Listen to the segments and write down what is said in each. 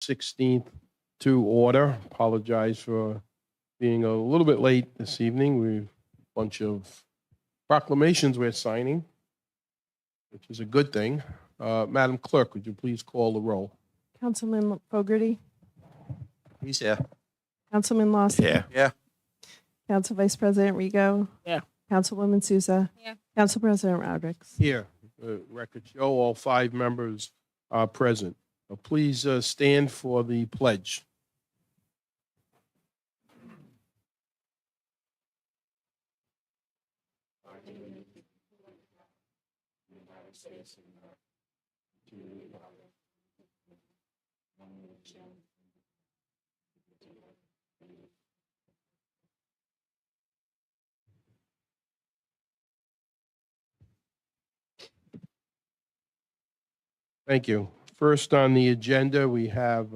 16th to order. Apologize for being a little bit late this evening. We've a bunch of proclamations we're signing, which is a good thing. Madam Clerk, would you please call the roll? Councilman Fogarty, He's here. Councilman Lawson. Yeah. Yeah. Council Vice President Rigo. Yeah. Councilwoman Souza. Yeah. Council President Rodrick. Here, record show all 5 members are present. Please stand for the pledge. Thank you. First on the agenda, we have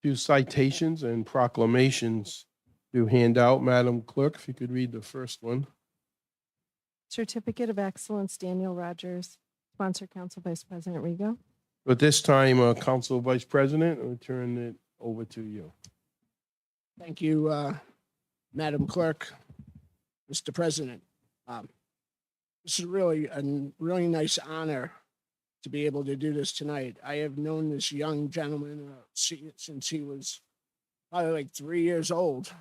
2 citations and proclamations to hand out. Madam Clerk, if you could read the first one. Certificate of Excellence, Daniel Rogers, sponsor Council Vice President Rigo. But this time, Council Vice President, I'll turn it over to you. Thank you, Madam Clerk, Mr. President. This is really a really nice honor to be able to do this tonight. I have known this young gentleman since he was probably like 3 years old.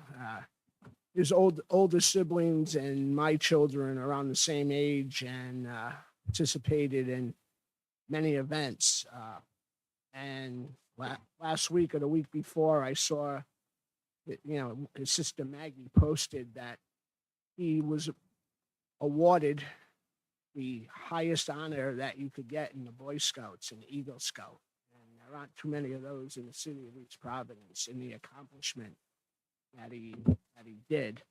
His older siblings and my children are around the same age and participated in many events. And last week or the week before, I saw, his sister Maggie posted that he was awarded the highest honor that you could get in the Boy Scouts and Eagle Scout. And there aren't too many of those in the city of East Providence, in the accomplishment that he did.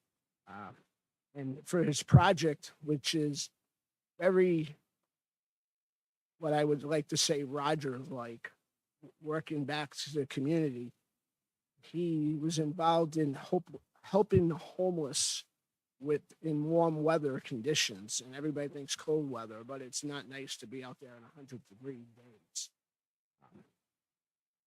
And for his project, which is very, what I would like to say, Roger-like, working back to the community, he was involved in helping the homeless in warm weather conditions. And everybody thinks cold weather, but it's not nice to be out there in 100-degree days.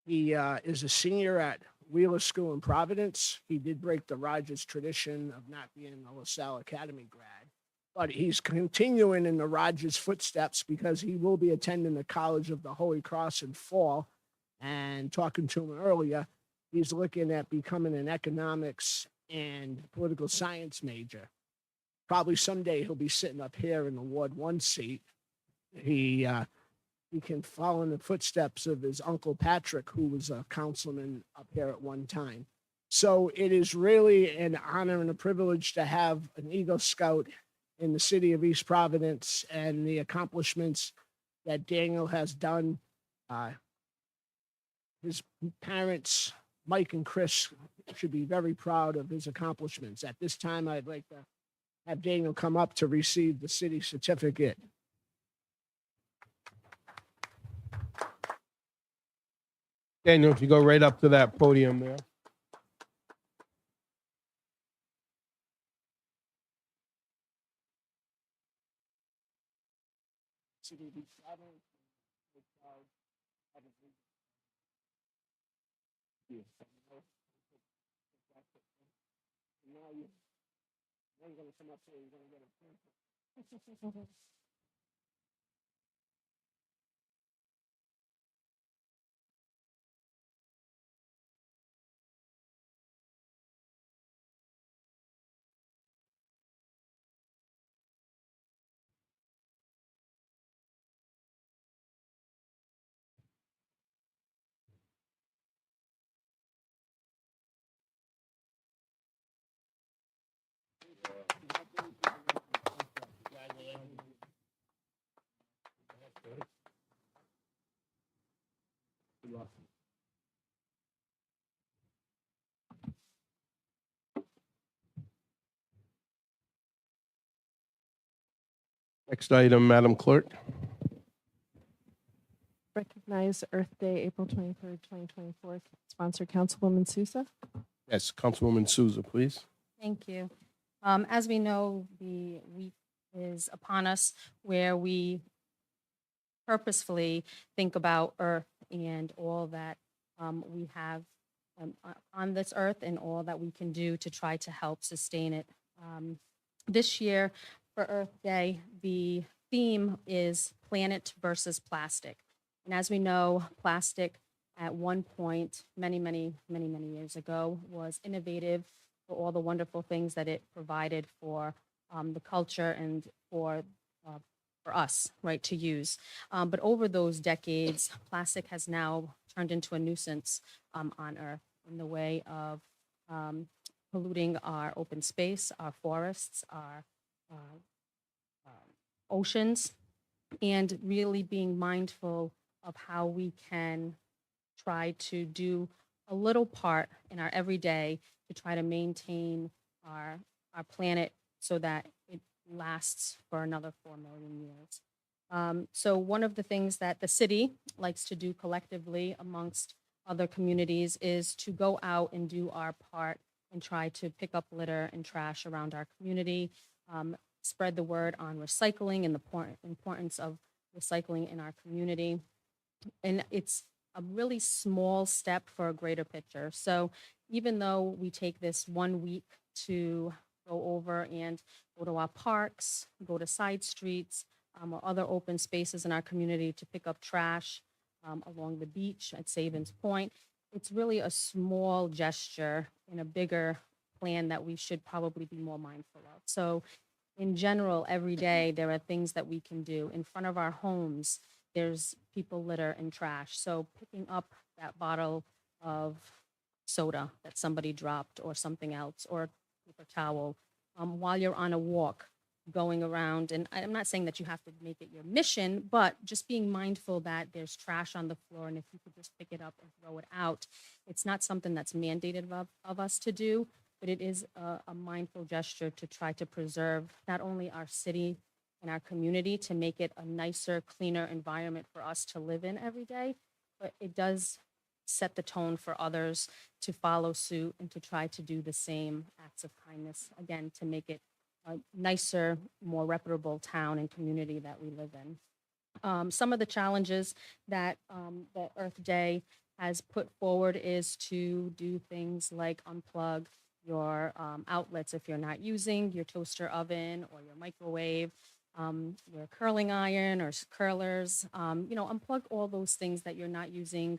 He is a senior at Wheeler School in Providence. He did break the Rogers tradition of not being a LaSalle Academy grad, but he's continuing in the Rogers footsteps because he will be attending the College of the Holy Cross in fall. And talking to him earlier, he's looking at becoming an economics and political science major. Probably someday he'll be sitting up here in the Ward 1 seat. He can follow in the footsteps of his uncle Patrick, who was a councilman up here at one time. So it is really an honor and a privilege to have an Eagle Scout in the city of East Providence, and the accomplishments that Daniel has done. His parents, Mike and Chris, should be very proud of his accomplishments. At this time, I'd like to have Daniel come up to receive the city certificate. Daniel, if you go right up to that podium there. Now you're going to come up here, you're going to get a Next item, Madam Clerk. Recognize Earth Day, April 23rd, 2024, sponsor Councilwoman Souza. Yes, Councilwoman Souza, please. Thank you. As we know, the week is upon us where we purposefully think about Earth and all that we have on this earth and all that we can do to try to help sustain it. This year for Earth Day, the theme is planet versus plastic. And as we know, plastic at one point, many years ago, was innovative for all the wonderful things that it provided for the culture and for us, right, to use. But over those decades, plastic has now turned into a nuisance on Earth in the way of polluting our open space, our forests, our oceans, and really being mindful of how we can try to do a little part in our everyday to try to maintain our planet so that it lasts for another 4 million years. So one of the things that the city likes to do collectively amongst other communities is to go out and do our part and try to pick up litter and trash around our community, spread the word on recycling and the importance of recycling in our community. And it's a really small step for a greater picture. So even though we take this 1 week to go over and go to our parks, go to side streets, or other open spaces in our community to pick up trash along the beach at Savins Point, it's really a small gesture in a bigger plan that we should probably be more mindful of. So in general, every day, there are things that we can do. In front of our homes, there's people litter and trash. So picking up that bottle of soda that somebody dropped or something else, or a paper towel, while you're on a walk, going around. And I'm not saying that you have to make it your mission, but just being mindful that there's trash on the floor. And if you could just pick it up and throw it out, it's not something that's mandated of us to do, but it is a mindful gesture to try to preserve not only our city and our community to make it a nicer, cleaner environment for us to live in every day, but it does set the tone for others to follow suit and to try to do the same acts of kindness, again, to make it a nicer, more reputable town and community that we live in. Some of the challenges that that Earth Day has put forward is to do things like unplug your outlets if you're not using your toaster oven or your microwave, your curling iron or curlers. Unplug all those things that you're not using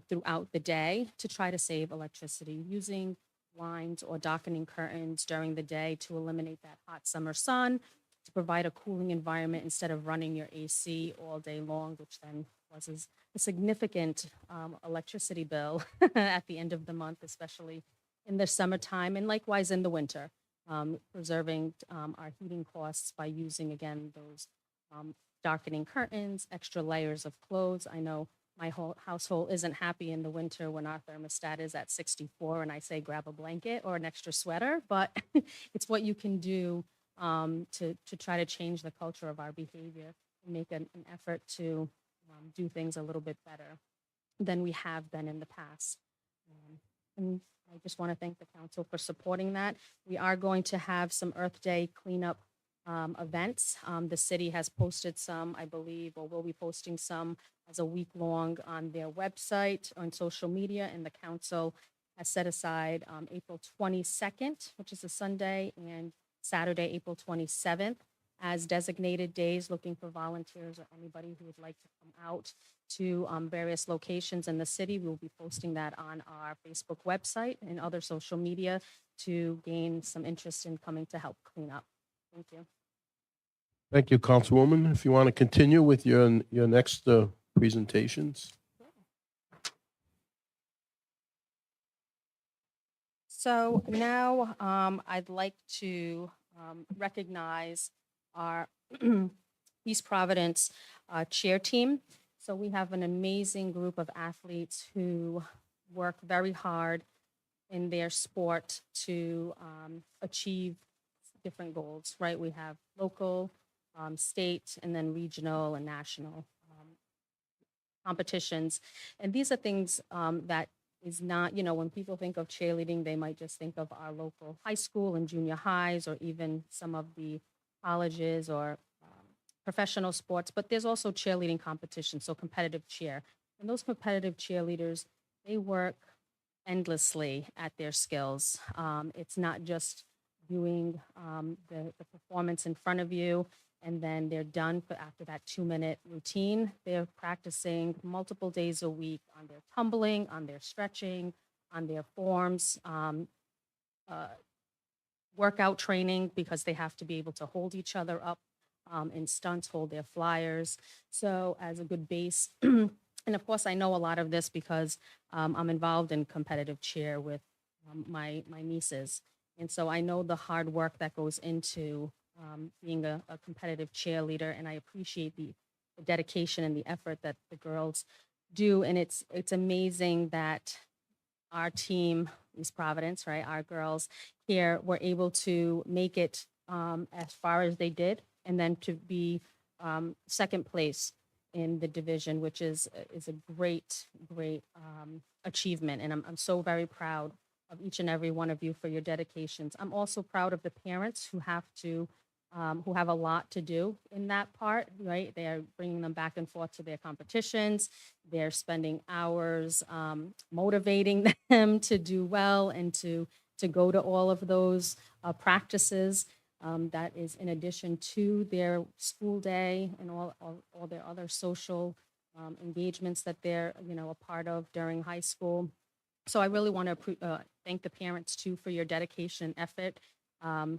throughout the day to try to save electricity, using blinds or darkening curtains during the day to eliminate that hot summer sun, to provide a cooling environment instead of running your AC all day long, which then causes a significant electricity bill at the end of the month, especially in the summertime, and likewise in the winter, preserving our heating costs by using, again, those darkening curtains, extra layers of clothes. I know my whole household isn't happy in the winter when our thermostat is at 64 and I say grab a blanket or an extra sweater, but it's what you can do to try to change the culture of our behavior and make an effort to do things a little bit better than we have been in the past. And I just want to thank the council for supporting that. We are going to have some Earth Day cleanup events. The city has posted some, I believe, or will be posting some as a week long on their website, on social media, and the council has set aside April 22nd, which is a Sunday, and Saturday, April 27th, as designated days, looking for volunteers or anybody who would like to come out to various locations in the city. We will be posting that on our Facebook website and other social media to gain some interest in coming to help clean up. Thank you. Thank you, Councilwoman. If you want to continue with your next presentations. So now I'd like to recognize our East Providence cheer team. So we have an amazing group of athletes who work very hard in their sport to achieve different goals, right? We have local, state, and then regional and national competitions. And these are things that is not, when people think of cheerleading, they might just think of our local high school and junior highs, or even some of the colleges or professional sports, but there's also cheerleading competitions, so competitive cheer. And those competitive cheerleaders they work endlessly at their skills. It's not just doing the performance in front of you and then they're done for after that 2-minute routine. They're practicing multiple days a week on their tumbling, on their stretching, on their forms, uh, workout training because they have to be able to hold each other up in stunts, hold their flyers. So as a good base, and of course I know a lot of this because I'm involved in competitive cheer with my nieces. And so I know the hard work that goes into being a competitive cheerleader, and I appreciate the dedication and the effort that the girls do. And it's amazing that our team, East Providence, right, our girls here were able to make it as far as they did, and then to be second place in the division, which is a great achievement. And I'm so very proud of each and every one of you for your dedications. I'm also proud of the parents who have to who have a lot to do in that part, right? They are bringing them back and forth to their competitions. They're spending hours motivating them to do well and to go to all of those practices. That is in addition to their school day and all their other social engagements that they're, a part of during high school. So I really want to thank the parents too for your dedication and effort,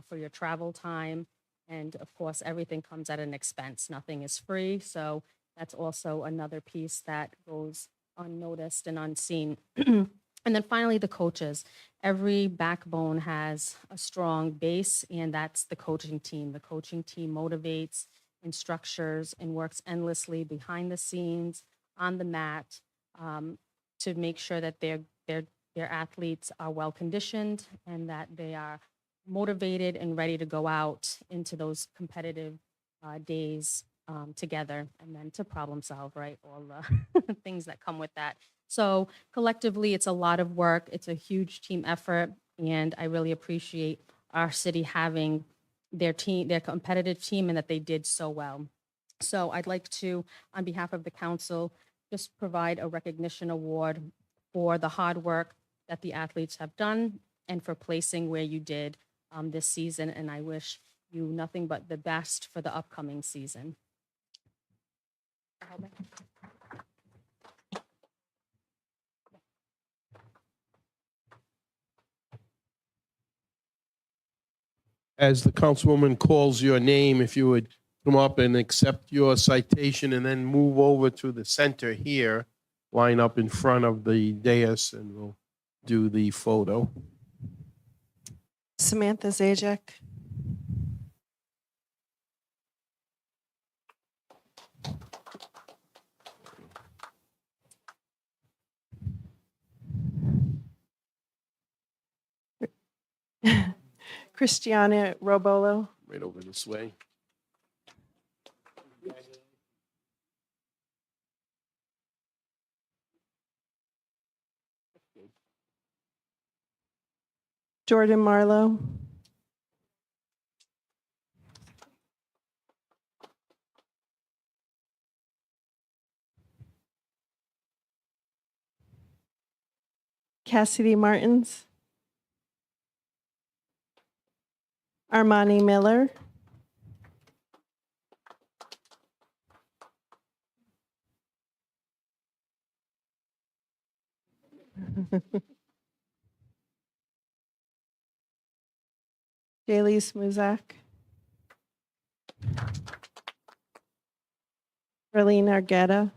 for your travel time. And of course, everything comes at an expense. Nothing is free. So that's also another piece that goes unnoticed and unseen. And then finally, the coaches. Every backbone has a strong base, and that's the coaching team. The coaching team motivates and structures and works endlessly behind the scenes, on the mat, to make sure that their athletes are well conditioned and that they are motivated and ready to go out into those competitive days together, and then to problem solve, right? All the things that come with that. So collectively, it's a lot of work. It's a huge team effort, and I really appreciate our city having their team, their competitive team, and that they did so well. So I'd like to, on behalf of the council, just provide a recognition award for the hard work that the athletes have done and for placing where you did this season. And I wish you nothing but the best for the upcoming season. As the councilwoman calls your name, if you would come up and accept your citation and then move over to the center here, line up in front of the dais, and we'll do the photo. Samantha Zajac. Christiana Robolo. Right over this way. Jordan Marlowe. Cassidy Martins. Armani Miller. Jaylee Smuzak. Arlene Argueta.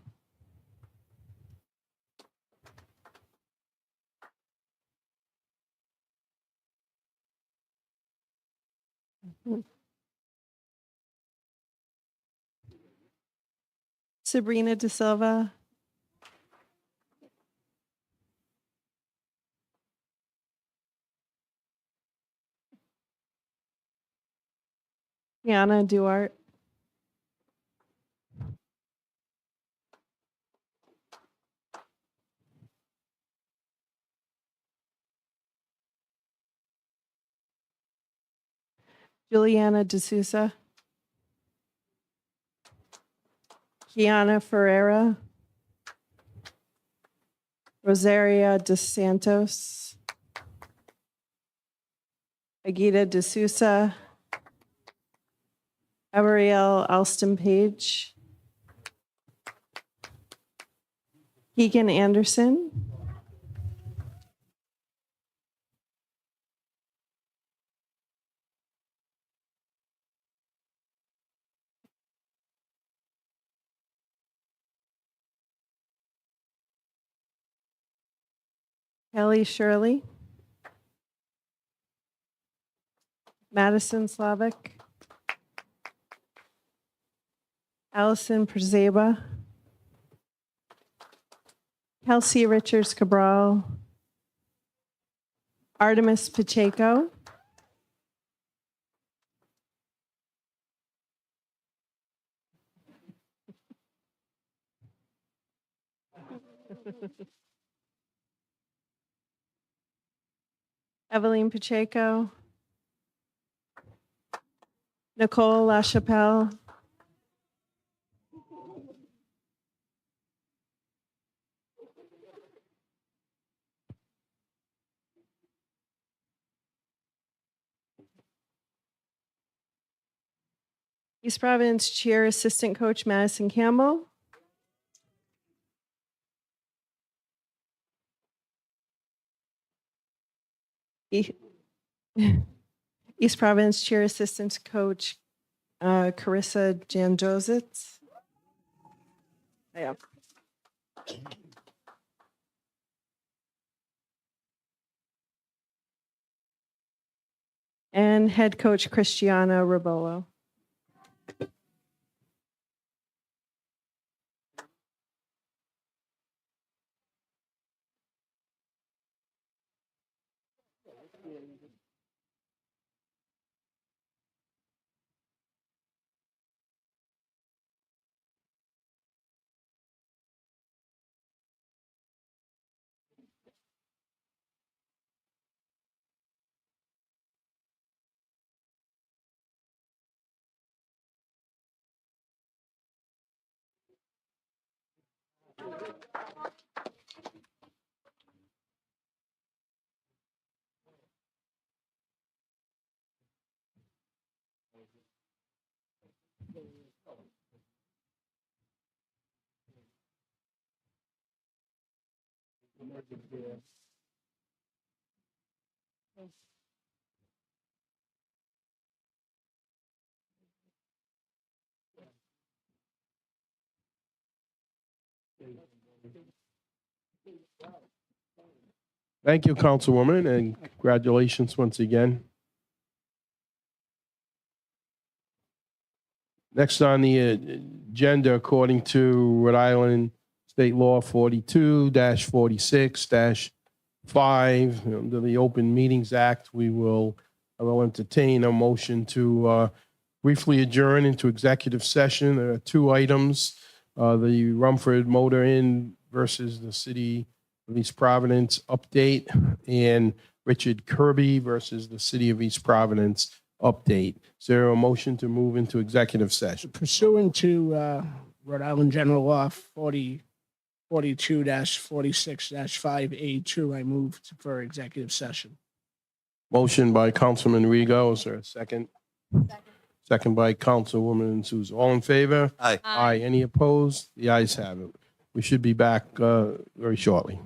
Sabrina De Silva. Yana Duarte. Juliana D'Souza. Kiana Ferreira. Rosaria dos Santos, Agita de Sousa, Ariel Alston Page, Keegan Anderson, Kelly Shirley, Madison Slavic, Allison Przeba, Kelsey Richards Cabral, Artemis Pacheco, Evelyn Pacheco, Nicole LaChapelle, East Providence Cheer Assistant Coach Madison Campbell, E- East Providence Cheer Assistant Coach Carissa Janjozitz. Yeah. And head coach Cristiano Rabolo. Thank you, Councilwoman, and congratulations once again. Next on the agenda, according to Rhode Island State Law 42-46-5, under the Open Meetings Act, I will entertain a motion to briefly adjourn into executive session. There are two items, the Rumford Motor Inn versus the City of East Providence update, and Richard Kirby versus the City of East Providence update. Is there a motion to move into executive session? Pursuant to Rhode Island General Law 42-46-5A2, I move for executive session. Motion by Councilman Rigo. Is there a second? Second by Councilwoman Souza. All in favor? Aye. Aye. Any opposed? The ayes have it. We should be back very shortly.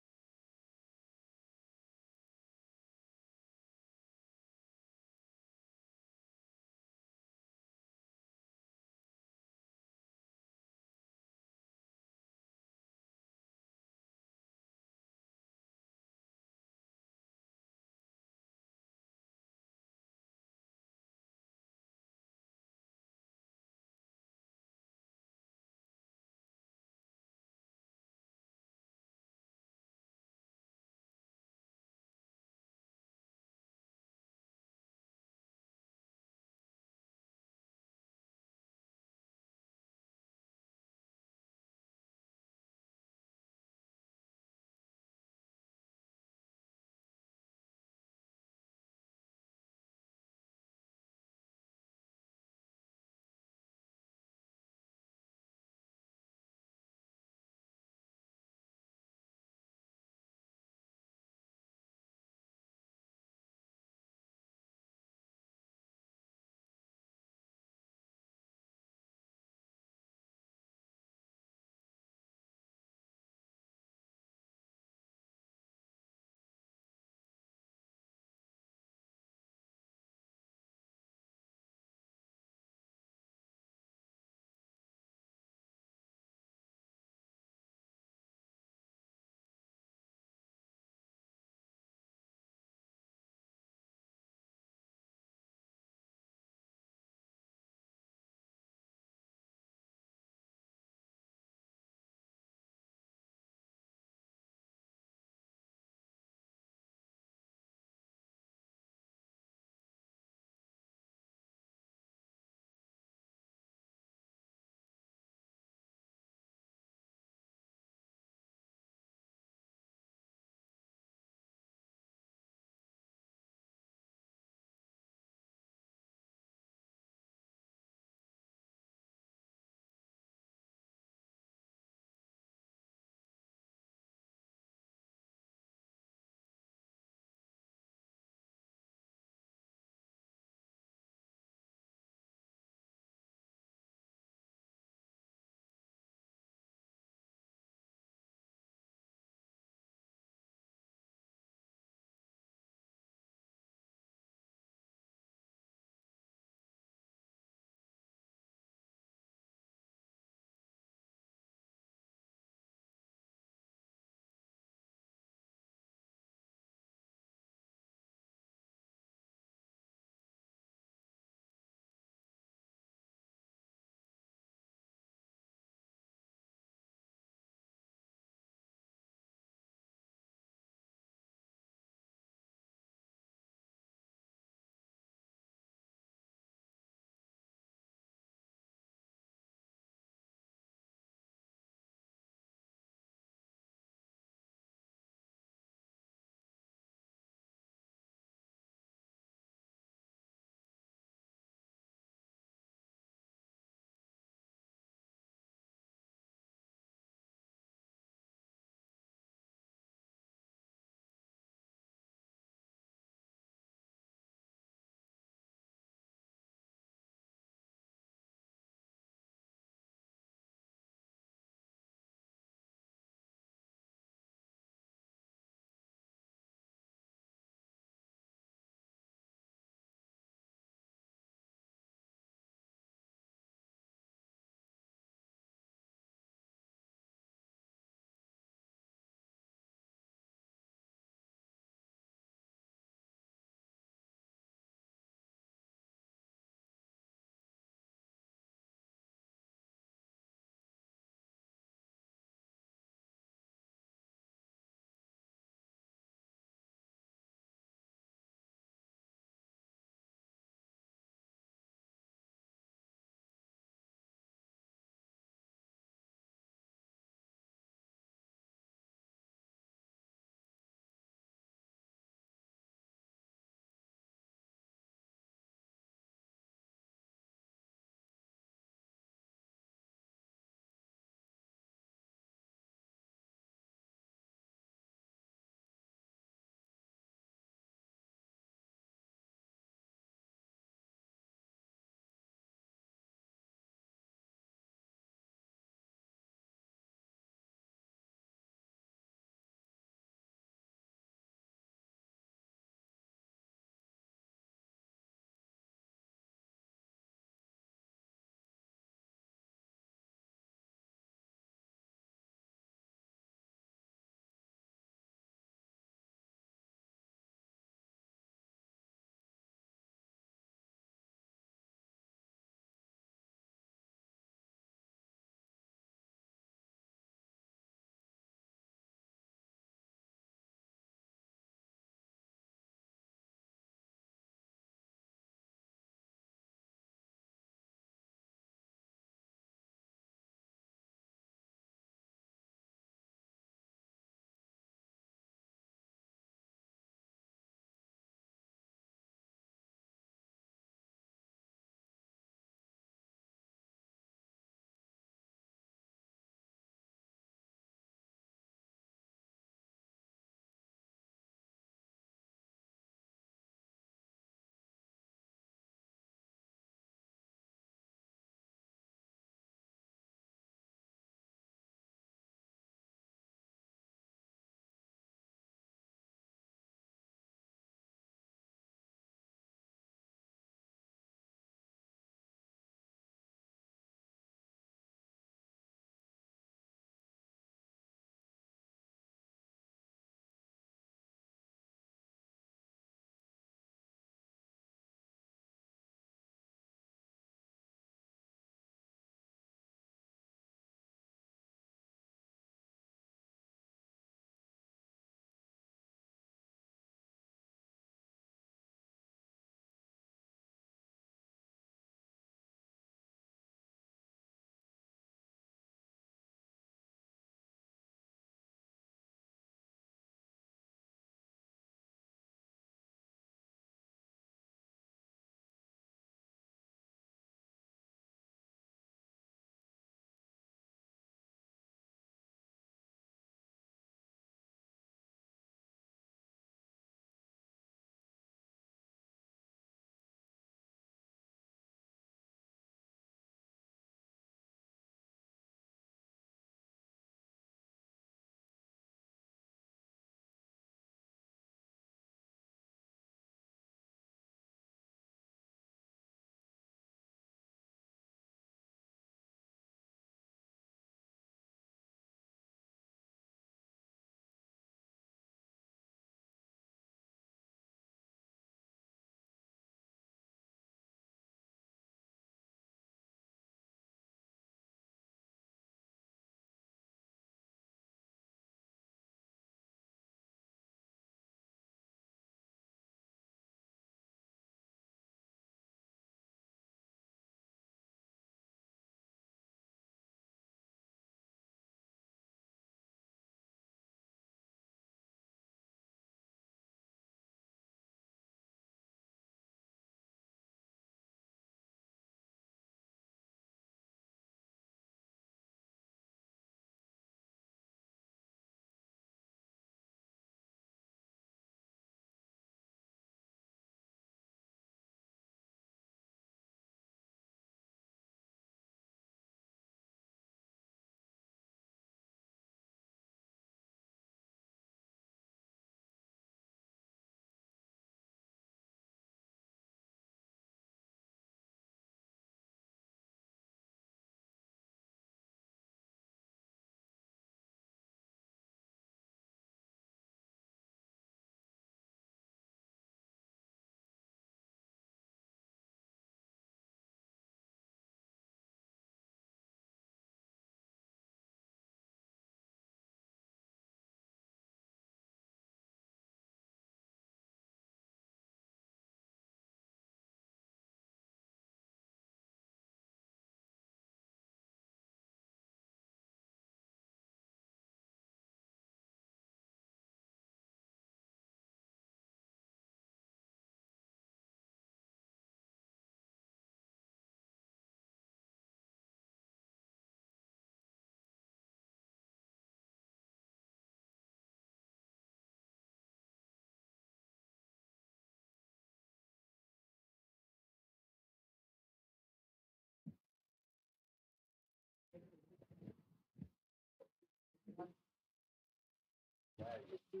Is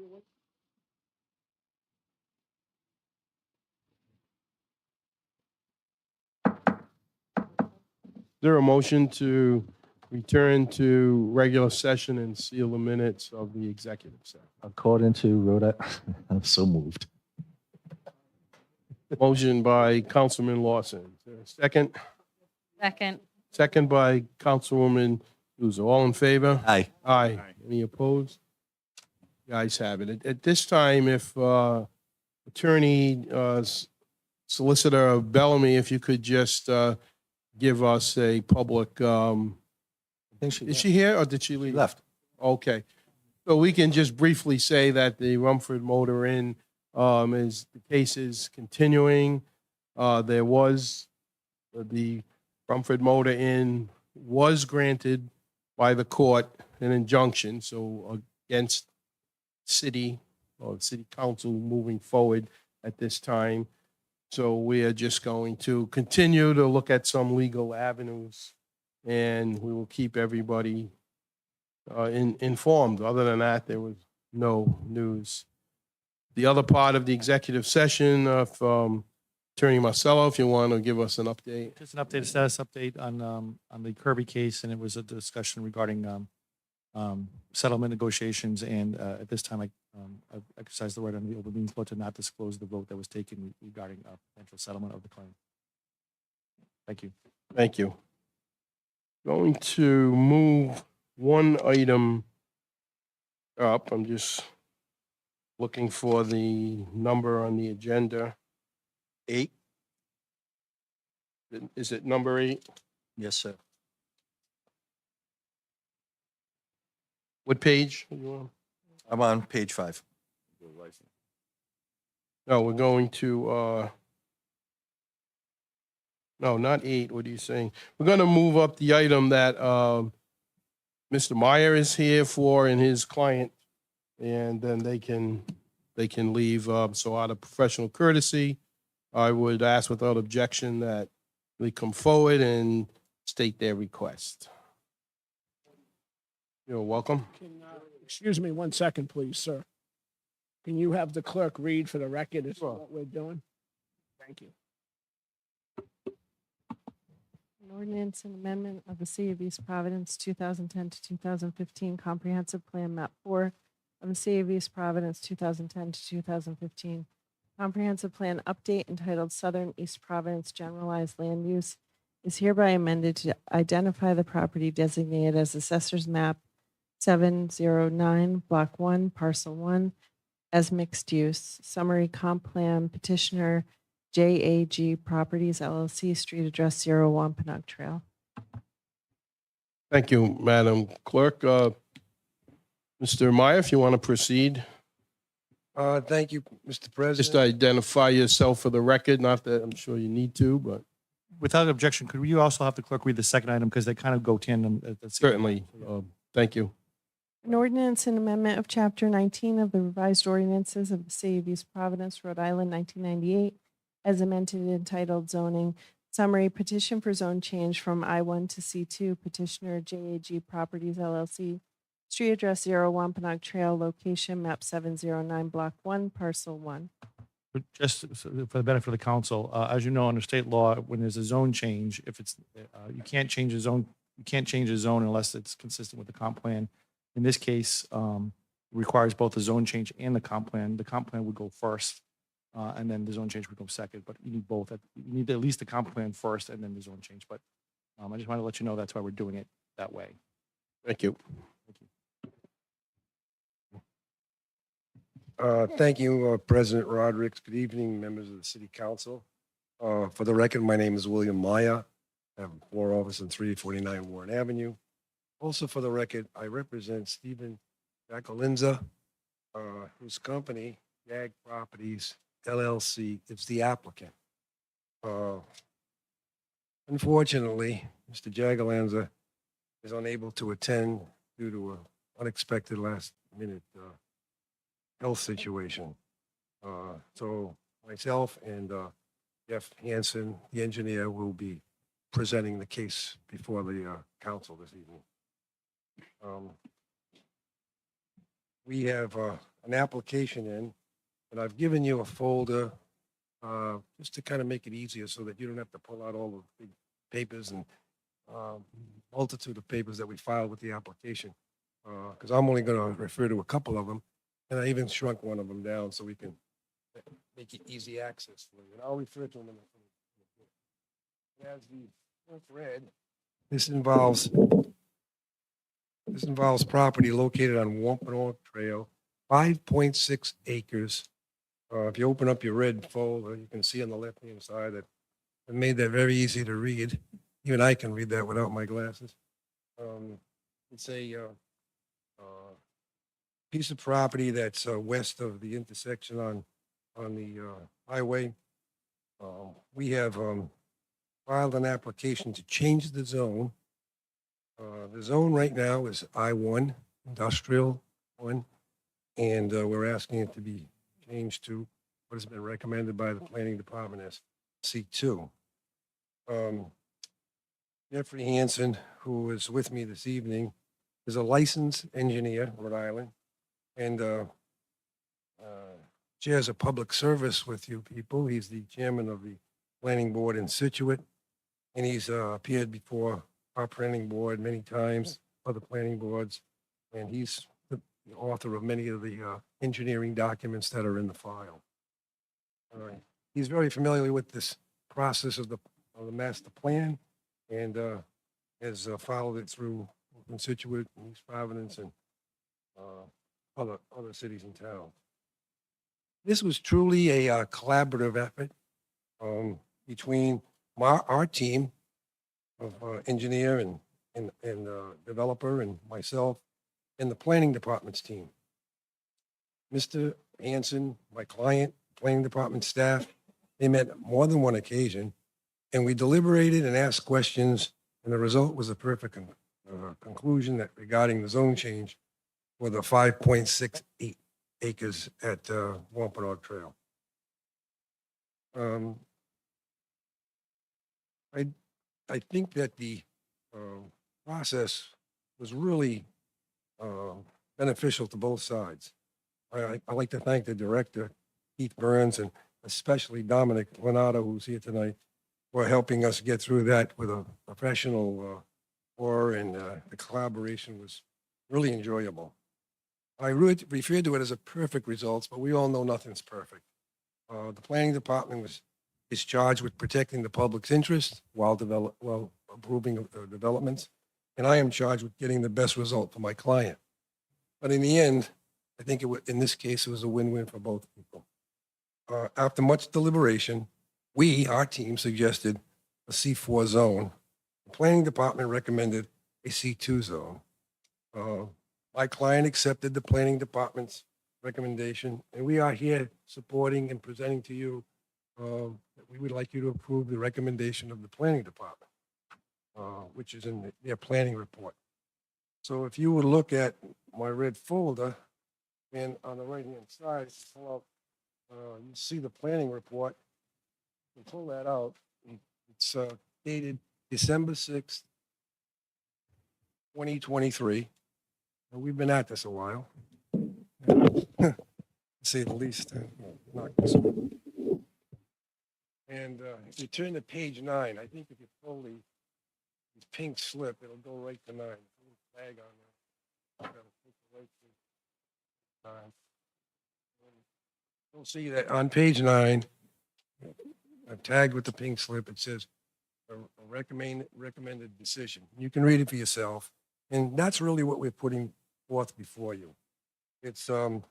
there a motion to return to regular session and seal the minutes of the executive session? According to Rhoda, I'm so moved. Motion by Councilman Lawson. Is there a second? Second. Second by Councilwoman Luzo. All in favor? Aye. Aye. Any opposed? The ayes have it. At this time, if Attorney Solicitor Bellamy, if you could just give us a public, I think is she here or did she leave? left. Okay. So we can just briefly say that the Rumford Motor Inn is, the case is continuing. There was, the Rumford Motor Inn was granted by the court an injunction, so against city or city council moving forward at this time. So we are just going to continue to look at some legal avenues, and we will keep everybody informed. Other than that, there was no news. The other part of the executive session of Attorney Marcello, if you want to give us an update. Just an update, a status update on the Kirby case, and it was a discussion regarding settlement negotiations, and at this time, I've exercised the right under the open meetings law to not disclose the vote that was taken regarding potential settlement of the claim. Thank you. Thank you. Going to move one item up. I'm just looking for the number on the agenda. 8? Is it number 8? Yes, sir. What page are you on? I'm on page 5. No, we're going to, no, not 8. What are you saying? We're going to move up the item that Mr. Meyer is here for and his client, and then they can leave. So out of professional courtesy, I would ask without objection that they come forward and state their request. You're welcome. Excuse me 1 second, please, sir. Can you have the clerk read for the record as to Sure. what we're doing? Thank you. An ordinance and amendment of the City of East Providence, 2010 to 2015 Comprehensive Plan Map 4 of the City of East Providence, 2010 to 2015 Comprehensive Plan Update entitled Southern East Providence Generalized Land Use is hereby amended to identify the property designated as Assessor's Map 709, Block 1, Parcel 1, as mixed use. Summary comp plan petitioner JAG Properties LLC, street address 01 Panuck Trail. Thank you, Madam Clerk. Mr. Meyer, if you want to proceed, Thank you, Mr. just President. identify yourself for the record, not that I'm sure you need to, but Without objection, could you also have the clerk read the second item, because they kind of go tandem at the same time. certainly, thank you. An ordinance and amendment of Chapter 19 of the revised ordinances of the City of East Providence, Rhode Island, 1998, as amended entitled zoning. Summary petition for zone change from I-1 to C2, petitioner JAG Properties LLC, street address 01 Panuck Trail, location map 709, block 1, parcel 1. But just for the benefit of the council, as you know, under state law, when there's a zone change, if it's, you can't change a zone, unless it's consistent with the comp plan. In this case, requires both the zone change and the comp plan. The comp plan would go first, and then the zone change would go second, but you need both. You need at least the comp plan first and then the zone change. But I just want to let you know that's why we're doing it that way. Thank you. Thank you, President Rodriguez. Good evening, members of the City Council. For the record, my name is William Maya. I have a floor office on 349 Warren Avenue. Also, for the record, I represent Stephen Jacolinza, whose company, JAG Properties LLC, is the applicant. Unfortunately, Mr. Jacolinza is unable to attend due to an unexpected last-minute health situation. So myself and Jeff Hansen, the engineer, will be presenting the case before the council this evening. We have an application in, and I've given you a folder just to kind of make it easier so that you don't have to pull out all the big papers and multitude of papers that we filed with the application. Because I'm only going to refer to a couple of them, and I even shrunk one of them down so we can make it easy access for you. And I'll refer to them in a As the first read, this involves property located on Wampanoag Trail, 5.6 acres. If you open up your red folder, you can see on the left-hand side that I made that very easy to read. Even I can read that without my glasses. It's a piece of property that's west of the intersection on the highway. We have filed an application to change the zone. The zone right now is I-1, Industrial 1, and we're asking it to be changed to what has been recommended by the Planning Department as C2. Jeffrey Hansen, who is with me this evening, is a licensed engineer, Rhode Island, and shares a public service with you people. He's the chairman of the planning board in Situate, and he's appeared before our planning board many times, other planning boards, and he's the author of many of the engineering documents that are in the file. He's very familiar with this process of the master plan, and has followed it through in Situate, East Providence, and other cities and towns. This was truly a collaborative effort between our team of engineer and developer and myself and the planning department's team. Mr. Hansen, my client, planning department staff, they met more than one occasion, and we deliberated and asked questions, and the result was a perfect conclusion that regarding the zone change for the 5.68 acres at Wampanoag Trail. I think that the process was really beneficial to both sides. I'd like to thank the director, Keith Burns, and especially Dominic Leonardo, who's here tonight, for helping us get through that with a professional or and the collaboration was really enjoyable. I referred to it as a perfect results, but we all know nothing's perfect. The planning department is charged with protecting the public's interest while approving developments, and I am charged with getting the best result for my client. But in the end, I think in this case, it was a win-win for both people. After much deliberation, our team suggested a C4 zone. The planning department recommended a C2 zone. My client accepted the planning department's recommendation, and we are here supporting and presenting to you that we would like you to approve the recommendation of the planning department, which is in their planning report. So if you would look at my red folder, and on the right-hand side, you see the planning report. You can pull that out. It's dated December 6th, 2023. And we've been at this a while. To say the least. Not this one. And if you turn to page 9, I think if you pull the pink slip, it'll go right to 9. There's a little flag on there. That'll take you right to 9. You'll see that on page 9, I've tagged with the pink slip. It says a recommended decision. You can read it for yourself, and that's really what we're putting forth before you. It's if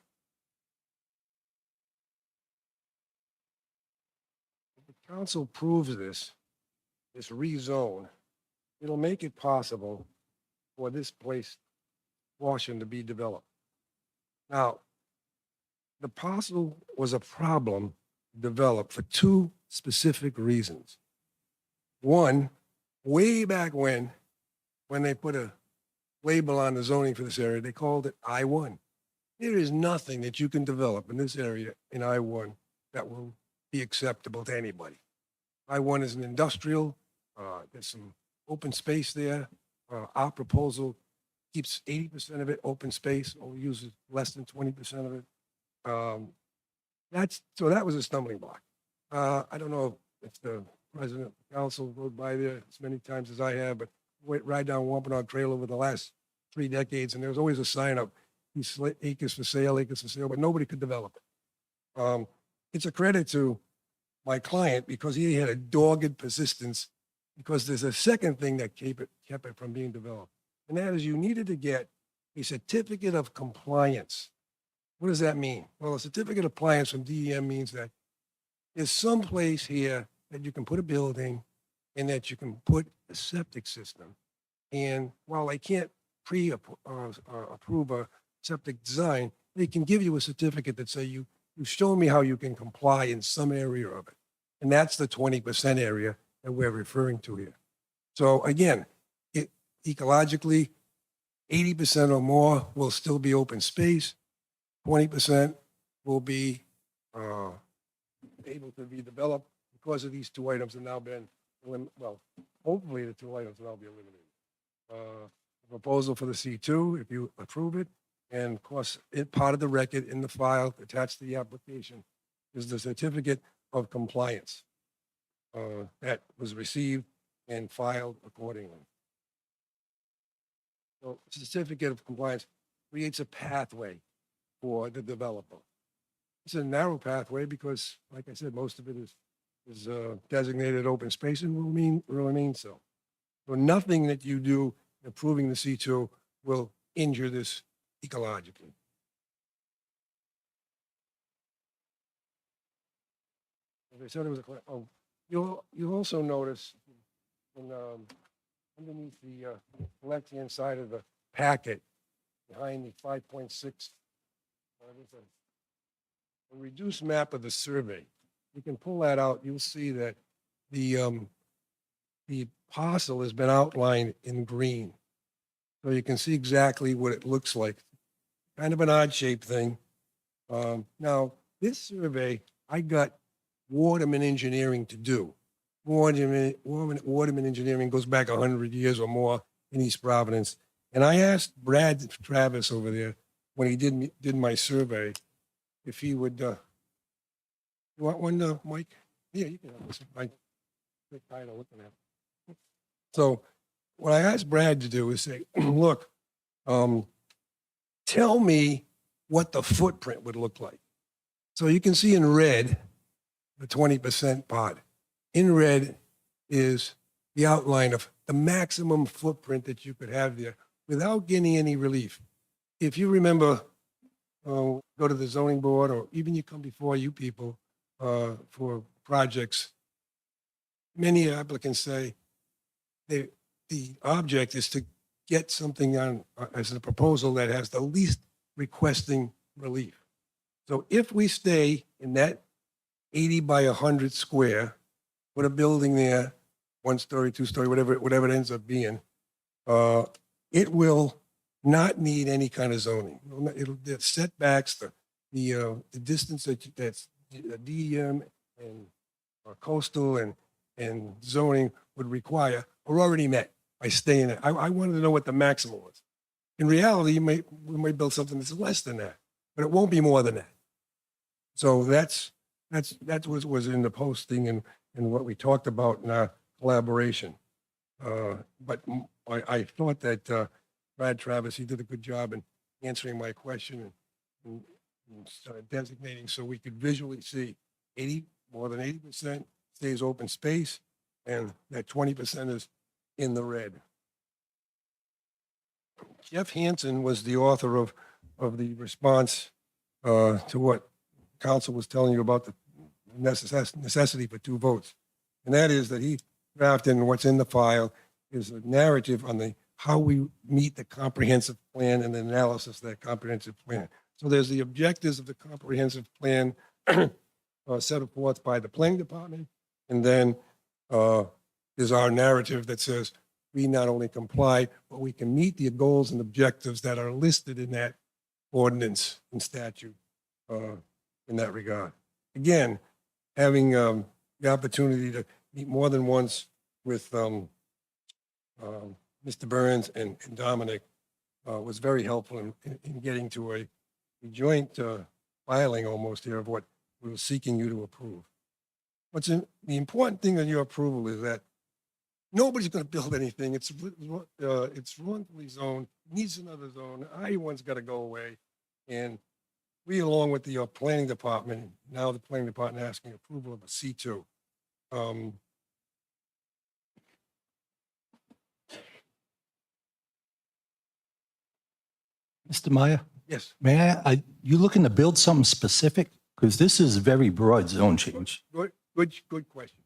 the council approves this rezone, it'll make it possible for this place, Washington, to be developed. Now, the parcel was a problem developed for 2 specific reasons. One, way back when they put a label on the zoning for this area, they called it I-1. There is nothing that you can develop in this area in I-1 that will be acceptable to anybody. I-1 is an industrial, there's some open space there. Our proposal keeps 80% of it open space, or uses less than 20% of it That was a stumbling block. I don't know if the president of the council rode by there as many times as I have, but went ride down Wampanoag Trail over the last 3 decades, and there was always a sign up, these acres for sale, but nobody could develop it. It's a credit to my client because he had a dogged persistence, because there's a second thing that kept it from being developed. And that is, you needed to get a certificate of compliance. What does that mean? Well, a certificate of compliance from DEM means that there's some place here that you can put a building and that you can put a septic system. And while they can't approve a septic design, they can give you a certificate that say you show me how you can comply in some area of it. And that's the 20% area that we're referring to here. So again, ecologically, 80% or more will still be open space. 20% will be able to be developed because of these 2 items have now been, well, hopefully the 2 items will now be eliminated. Proposal for the C2, if you approve it, and of course, part of the record in the file attached to the application is the certificate of compliance that was received and filed accordingly. So certificate of compliance creates a pathway for the developer. It's a narrow pathway because, like I said, most of it is designated open space and will remain so. So nothing that you do approving the C2 will injure this ecologically. As I said, it was you'll also notice underneath the left-hand side of the packet, behind the 5.6, a reduced map of the survey. You can pull that out. You'll see that the parcel has been outlined in green. So you can see exactly what it looks like. Kind of an odd-shaped thing. Now, this survey, I got Waterman Engineering to do. Waterman Engineering goes back 100 years or more in East Providence. And I asked Brad Travis over there, when he did my survey, if he would, you want one, Mike? Yeah, you can have this. I'm tired of looking at it. So what I asked Brad to do is say, look, tell me what the footprint would look like. So you can see in red, the 20% part. In red is the outline of the maximum footprint that you could have there without getting any relief. If you remember, go to the zoning board, or even you come before you people for projects, many applicants say the object is to get something on as a proposal that has the least requesting relief. So if we stay in that 80 by 100 square, put a building there, 1 story, 2 story, whatever it ends up being, it will not need any kind of zoning. The setbacks, the distance that's DEM and coastal and zoning would require are already met by staying there. I wanted to know what the maximum was. In reality, we might build something that's less than that, but it won't be more than that. So that was in the posting and what we talked about in our collaboration. But I thought that Brad Travis, he did a good job in answering my question and designating so we could visually see more than 80% stays open space, and that 20% is in the red. Jeff Hansen was the author of the response to what council was telling you about the necessity for 2 votes. And that is that he drafted, and what's in the file is a narrative on how we meet the comprehensive plan and the analysis of that comprehensive plan. So there's the objectives of the comprehensive plan set forth by the planning department. And then there's our narrative that says we not only comply, but we can meet the goals and objectives that are listed in that ordinance and statute in that regard. Again, having the opportunity to meet more than once with Mr. Burns and Dominic was very helpful in getting to a joint filing almost here of what we were seeking you to approve. The important thing on your approval is that nobody's going to build anything. It's wrongfully zoned, needs another zone. I-1's got to go away. And we, along with the planning department, now the planning department asking approval of a C2. Mr. Meyer, Yes, may I, you looking to build something specific? Because this is very broad zone change. good question.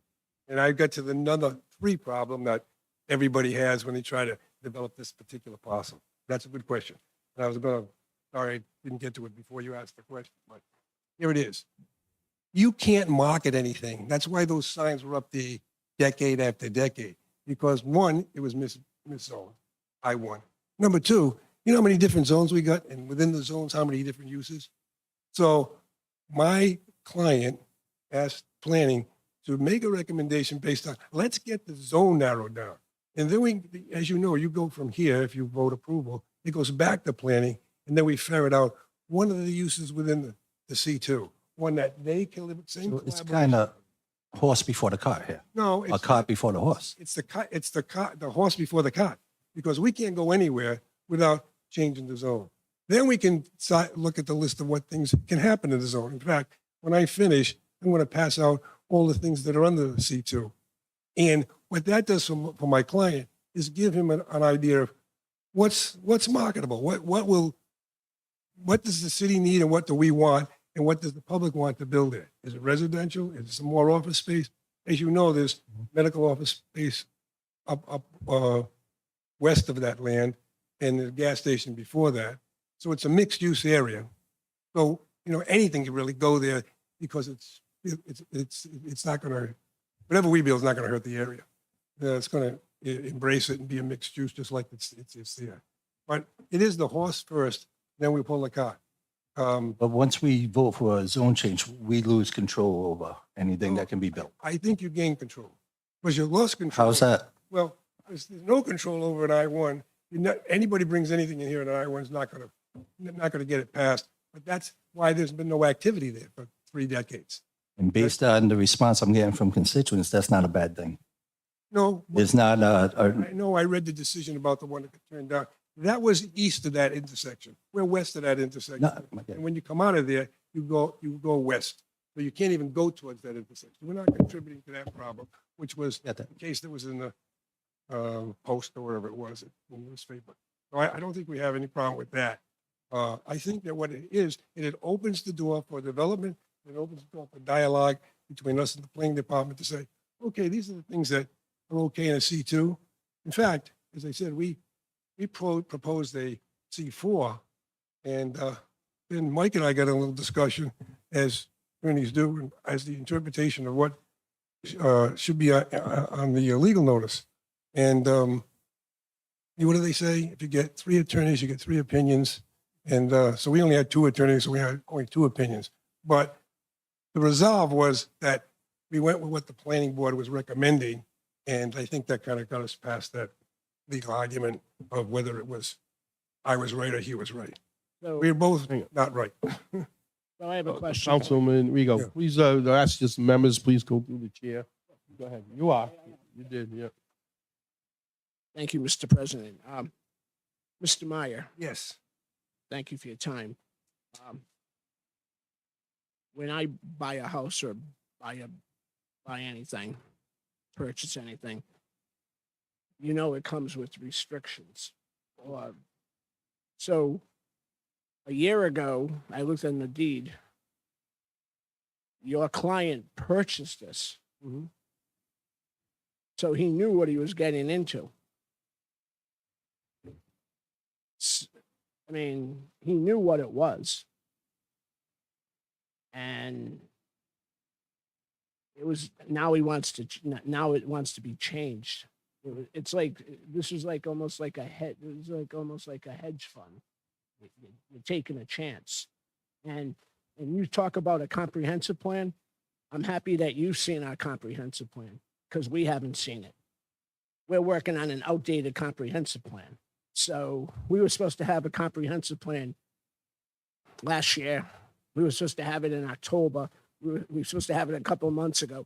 And I got to the another 3 problem that everybody has when they try to develop this particular parcel. That's a good question. And I was going to, sorry, I didn't get to it before you asked the question, but here it is. You can't market anything. That's why those signs were up there decade after decade. Because 1, it was miszoned, I-1. Number 2, you know how many different zones we got? And within the zones, how many different uses? So my client asked planning to make a recommendation based on, let's get the zone narrowed down. And then we, as you know, you go from here, if you vote approval, it goes back to planning, and then we ferret out one of the uses within the C2, one that they can live, same So it's collaboration. kind of horse before the cart here, No, a it's cart before the horse. the horse before the cart, because we can't go anywhere without changing the zone. Then we can look at the list of what things can happen in the zone. In fact, when I finish, I'm going to pass out all the things that are under the C2. And what that does for my client is give him an idea of what's marketable, what does the city need and what do we want, and what does the public want to build there? Is it residential? Is it some more office space? As you know, there's medical office space up west of that land, and the gas station before that. So it's a mixed use area. So, you know, anything can really go there because it's not going to, whatever we build is not going to hurt the area. It's going to embrace it and be a mixed use just like it's there. But it is the horse first, then we pull the cart. But once we vote for a zone change, we lose control over anything that can be built. I think you gain control because you lost control. How's that? Well, there's no control over an I-1. Anybody brings anything in here in an I-1 is not going to get it passed. But that's why there's been no activity there for 3 decades. And based on the response I'm getting from constituents, that's not a bad thing. No, It's not I know I read the decision about the one that got turned down. That was east of that intersection. We're west of that intersection. And when you come out of there, you go west. So you can't even go towards that intersection. We're not contributing to that problem, which was Got the that. case that was in the Post or wherever it was, in the newspaper. So I don't think we have any problem with that. I think that what it is, it opens the door for development. It opens the door for dialogue between us and the planning department to say, okay, these are the things that are okay in a C2. In fact, as I said, we proposed a C4, and then Mike and I got a little discussion, as attorneys do, as the interpretation of what should be on the legal notice. And what do they say? If you get 3 attorneys, you get 3 opinions. And so we only had 2 attorneys, so we had only 2 opinions. But the resolve was that we went with what the planning board was recommending, and I think that kind of got us past that legal argument of whether it was I was right or he was right. So, We were both Hang on. not right. so I have a question. Councilman Rigo, Yeah. please, ask just members, please go through the chair. Go ahead. You are. You did, yeah. Thank you, Mr. President. Mr. Meyer, Yes. thank you for your time. When I buy a house or buy anything, purchase anything, you know it comes with restrictions. So a year ago, I looked in the deed. Your client purchased this. Mhm. So he knew what he was getting into. I mean, he knew what it was. And it was, now he wants to, now it wants to be changed. It's like, this is like almost like a head, it was like almost like a hedge fund. You're taking a chance. And you talk about a comprehensive plan. I'm happy that you've seen our comprehensive plan because we haven't seen it. We're working on an outdated comprehensive plan. So we were supposed to have a comprehensive plan last year. We were supposed to have it in October. We were supposed to have it a couple of months ago.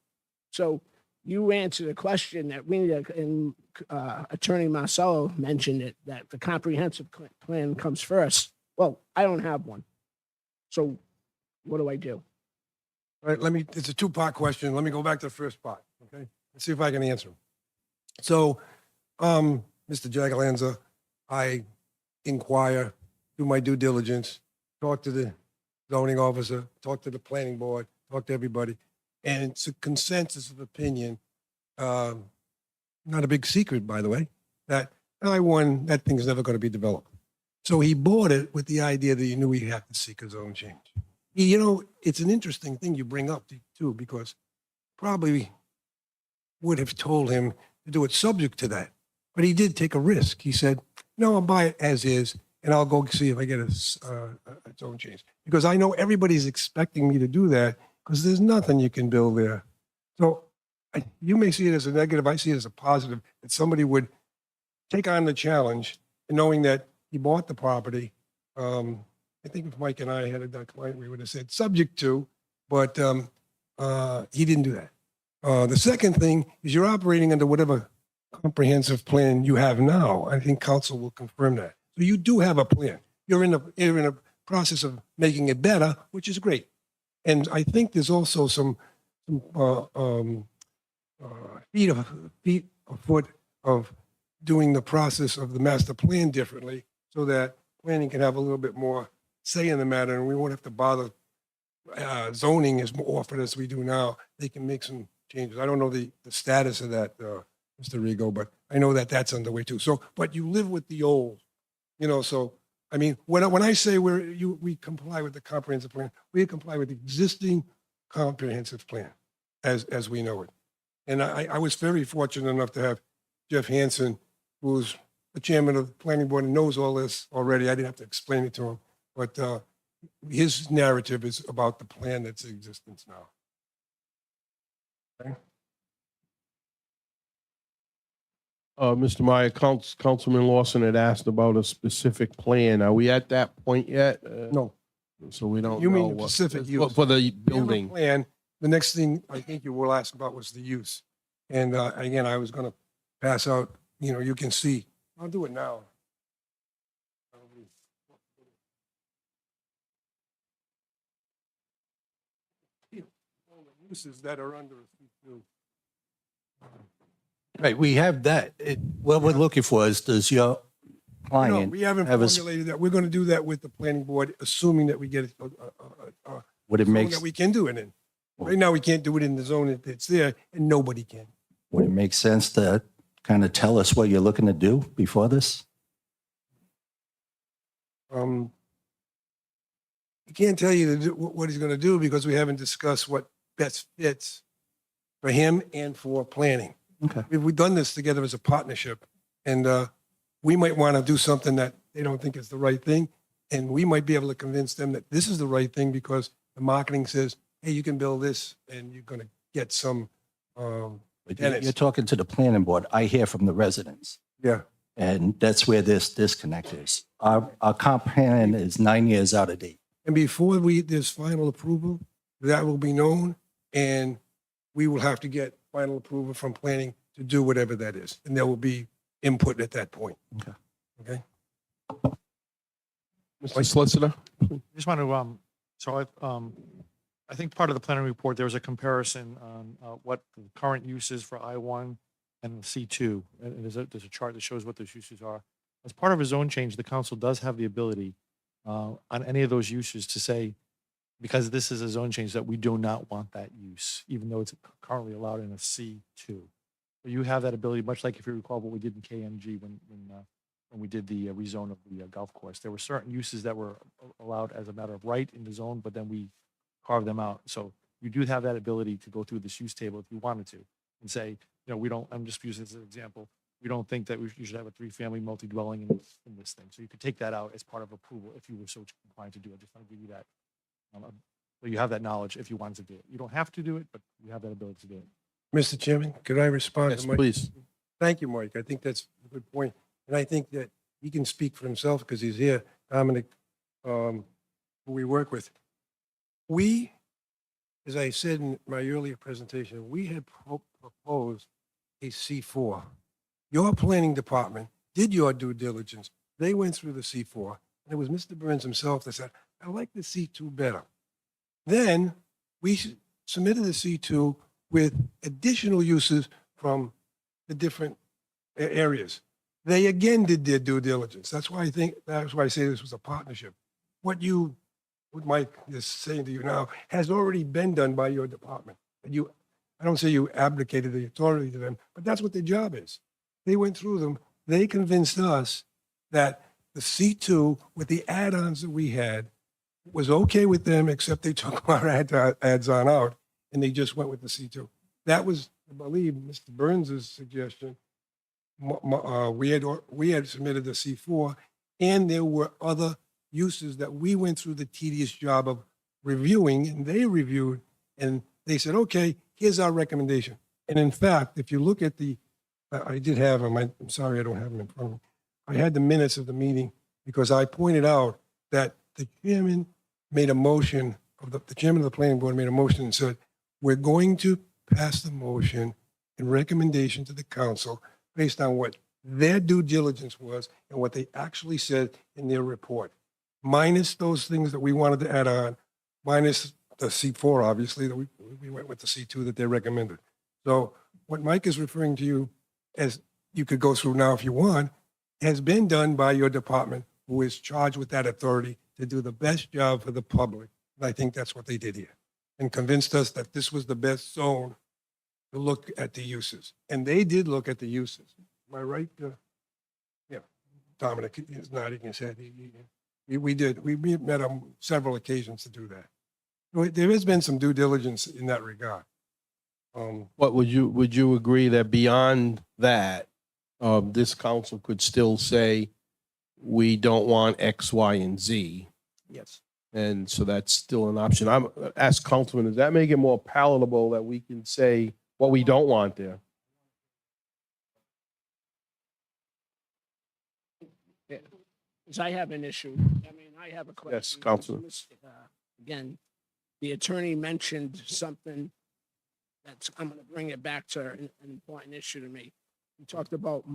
So you answered a question that we need, and Attorney Marcello mentioned it, that the comprehensive plan comes first. Well, I don't have one. So what do I do? All right, it's a two-part question. Let me go back to the first part, okay? Let's see if I can answer them. So, Mr. Jagalanza, I inquire, do my due diligence, talk to the zoning officer, talk to the planning board, talk to everybody. And it's a consensus of opinion, not a big secret, by the way, that I-1, that thing's never going to be developed. So he bought it with the idea that he knew he had to seek a zone change. You know, it's an interesting thing you bring up too, because probably would have told him to do it subject to that. But he did take a risk. He said, no, I'll buy it as is, and I'll go see if I get a zone change. Because I know everybody's expecting me to do that, because there's nothing you can build there. So you may see it as a negative. I see it as a positive, that somebody would take on the challenge, and knowing that he bought the property. I think if Mike and I had a client, we would have said subject to, but he didn't do that. The second thing is you're operating under whatever comprehensive plan you have now. I think council will confirm that. So you do have a plan. You're in a process of making it better, which is great. And I think there's also some feet a foot of doing the process of the master plan differently, so that planning can have a little bit more say in the matter, and we won't have to bother zoning as often as we do now. They can make some changes. I don't know the status of that, Mr. Rigo, but I know that that's underway too. So, but you live with the old, you know, so, I mean, when I say we comply with the comprehensive plan, we comply with the existing comprehensive plan as we know it. And I was very fortunate enough to have Jeff Hansen, who's the chairman of the planning board and knows all this already. I didn't have to explain it to him, but his narrative is about the plan that's in existence now. Okay. Mr. Meyer, Councilman Lawson had asked about a specific plan. Are we at that point yet? No, So we don't you know mean the what- specific use. for the We have a building. plan. The next thing I think you will ask about was the use. And again, I was going to pass out, you know, you can see. I'll do it now. Uses that are under. Right, we have that. What we're looking for is, does your No, client we haven't have a, formulated that. We're going to do that with the planning board, assuming that we get a would it zone make, that we can do it in. Right now, we can't do it in the zone that's there, and nobody can. would it make sense to kind of tell us what you're looking to do before this? He can't tell you to do what he's going to do because we haven't discussed what best fits for him and for planning. Okay. We've done this together as a partnership, and we might want to do something that they don't think is the right thing, and we might be able to convince them that this is the right thing because the marketing says, hey, you can build this, and you're going to get some. But Dennis. you're talking to the planning board. I hear from the residents, Yeah, and that's where this disconnect is. Our comp plan is 9 years out of date. and before there's final approval, that will be known, and we will have to get final approval from planning to do whatever that is, and there will be input at that point. Okay. Okay. Mr. Solicitor? I just want to, so I think part of the planning report, there was a comparison on what the current use is for I-1 and C2. And there's a chart that shows what those uses are. As part of a zone change, the council does have the ability on any of those uses to say, because this is a zone change, that we do not want that use, even though it's currently allowed in a C2. So you have that ability, much like if you recall what we did in KMG when we did the rezone of the golf course. There were certain uses that were allowed as a matter of right in the zone, but then we carved them out. So you do have that ability to go through this use table if you wanted to and say, you know, we don't, I'm just using this as an example, we don't think that you should have a 3-family multi-dwelling in this thing. So you could take that out as part of approval if you were so inclined to do it. Just want to give you that. So you have that knowledge if you wanted to do it. You don't have to do it, but you have that ability to do it. Mr. Chairman, could I respond Yes, to Mike? please. Thank you, Mike. I think that's a good point. And I think that he can speak for himself because he's here. Dominic, who we work with. We, as I said in my earlier presentation, we had proposed a C4. Your planning department did your due diligence. They went through the C4, and it was Mr. Burns himself that said, I like the C2 better. Then we submitted the C2 with additional uses from the different areas. They again did their due diligence. That's why I say this was a partnership. What Mike is saying to you now has already been done by your department. And I don't say you abdicated the authority to them, but that's what their job is. They went through them. They convinced us that the C2 with the add-ons that we had was okay with them, except they took our ads on out and they just went with the C2. That was, I believe, Mr. Burns's suggestion. We had submitted the C4, and there were other uses that we went through the tedious job of reviewing, and they reviewed, and they said, okay, here's our recommendation. And in fact, if you look at I did have them, I'm sorry I don't have them in front of me. I had the minutes of the meeting because I pointed out that the chairman made a motion, the chairman of the planning board made a motion and said, we're going to pass the motion and recommendation to the council based on what their due diligence was and what they actually said in their report, minus those things that we wanted to add on, minus the C4, obviously, that we went with the C2 that they recommended. So what Mike is referring to you, as you could go through now if you want, has been done by your department, who is charged with that authority to do the best job for the public. And I think that's what they did here, and convinced us that this was the best zone to look at the uses. And they did look at the uses. Am I right? Yeah. Dominic is nodding his head. We did. We met on several occasions to do that. There has been some due diligence in that regard. What would you agree that beyond that, this council could still say, we don't want X, Y, and Z? Yes. And so that's still an option. I'm ask Councilman, does that make it more palatable that we can say what we don't want there? Because I have an issue. I mean, I have a question. Yes, Councilman. Again, the attorney mentioned something I'm going to bring it back to an important issue to me. We talked about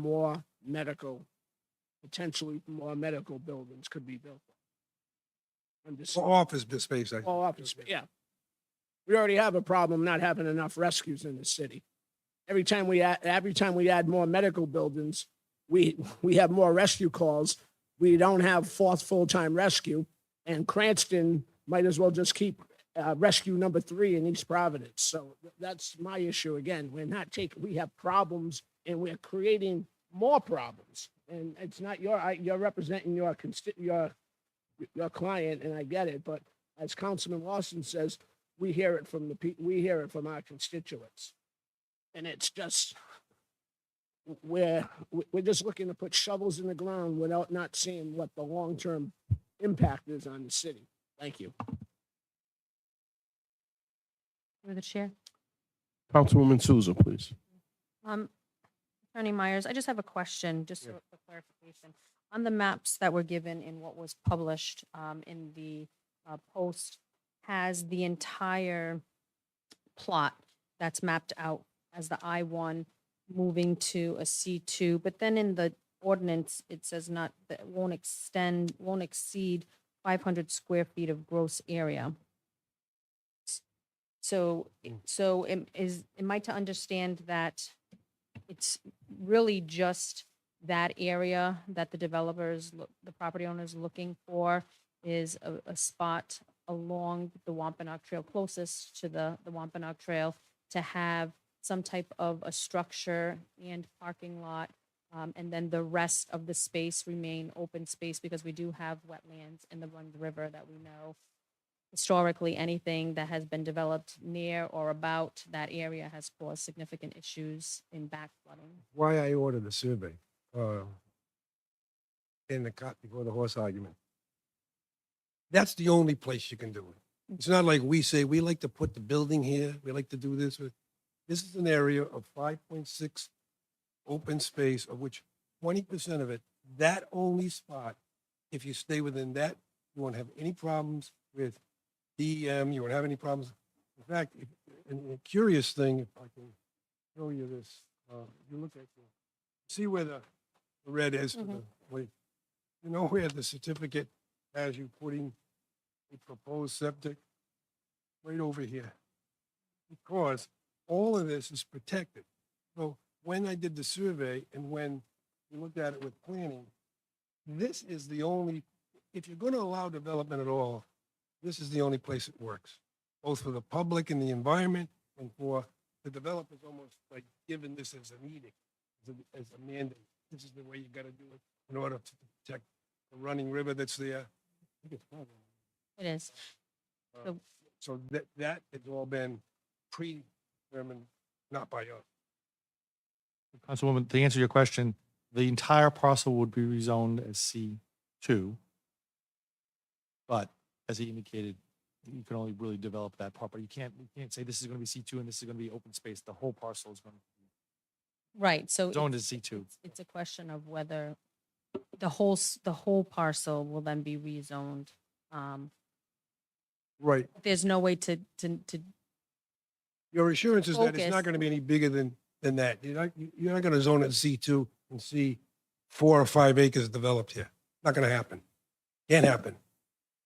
potentially more medical buildings could be built. Office space. Office, yeah. We already have a problem not having enough rescues in the city. Every time we add more medical buildings, we have more rescue calls. We don't have fourth full-time rescue, and Cranston might as well just keep rescue number 3 in East Providence. So that's my issue. Again, we have problems and we're creating more problems. And it's not you're representing your client, and I get it. But as Councilman Lawson says, we hear it from our constituents, and it's just we're just looking to put shovels in the ground without not seeing what the long-term impact is on the city. Thank you. Through the chair. Councilwoman Souza, please. Attorney Myers, I just have a question, just for clarification. On the maps that were given in what was published in the Post, has the entire plot that's mapped out as the I-1 moving to a C2, but then in the ordinance, it says not, that won't exceed 500 square feet of gross area. So am I to understand that it's really just that area that the developers, the property owners looking for is a spot along the Wampanoag Trail, closest to the Wampanoag Trail, to have some type of a structure and parking lot, and then the rest of the space remain open space, because we do have wetlands in the River that we know. Historically, anything that has been developed near or about that area has caused significant issues in back flooding. Why I ordered the survey in the cart before the horse argument. That's the only place you can do it. It's not like we say, we like to put the building here, we like to do this. This is an area of 5.6 open space, of which 20% of it, that only spot, if you stay within that, you won't have any problems with DEM, you won't have any problems. In fact, and a curious thing, if I can show you this, you look at see where the red is for the, wait, you know where the certificate has you putting a proposed septic? Right over here. Because all of this is protected. So when I did the survey and when we looked at it with planning, this is the only, if you're going to allow development at all, this is the only place it works, both for the public and the environment and for the developers, almost like giving this as an edict, as a mandate. This is the way you got to do it in order to protect the running river that's there. I think it's probably- It is. So that has all been predetermined, not by us. Councilwoman, to answer your question, the entire parcel would be rezoned as C2. But as he indicated, you can only really develop that property. You can't say this is going to be C2 and this is going to be open space. The whole parcel is going to Right, so be zoned as C2. it's a question of whether the whole parcel will then be rezoned. Right. There's no way to Your assurance is that it's Focus. not going to be any bigger than that. You're not going to zone it C2 and see 4 or 5 acres developed here. Not going to happen. Can't happen.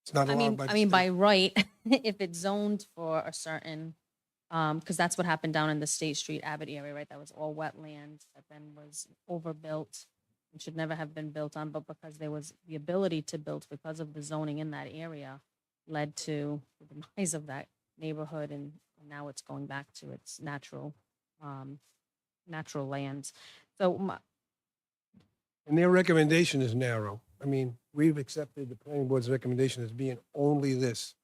It's not allowed by the state. by right, if it's zoned for a certain, because that's what happened down in the State Street Abbott area, right? That was all wetlands that then was overbuilt and should never have been built on, but because there was the ability to build because of the zoning in that area led to the demise of that neighborhood, and now it's going back to its natural lands. So And their recommendation is narrow. I mean, we've accepted the planning board's recommendation as being only this,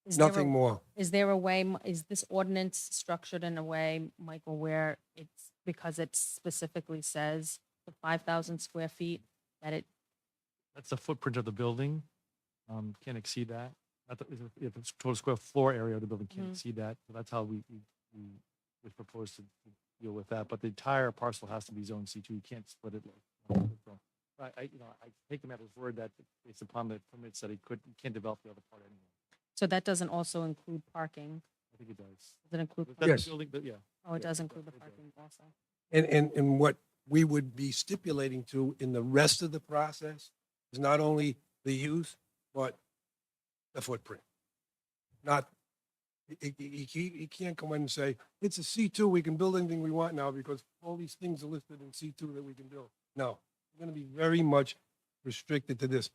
is there a- nothing more. Is there a way, is this ordinance structured in a way, Michael, where it's, because it specifically says the 5,000 square feet, that it, That's the footprint of the building. Can't exceed that. If it's total square floor area of the building can't Mhm. exceed that. So that's how we propose to deal with that. But the entire parcel has to be zone C2. You can't split it. I take him at his word that based upon the permits that he can't develop the other part anyway. so that doesn't also include parking? I think it does. Does it include? That's the Yes. building, but yeah. Oh, it Yeah, does include the it does. parking also. And what we would be stipulating to in the rest of the process is not only the use, but the footprint. Not, you can't come in and say, it's a C2, we can build anything we want now because all these things are listed in C2 that we can build. No, we're going to be very much restricted to this.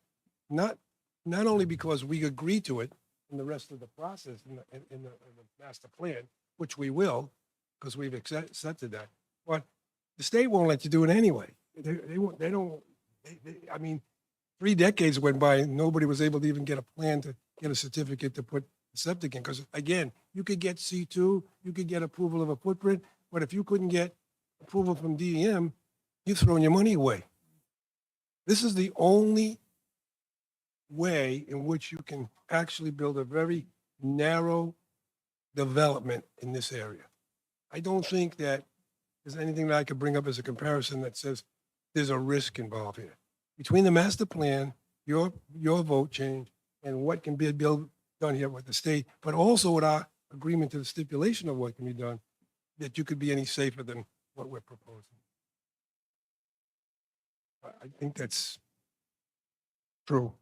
Not only because we agree to it in the rest of the process, in the master plan, which we will, because we've accepted that, but the state won't let you do it anyway. They don't, I mean, 3 decades went by and nobody was able to even get a plan to get a certificate to put the septic in. Because again, you could get C2, you could get approval of a footprint, but if you couldn't get approval from DEM, you're throwing your money away. This is the only way in which you can actually build a very narrow development in this area. I don't think that there's anything that I could bring up as a comparison that says there's a risk involved here. Between the master plan, your vote change, and what can be done here with the state, but also with our agreement to the stipulation of what can be done, that you could be any safer than what we're proposing. I think that's true.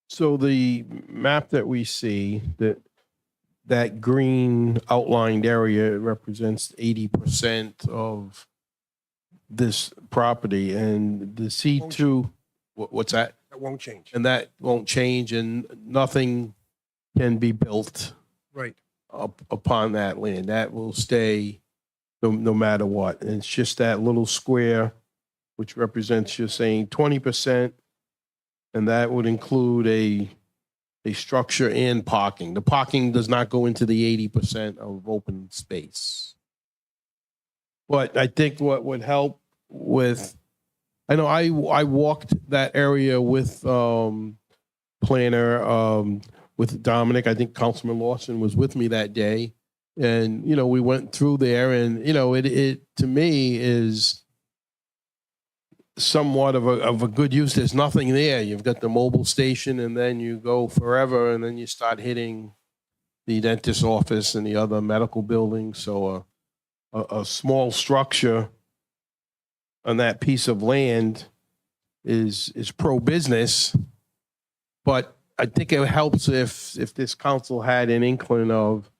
So the map that we see, that green outlined area represents 80% of this property, and the C2, what's that? That won't change. And that won't change, and nothing can be built Right. upon that land. That will stay no matter what. And it's just that little square, which represents, you're saying 20%, and that would include a structure and parking. The parking does not go into the 80% of open space. But I think what would help with, I know I walked that area with planner, with Dominic. I think Councilman Lawson was with me that day. And, we went through there and, it to me is, somewhat of a good use. There's nothing there. You've got the mobile station, and then you go forever, and then you start hitting the dentist's office and the other medical buildings. So a small structure on that piece of land is pro-business, but I think it helps if this council had an inkling of,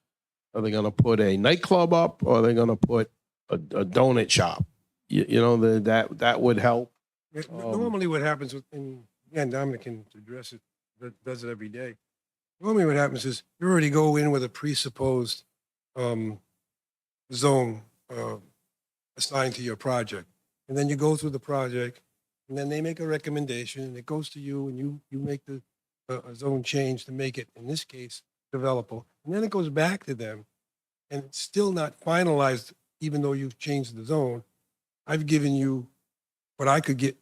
are they going to put a nightclub up, or are they going to put a donut shop? You know, that would help. Normally what happens with, and again, Dominic can address it, does it every day. Normally what happens is you already go in with a presupposed zone assigned to your project. And then you go through the project, and then they make a recommendation, and it goes to you, and you make the a zone change to make it, in this case, developable. And then it goes back to them, and it's still not finalized, even though you've changed the zone. I've given you what I could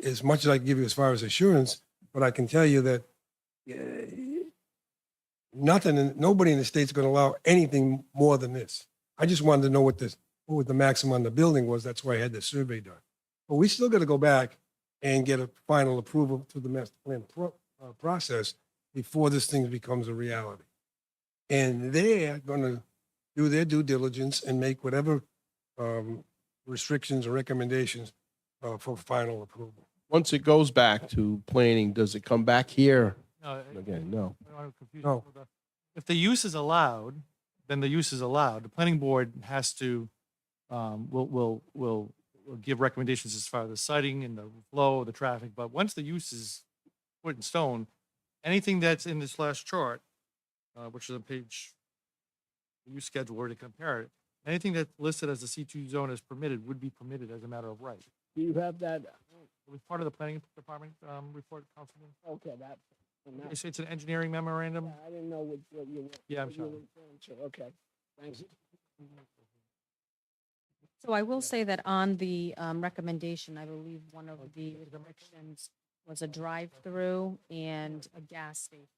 as much as I can give you as far as assurance, but I can tell you that nobody in the state's going to allow anything more than this. I just wanted to know what the maximum on the building was. That's why I had the survey done. But we still got to go back and get a final approval through the master plan process before this thing becomes a reality. And they're going to do their due diligence and make whatever restrictions or recommendations for final approval. Once it goes back to planning, does it come back here No, again? No. I don't wanna confuse No. you. If the use is allowed, then the use is allowed. The planning board has to, will give recommendations as far as the siting and the flow, the traffic, but once the use is put in stone, anything that's in this last chart, which is on page, the use schedule where to compare it, anything that's listed as a C2 zone as permitted would be permitted as a matter of right. Do you have that? It was part of the planning department report, Councilman. Okay, that. and that- It's an engineering memorandum. yeah, I didn't know what you were. Yeah, I'm what you were sorry. referring to. Okay, thanks. So I will say that on the recommendation, I believe one of the restrictions was a drive-through and a gas station.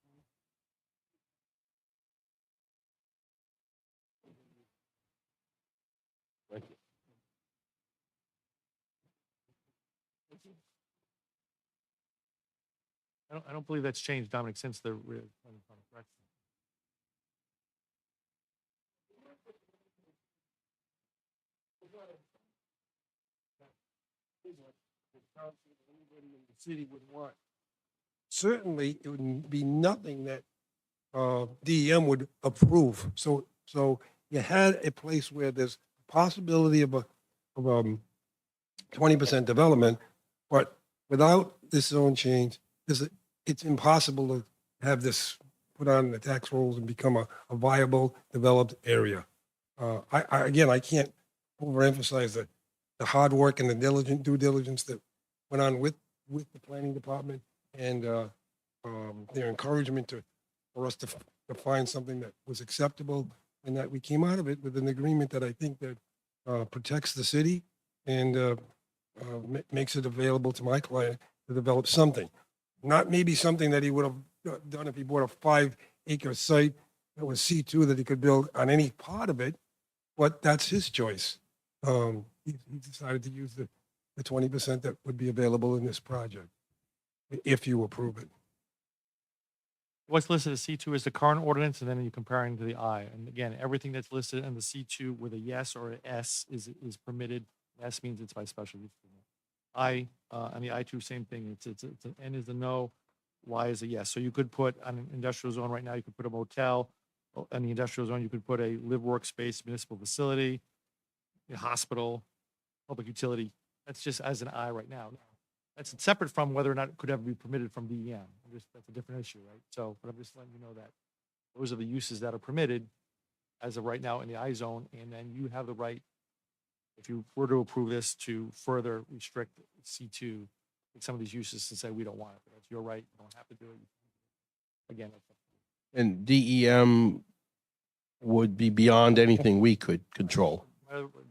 I don't believe that's changed, Dominic, since the planning department correction. The city would want. Certainly, it would be nothing that DEM would approve. So you had a place where there's possibility of a 20% development, but without this zone change, it's impossible to have this put on the tax rolls and become a viable, developed area. I can't overemphasize the hard work and the due diligence that went on with the planning department and their encouragement for us to find something that was acceptable, and that we came out of it with an agreement that I think that protects the city and makes it available to my client to develop something. Not maybe something that he would have done if he bought a 5-acre site that was C2 that he could build on any part of it, but that's his choice. He decided to use the 20% that would be available in this project, if you approve it. What's listed as C2 is the current ordinance, and then you're comparing to the I. And again, everything that's listed in the C2 with a yes or a S is permitted. S means it's by special use permit. I, and the I2, same thing. It's an N is a no, Y is a yes. So you could put on an industrial zone right now, you could put a motel. On the industrial zone, you could put a live workspace, municipal facility, a hospital, public utility. That's just as an I right now. That's separate from whether or not it could ever be permitted from DEM. That's a different issue, right? So, but I'm just letting you know that those are the uses that are permitted as of right now in the I zone, and then you have the right, if you were to approve this, to further restrict C2, like some of these uses, to say we don't want it. But that's your right. You don't have to do it. Again, that's up to you. And DEM would be beyond anything we could control.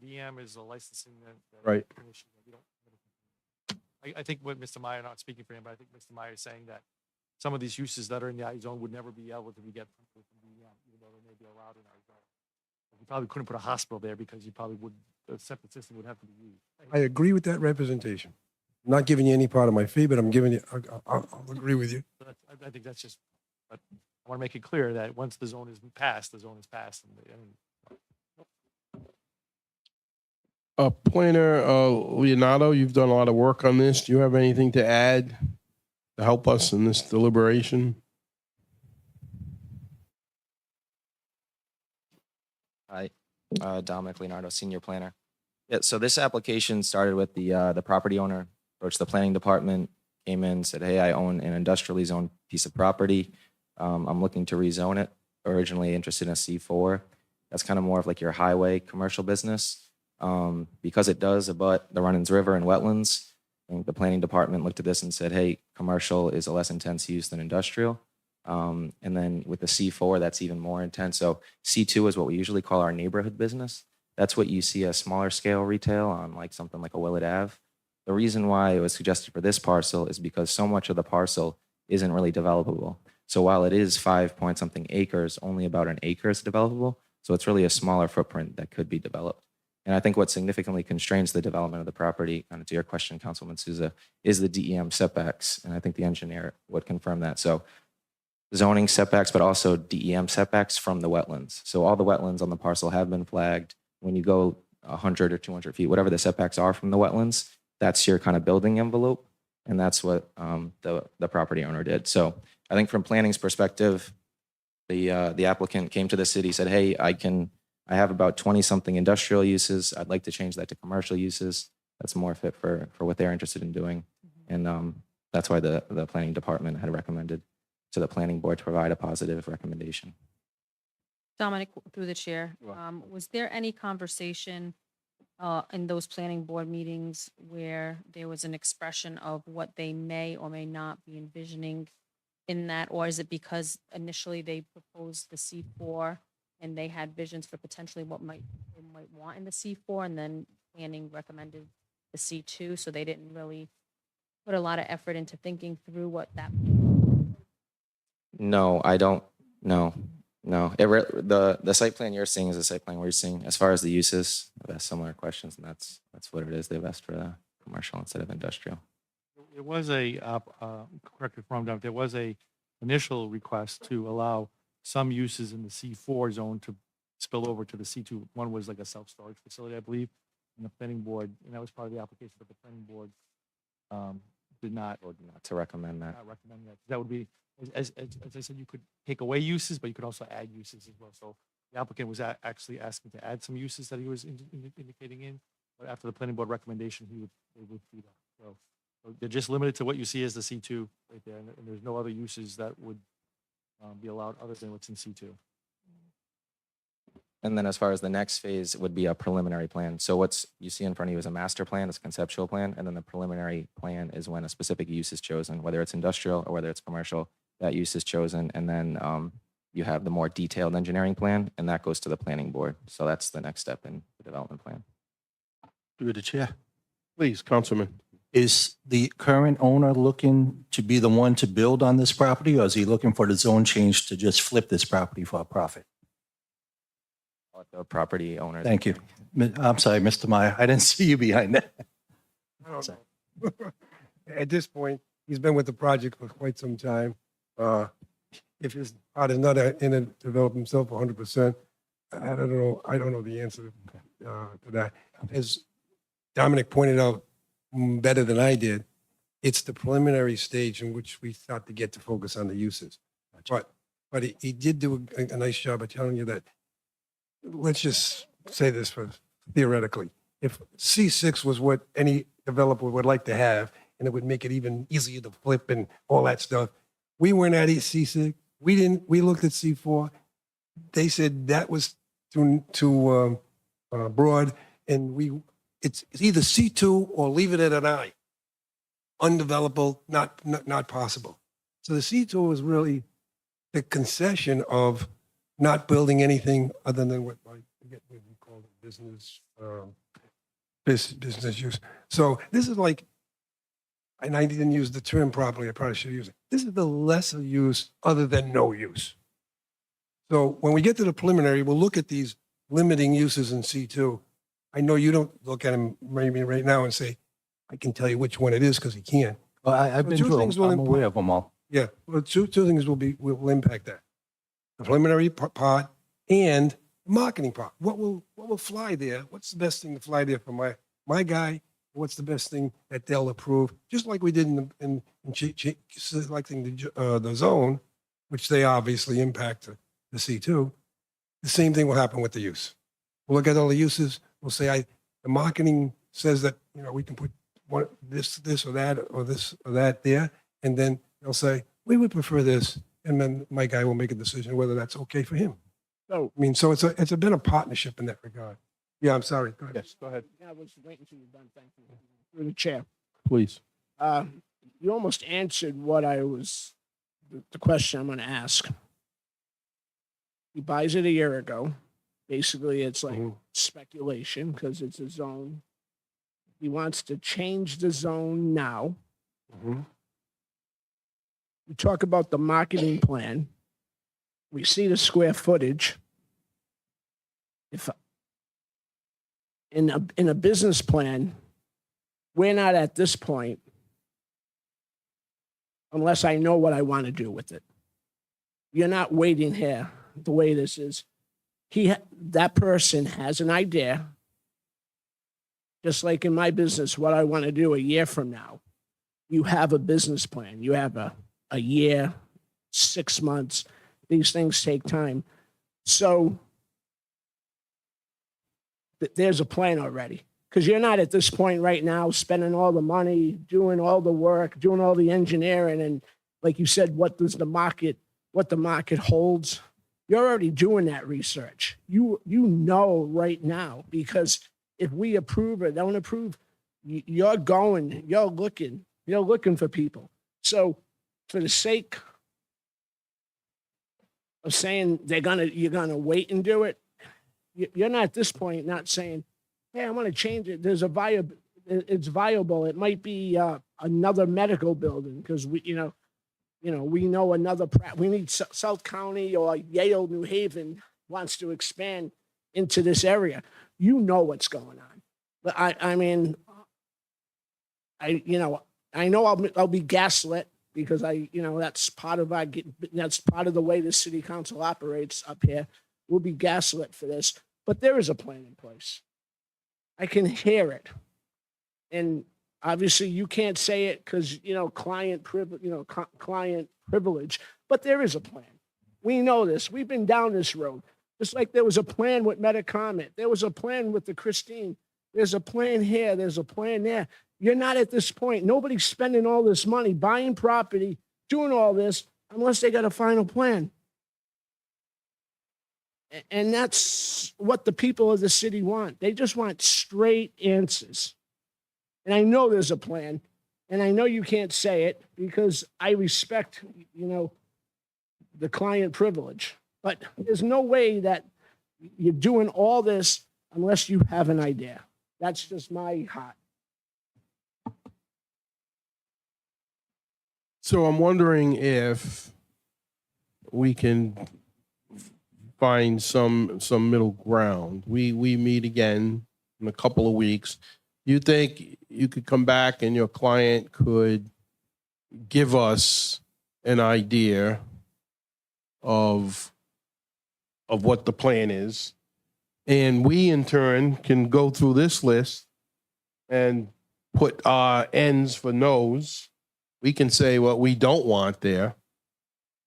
DEM is a licensing Right. issue. We don't. I think what Mr. Meyer, not speaking for him, but I think Mr. Meyer is saying that some of these uses that are in the I zone would never be able to get from DEM, even though they may be allowed in our zone. You probably couldn't put a hospital there because you probably would, the septic system would have to be used. I agree with that representation. I'm not giving you any part of my fee, but I'm giving you, I'll agree with you. So I think that's just, but I want to make it clear that once the zone is passed, the zone is passed. Planner Leonardo, you've done a lot of work on this. Do you have anything to add to help us in this deliberation? Hi, Dominic Leonardo, Senior Planner. Yeah, so this application started with the property owner, approached the planning department, came in, said, hey, I own an industrially zoned piece of property. I'm looking to rezone it. Originally interested in a C4. That's kind of more of like your highway commercial business. Because it does abut the Runnins River and wetlands, I think the planning department looked at this and said, hey, commercial is a less intense use than industrial. And then with the C4, that's even more intense. So C2 is what we usually call our neighborhood business. That's what you see a smaller scale retail on, like something like a Willett Ave. The reason why it was suggested for this parcel is because so much of the parcel isn't really developable. So while it is 5-point-something acres, only about an acre is developable. So it's really a smaller footprint that could be developed. And I think what significantly constrains the development of the property, kind of to your question, Councilman Souza, is the DEM setbacks. And I think the engineer would confirm that. So zoning setbacks, but also DEM setbacks from the wetlands. So all the wetlands on the parcel have been flagged. When you go 100 or 200 feet, whatever the setbacks are from the wetlands, that's your kind of building envelope. And that's what the property owner did. So I think from planning's perspective, the applicant came to the city, said, hey, I have about 20-something industrial uses. I'd like to change that to commercial uses. That's more fit for what they're interested in doing. And that's why the planning department had recommended to the planning board to provide a positive recommendation. Dominic, through the chair, was there any conversation in those planning board meetings where there was an expression of what they may or may not be envisioning in that? Or is it because initially they proposed the C4 and they had visions for potentially what they might want in the C4, and then planning recommended the C2, so they didn't really put a lot of effort into thinking through what that. No, I don't. No. The site plan you're seeing is the site plan we're seeing. As far as the uses, I've asked similar questions, and that's what it is. They've asked for the commercial instead of industrial. There was a, correct me if I'm wrong, there was a initial request to allow some uses in the C4 zone to spill over to the C2. One was like a self-storage facility, I believe, and the planning board, and that was part of the application, but the planning board did not, Or not to recommend that. not recommend that. That would be, as I said, you could take away uses, but you could also add uses as well. So the applicant was actually asking to add some uses that he was indicating in, but after the planning board recommendation, they would do that. So they're just limited to what you see as the C2 right there, and there's no other uses that would be allowed other than what's in C2. And then as far as the next phase would be a preliminary plan. So what's you see in front of you is a master plan, it's a conceptual plan, and then the preliminary plan is when a specific use is chosen, whether it's industrial or whether it's commercial, that use is chosen. And then you have the more detailed engineering plan, and that goes to the planning board. So that's the next step in the development plan. Through the chair. Please, Councilman. Is the current owner looking to be the one to build on this property, or is he looking for the zone change to just flip this property for a profit? Let the property owner. Thank you. I'm sorry, Mr. Meyer. I didn't see you behind that. I don't know. At this point, he's been with the project for quite some time. If his heart is not in it, develop himself 100%, I don't know. I don't know the answer to that. As Dominic pointed out better than I did, it's the preliminary stage in which we start to get to focus on the uses. But he did do a nice job of telling you that. Let's just say this for theoretically. If C6 was what any developer would like to have, and it would make it even easier to flip and all that stuff, we weren't at C6. We looked at C4. They said that was too broad, and it's either C2 or leave it at an I. Undevelopable, not possible. So the C2 was really the concession of not building anything other than what I forget what we call it, business use. So this is like, and I didn't use the term properly, I probably should use it. This is the lesser use other than no use. So when we get to the preliminary, we'll look at these limiting uses in C2. I know you don't look at him maybe right now and say, I can tell you which one it is because he can't. Well, I've Well, been two through things them. will I'm aware of them all. Yeah, well, two things will impact that. The preliminary part and the marketing part. What will fly there? What's the best thing to fly there for my guy? What's the best thing that they'll approve? Just like we did in selecting the zone, which they obviously impact the C2. The same thing will happen with the use. We'll look at all the uses. We'll say, the marketing says that, we can put this or that or this or that there. And then they'll say, we would prefer this. And then my guy will make a decision whether that's okay for him. So, So it's been a partnership in that regard. Yeah, I'm sorry. Go ahead. Yes, go ahead, I was waiting until you're done. Thank you. Through the chair. please. You almost answered what the question I'm going to ask. He buys it a year ago. Basically, it's like Mhm. speculation because it's a zone. He wants to change the zone now. Mhm. You talk about the marketing plan. We see the square footage. If in a business plan, we're not at this point unless I know what I want to do with it. You're not waiting here the way this is. That person has an idea, just like in my business, what I want to do a year from now. You have a business plan. You have a year, 6 months. These things take time. So there's a plan already. Because you're not at this point right now spending all the money, doing all the work, doing all the engineering, and like you said, what the market holds. You're already doing that research. You know right now, because if we approve or don't approve, you're looking for people. So for the sake of saying you're gonna wait and do it, you're not at this point not saying, hey, I want to change it. It's viable. It might be another medical building because we know another. We need South County or Yale, New Haven wants to expand into this area. You know what's going on, but I know I'll be gaslit because that's part of the way the city council operates up here. We'll be gaslit for this, but there is a plan in place. I can hear it. And obviously you can't say it because, client privilege, but there is a plan. We know this. We've been down this road. Just like there was a plan with Metacomet. There was a plan with the Christine. There's a plan here. There's a plan there. You're not at this point. Nobody's spending all this money, buying property, doing all this, unless they got a final plan. And that's what the people of the city want. They just want straight answers. And I know there's a plan, and I know you can't say it because I respect, the client privilege. But there's no way that you're doing all this unless you have an idea. That's just my heart. So I'm wondering if we can find some middle ground. We meet again in a couple of weeks. You think you could come back and your client could give us an idea of what the plan is, and we in turn can go through this list and put our N's for no's. We can say what we don't want there.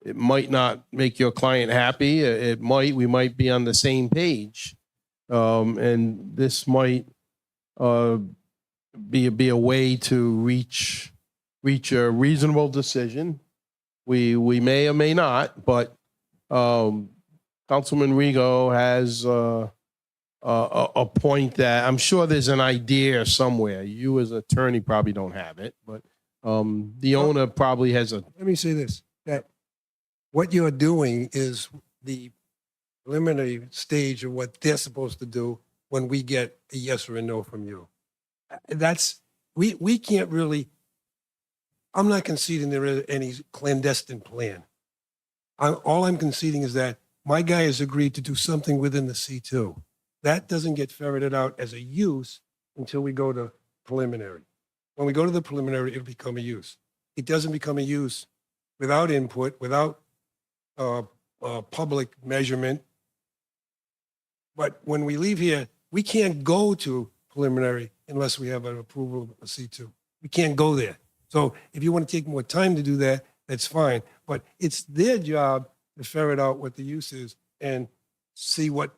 It might not make your client happy. It might. We might be on the same page, and this might be a way to reach a reasonable decision. We may or may not, but Councilman Rigo has a point that I'm sure there's an idea somewhere. You as an attorney probably don't have it, but the owner probably has a. Let me say this, that what you're doing is the preliminary stage of what they're supposed to do when we get a yes or a no from you. We can't really, I'm not conceding there is any clandestine plan. All I'm conceding is that my guy has agreed to do something within the C2. that doesn't get ferreted out as a use until we go to preliminary. When we go to the preliminary, it'll become a use. It doesn't become a use without input, without public measurement. But when we leave here, we can't go to preliminary unless we have an approval of a C2. We can't go there. So if you want to take more time to do that, that's fine. But it's their job to ferret out what the use is and see what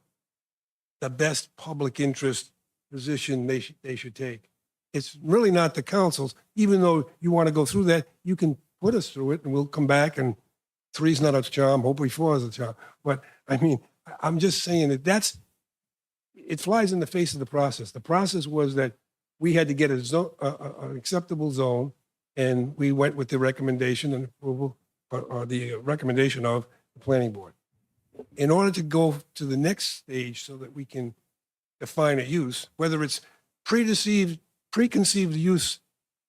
the best public interest position they should take. It's really not the council's. Even though you want to go through that, you can put us through it and we'll come back, and 3's not a charm, hopefully 4 is a charm. But I mean, I'm just saying that it flies in the face of the process. The process was that we had to get a zone, an acceptable zone, and we went with the recommendation and approval, or the recommendation of the planning board. In order to go to the next stage so that we can define a use, whether it's preconceived use,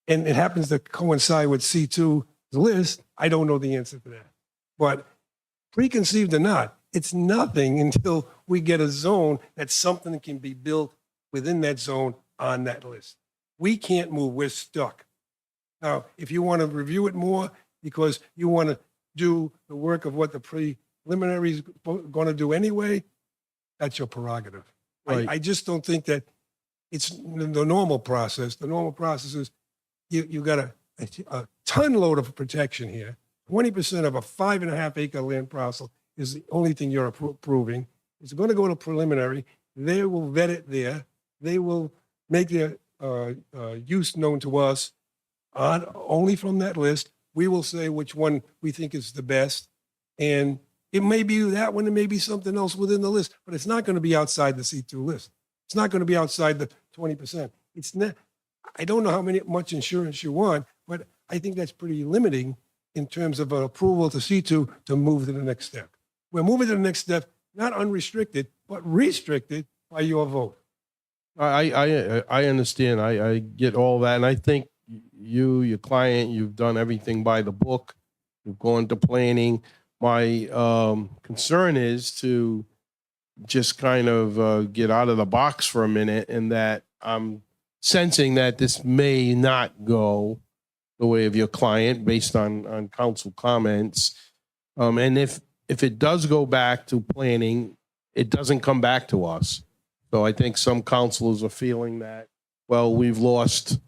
and it happens to coincide with C2's list, I don't know the answer to that. But preconceived or not, it's nothing until we get a zone that something can be built within that zone on that list. We can't move, we're stuck. Now, if you want to review it more because you want to do the work of what the preliminary is going to do anyway, that's your prerogative. Right. I just don't think that it's the normal process. The normal process is you got a ton load of protection here. 20% of a 5.5 acre land parcel is the only thing you're approving. It's going to go to preliminary. They will vet it there. They will make their use known to us only from that list. We will say which one we think is the best. And it may be that one, it may be something else within the list, but it's not going to be outside the C2 list. It's not going to be outside the 20%. It's not, I don't know much insurance you want, but I think that's pretty limiting in terms of an approval to C2 to move to the next step. We're moving to the next step, not unrestricted, but restricted by your vote. I understand. I get all that. And I think your client, you've done everything by the book. You've gone to planning. My concern is to just kind of get out of the box for a minute, and that I'm sensing that this may not go the way of your client based on council comments. And if it does go back to planning, it doesn't come back to us. So I think some councilors are feeling that, well, we've lost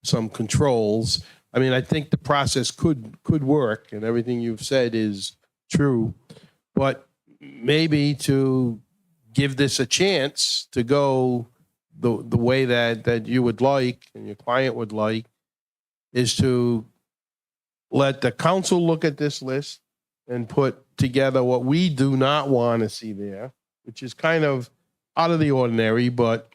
some controls. I mean, I think the process could work, and everything you've said is true, but maybe to give this a chance to go the way that you would like and your client would like is to let the council look at this list and put together what we do not want to see there, which is kind of out of the ordinary, but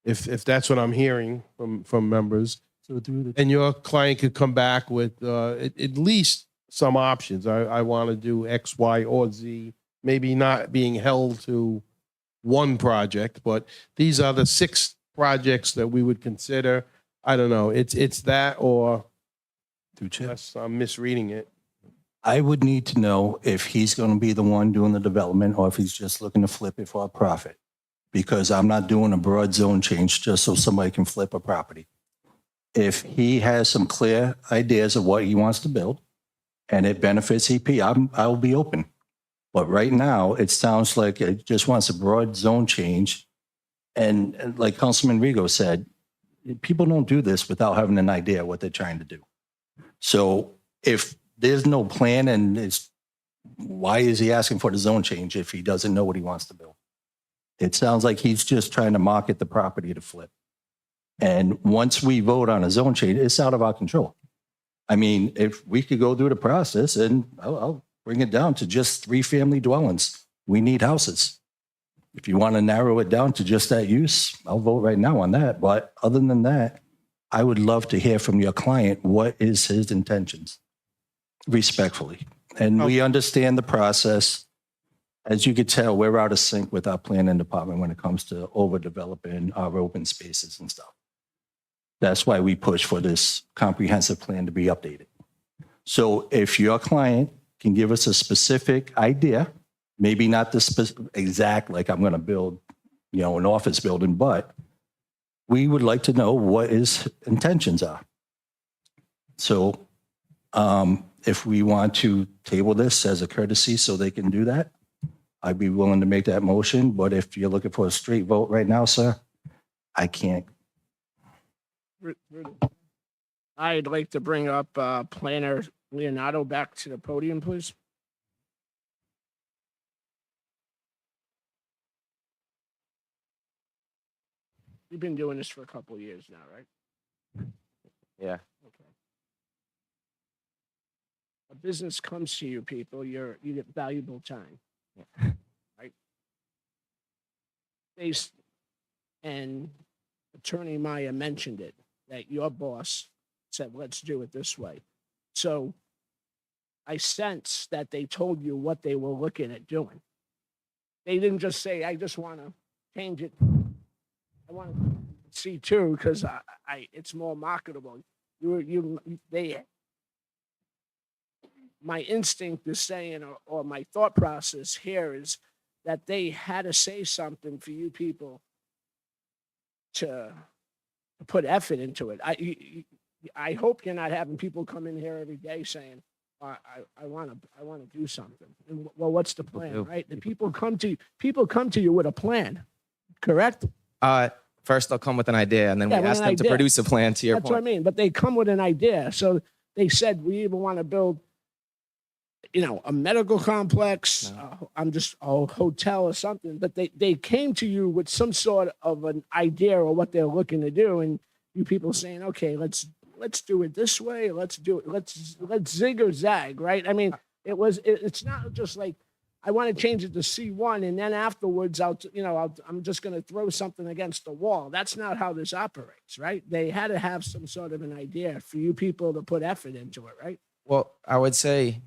if that's what I'm hearing from members, and your client could come back with at least some options. I want to do X, Y, or Z, maybe not being held to one project, but these are the 6 projects that we would consider. I don't know. It's that, or unless I'm misreading it. I would need to know if he's going to be the one doing the development or if he's just looking to flip it for a profit, because I'm not doing a broad zone change just so somebody can flip a property. If he has some clear ideas of what he wants to build and it benefits EP, I'll be open. But right now, it sounds like it just wants a broad zone change. And like Councilman Rigo said, people don't do this without having an idea what they're trying to do. So if there's no plan, and why is he asking for the zone change if he doesn't know what he wants to build? It sounds like he's just trying to market the property to flip. And once we vote on a zone change, it's out of our control. I mean, if we could go through the process, and I'll bring it down to just 3-family dwellings. We need houses. If you want to narrow it down to just that use, I'll vote right now on that. But other than that, I would love to hear from your client what is his intentions, respectfully. And we understand the process. As you could tell, we're out of sync with our planning department when it comes to overdeveloping our open spaces and stuff. That's why we push for this comprehensive plan to be updated. So if your client can give us a specific idea, maybe not the exact, like I'm going to build an office building, but we would like to know what his intentions are. So if we want to table this as a courtesy so they can do that, I'd be willing to make that motion. But if you're looking for a straight vote right now, sir, I can't. I'd like to bring up Planner Leonardo back to the podium, please. You've been doing this for a couple of years now, right? Yeah. Okay. A business comes to you, people, you get valuable time. Yeah. Right? And Attorney Maya mentioned it, that your boss said, let's do it this way. So I sense that they told you what they were looking at doing. They didn't just say, I just want to change it. I want to C2 because it's more marketable. My instinct is saying, or my thought process here is that they had to say something for you people to put effort into it. I hope you're not having people come in here every day saying, I want to do something. And, well, what's the plan, right? The people come to you with a plan, correct? First they'll come with an idea, and then Yeah, we with ask an them to idea. produce a plan. To your That's what I point, mean. But they come with an idea. So they said, we even want to build, a medical complex, a hotel or something. But they came to you with some sort of an idea or what they're looking to do. And you people saying, okay, let's do it this way. Let's do it. Let's zig or zag, right? I mean, it's not just like, I want to change it to C1, and then afterwards, I'm just going to throw something against the wall. That's not how this operates, right? They had to have some sort of an idea for you people to put effort into it, right? well, I would say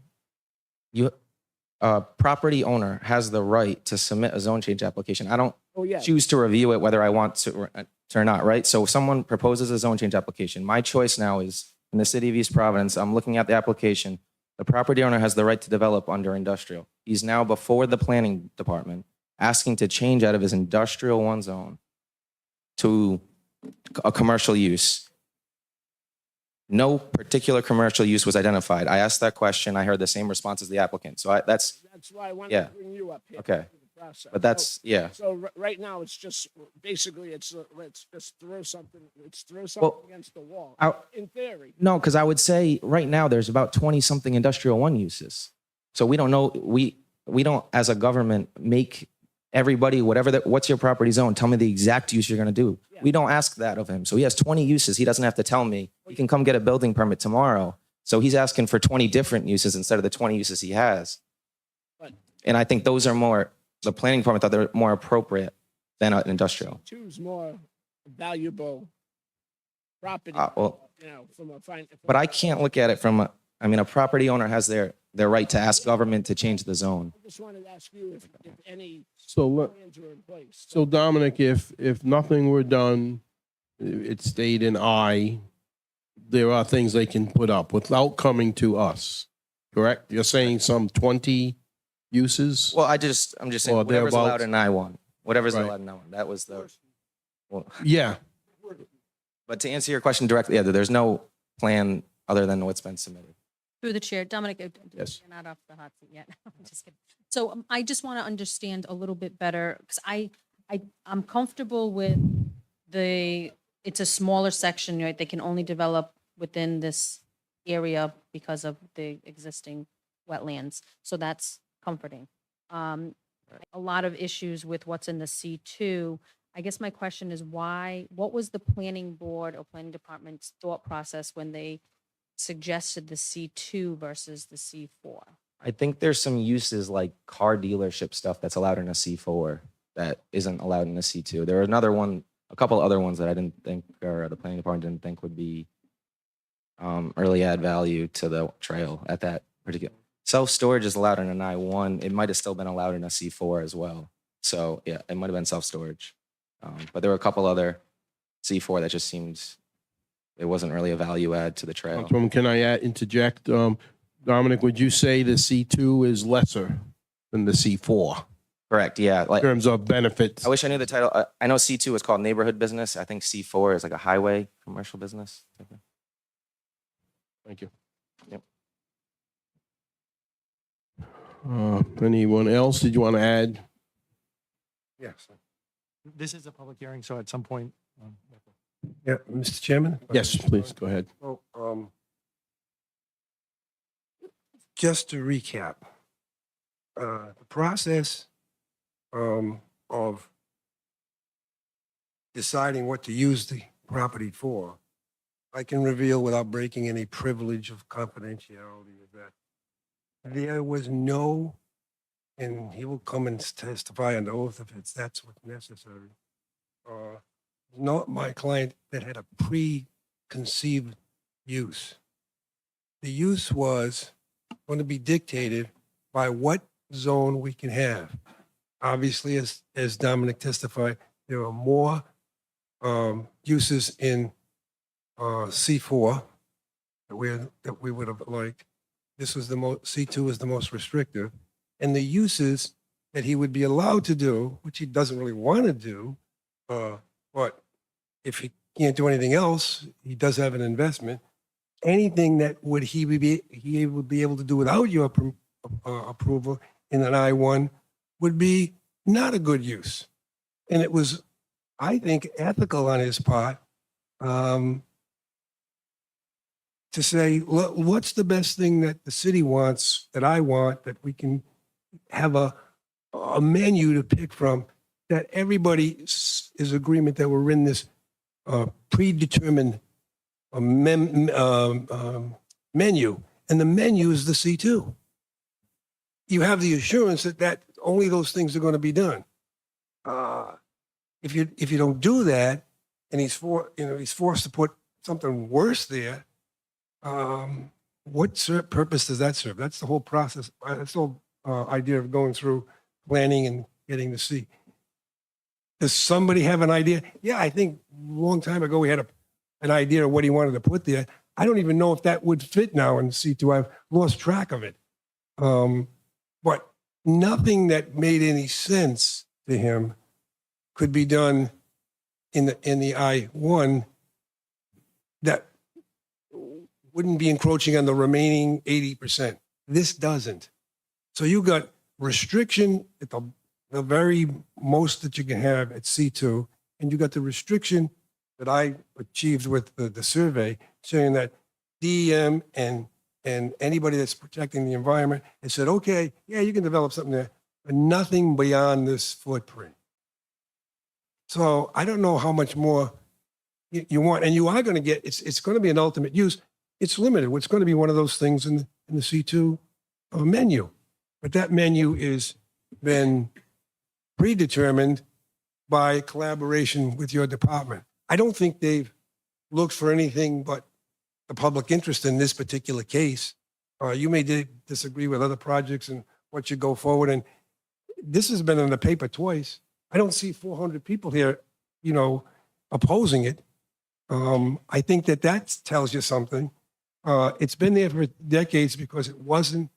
a property owner has the right to submit a zone change application. I don't Oh yeah, choose to review it whether I want to or not, right? So if someone proposes a zone change application, my choice now is in the city of East Providence, I'm looking at the application. The property owner has the right to develop under industrial. He's now before the planning department asking to change out of his industrial 1 zone to a commercial use. No particular commercial use was identified. I asked that question. I heard the same response as the applicant. So that's why I wanted yeah. to bring you up here. Okay. for the process. But that's, yeah. So right now, it's just basically let's just throw something. Let's throw something Well, against the wall. I- In theory, No, because I would say right now there's about 20 something industrial 1 uses. So we don't know, we don't as a government make everybody, what's your property zone? Tell me the exact use you're going to do. Yeah. We don't ask that of him. So he has 20 uses. He doesn't have to tell me. He can come get a building permit tomorrow. So he's asking for 20 different uses instead of the 20 uses he has. But- And I think those are more, the planning department thought they're more appropriate than an industrial. two's more valuable property. Well, From a fine. but I can't look at it from a property owner has their right to ask government to change the zone. I just wanted to ask you if any So let, plans were in place. so Dominic, if nothing were done, it stayed in I, there are things they can put up without coming to us, correct? You're saying some 20 uses? Well, I'm just saying Or whatever's allowed thereabouts. in I-1. Whatever's Right. allowed in I-1. That was the, well, Yeah, but to answer your question directly, yeah, there's no plan other than what's been submitted. Through the chair, Dominic, Yes. you're not off the hot seat yet. I'm just kidding. So I just want to understand a little bit better because I'm comfortable with it's a smaller section, right? They can only develop within this area because of the existing wetlands. So that's comforting. A lot of issues with what's in the C2. I guess my question is what was the planning board or planning department's thought process when they suggested the C2 versus the C4? I think there's some uses like car dealership stuff that's allowed in a C4 that isn't allowed in a C2. There are a couple other ones that I didn't think, or the planning department didn't think would be early add value to the trail at that particular. Self-storage is allowed in an I-1. It might have still been allowed in a C4 as well. So yeah, it might have been self-storage. But there were a couple other C4 that just seemed, it wasn't really a value add to the trail. Councilwoman, can I interject? Dominic, would you say the C2 is lesser than the C4? Correct, yeah. in Like, terms of benefits? I wish I knew the title. I know C2 is called neighborhood business. I think C4 is like a highway commercial business. Thank you. Yep. Anyone else? Did you want to add? Yes. This is a public hearing, so at some point. Yeah, Mr. Chairman? Yes, please, go ahead. Well, just to recap, the process of deciding what to use the property for, I can reveal without breaking any privilege of confidentiality of that. There was no, and he will come and testify under oath if that's what's necessary. Not my client that had a preconceived use. The use was going to be dictated by what zone we can have. Obviously, as Dominic testified, there are more uses in C4 that we would have liked. This was the most, C2 was the most restrictive. And the uses that he would be allowed to do, which he doesn't really want to do, but if he can't do anything else, he does have an investment. Anything that he would be able to do without your approval in an I-1 would be not a good use. And it was, I think, ethical on his part to say, what's the best thing that the city wants, that I want, that we can have a menu to pick from, that everybody is agreement that we're in this predetermined menu, and the menu is the C2. You have the assurance that only those things are going to be done. If you don't do that, and he's forced to put something worse there, what purpose does that serve? That's the whole process. That's the whole idea of going through planning and getting to see. Does somebody have an idea? Yeah, I think a long time ago we had an idea of what he wanted to put there. I don't even know if that would fit now in C2. I've lost track of it. But nothing that made any sense to him could be done in the I-1 that wouldn't be encroaching on the remaining 80%. This doesn't. So you got restriction at the very most that you can have at C2, and you got the restriction that I achieved with the survey saying that DEM and anybody that's protecting the environment has said, okay, yeah, you can develop something there, but nothing beyond this footprint. So I don't know how much more you want, and you are going to get, it's going to be an ultimate use. It's limited. It's going to be one of those things in the C2 menu, but that menu is then predetermined by collaboration with your department. I don't think they've looked for anything but the public interest in this particular case. You may disagree with other projects and what should go forward. And this has been in the paper twice. I don't see 400 people here, opposing it. I think that tells you something. It's been there for decades because it wasn't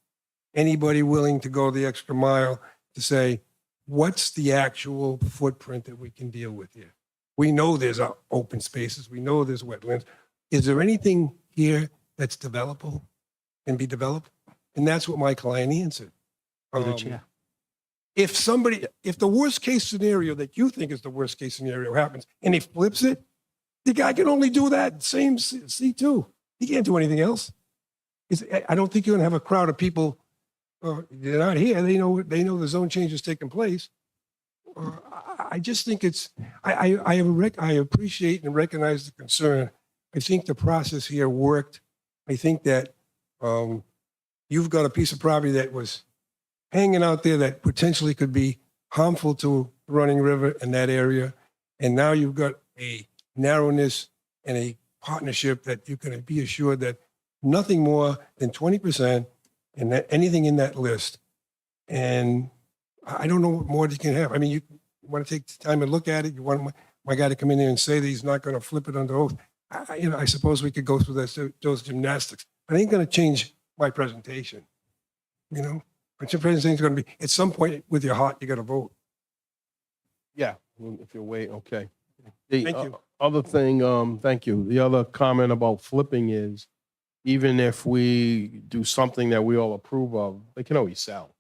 anybody willing to go the extra mile to say, what's the actual footprint that we can deal with here? We know there's open spaces. We know there's wetlands. Is there anything here that's developable and be developed? And that's what my client answered. If the worst case scenario that you think is the worst case scenario happens and he flips it, the guy can only do that same C2. He can't do anything else. I don't think you're going to have a crowd of people. They're not here. They know the zone change is taking place. I just think I appreciate and recognize the concern. I think the process here worked. I think that you've got a piece of property that was hanging out there that potentially could be harmful to the running river in that area. And now you've got a narrowness and a partnership that you can be assured that nothing more than 20% and that anything in that list. And I don't know what more you can have. I mean, you want to take the time and look at it. You want my guy to come in there and say that he's not going to flip it under oath. I suppose we could go through those gymnastics. But it ain't going to change my presentation. But your president's going to be, at some point with your heart, you got to vote. Yeah, well, if you're waiting, okay. The Thank you. other thing, thank you. The other comment about flipping is, even if we do something that we all approve of, they can always sell.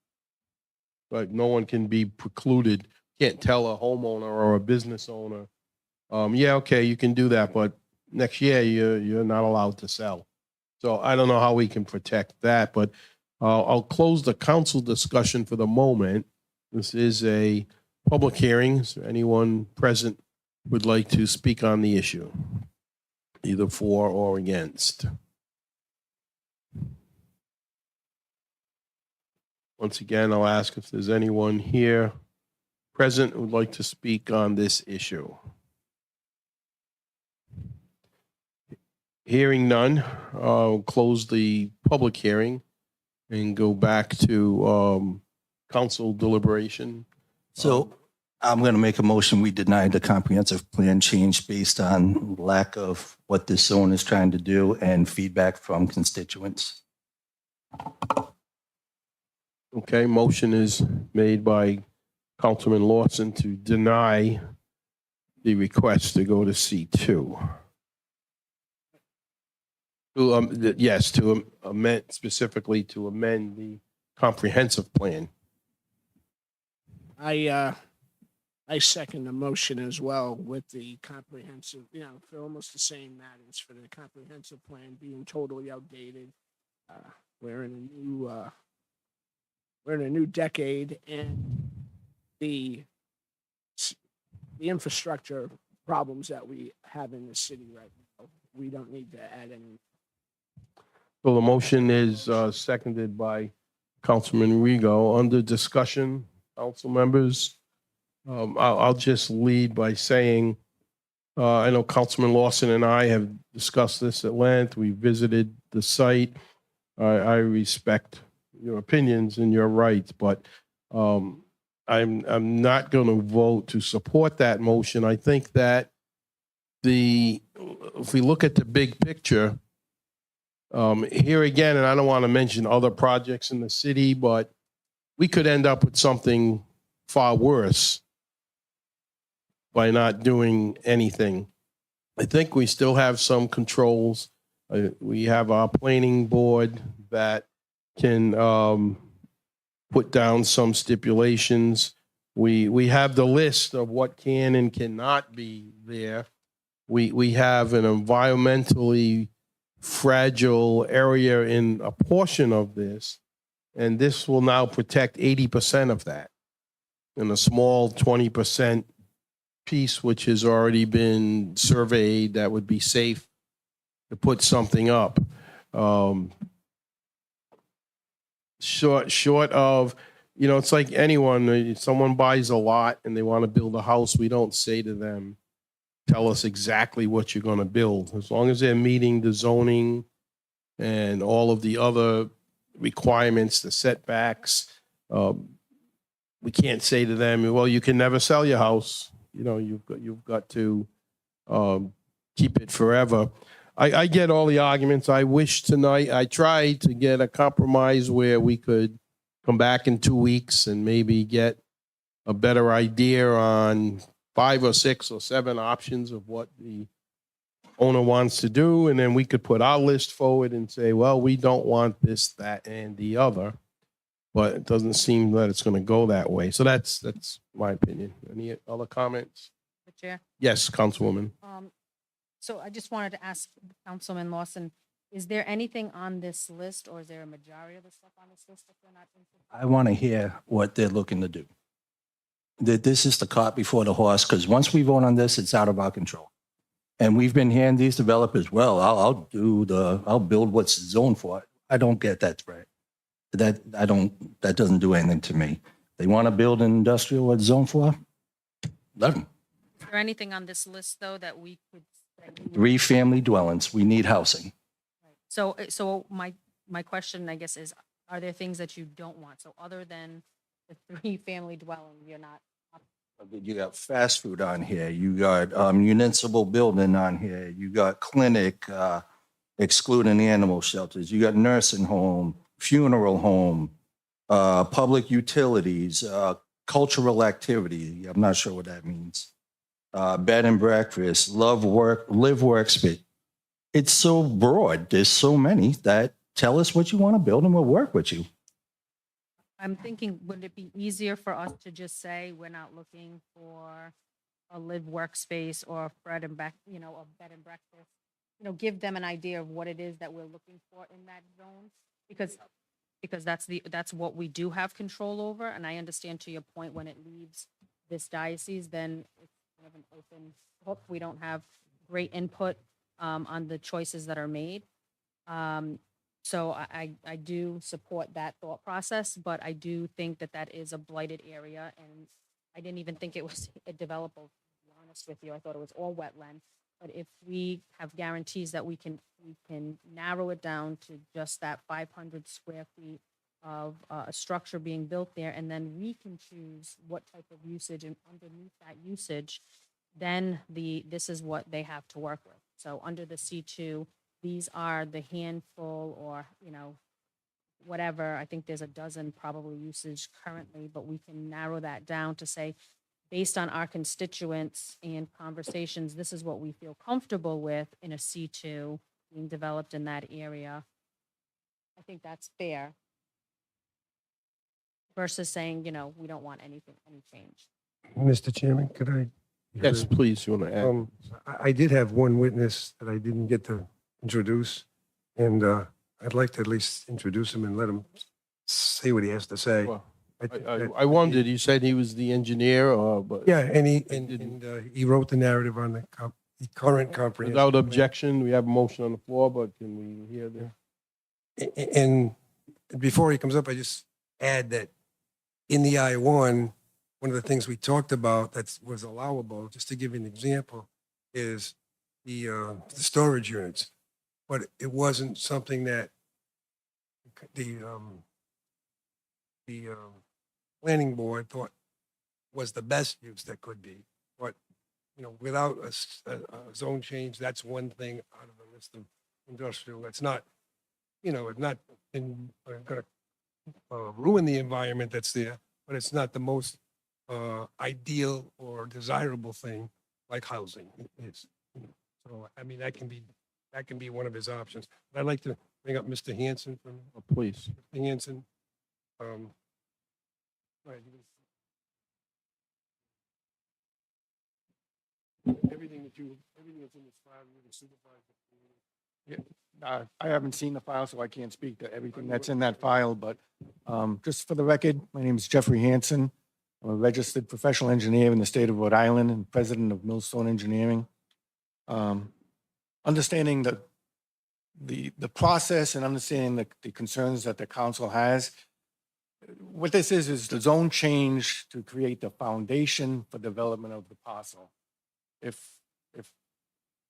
Like, no one can be precluded, can't tell a homeowner or a business owner, yeah, okay, you can do that, but next year you're not allowed to sell. So I don't know how we can protect that, but I'll close the council discussion for the moment. This is a public hearing. Is there anyone present would like to speak on the issue, either for or against? Once again, I'll ask if there's anyone here present who would like to speak on this issue. Hearing none, I'll close the public hearing and go back to council deliberation. So I'm going to make a motion. We deny the comprehensive plan change based on lack of what this zone is trying to do and feedback from constituents. Okay, motion is made by Councilman Lawson to deny the request to go to C2. Yes, to amend, specifically to amend the comprehensive plan. I second the motion as well with the comprehensive, for almost the same matters for the comprehensive plan being totally outdated. We're in a new decade, and the infrastructure problems that we have in the city right now, we don't need to add any. So the motion is seconded by Councilman Rigo. Under discussion, council members, I'll just lead by saying, I know Councilman Lawson and I have discussed this at length. We visited the site. I respect your opinions and your rights, but I'm not going to vote to support that motion. I think that if we look at the big picture, here again, and I don't want to mention other projects in the city, but we could end up with something far worse by not doing anything. I think we still have some controls. We have our planning board that can put down some stipulations. We have the list of what can and cannot be there. We have an environmentally fragile area in a portion of this, and this will now protect 80% of that. And a small 20% piece, which has already been surveyed, that would be safe to put something up. Short of, it's like anyone, if someone buys a lot and they want to build a house, we don't say to them, tell us exactly what you're going to build. As long as they're meeting the zoning and all of the other requirements, the setbacks, we can't say to them, well, you can never sell your house. You've got to keep it forever. I get all the arguments. I wish tonight, I tried to get a compromise where we could come back in 2 weeks and maybe get a better idea on 5 or 6 or 7 options of what the owner wants to do. And then we could put our list forward and say, well, we don't want this, that, and the other. But it doesn't seem that it's going to go that way. So that's my opinion. Any other comments? The chair. Yes, Councilwoman. So I just wanted to ask Councilman Lawson, is there anything on this list, or is there a majority of the stuff on this list that they're not interested in? I want to hear what they're looking to do. This is the cart before the horse, because once we vote on this, it's out of our control. And we've been hearing these developers, well, I'll build what's zoned for it. I don't get that threat. That doesn't do anything to me. They want to build an industrial what's zoned for? Let them. Is there anything on this list, though, that we could? 3 family dwellings. We need housing. So my question, I guess, is, are there things that you don't want? So other than the 3 family dwelling, you're not. You got fast food on here. You got municipal building on here. You got clinic, excluding animal shelters. You got nursing home, funeral home, public utilities, cultural activity. I'm not sure what that means. Bed and breakfast, live, work, space. It's so broad. There's so many that tell us what you want to build and we'll work with you. I'm thinking, would it be easier for us to just say, we're not looking for a live workspace or a bread and back, a bed and breakfast? Give them an idea of what it is that we're looking for in that zone, because that's what we do have control over. And I understand, to your point, when it leaves this diocese, then it's kind of an open hook. We don't have great input on the choices that are made. So I do support that thought process, but I do think that is a blighted area, and I didn't even think it was developable, to be honest with you. I thought it was all wetland. But if we have guarantees that we can narrow it down to just that 500 square feet of a structure being built there, and then we can choose what type of usage, and underneath that usage, then this is what they have to work with. So under the C2, these are the handful, or, whatever. I think there's a dozen probably usage currently, but we can narrow that down to say, based on our constituents and conversations, this is what we feel comfortable with in a C2 being developed in that area. I think that's fair. Versus saying, we don't want any change. Mr. Chairman, could I? Yes, please, you want to add? I did have one witness that I didn't get to introduce, and I'd like to at least introduce him and let him say what he has to say. Well, think that- I wondered, you said he was the engineer, but Yeah, and didn't- he wrote the narrative on the current comprehensive. without plan. objection, we have a motion on the floor, but can we hear the? And before he comes up, I just add that in the I-1, one of the things we talked about that was allowable, just to give you an example, is the storage units. But it wasn't something that the planning board thought was the best use that could be. But, without a zone change, that's one thing out of the list of industrial. That's not, it's not going to ruin the environment that's there, but it's not the most ideal or desirable thing like housing is. So, I mean, that can be one of his options. But I'd like to bring up Mr. Hanson from Please. Mr. Hanson. Go ahead. Everything that's in this file, you're the supervisor. I haven't seen the file, so I can't speak to everything that's in that file, but just for the record, my name is Jeffrey Hanson. I'm a registered professional engineer in the state of Rhode Island and president of Millstone Engineering. Understanding the process and understanding the concerns that the council has, what this is the zone change to create the foundation for development of the parcel. If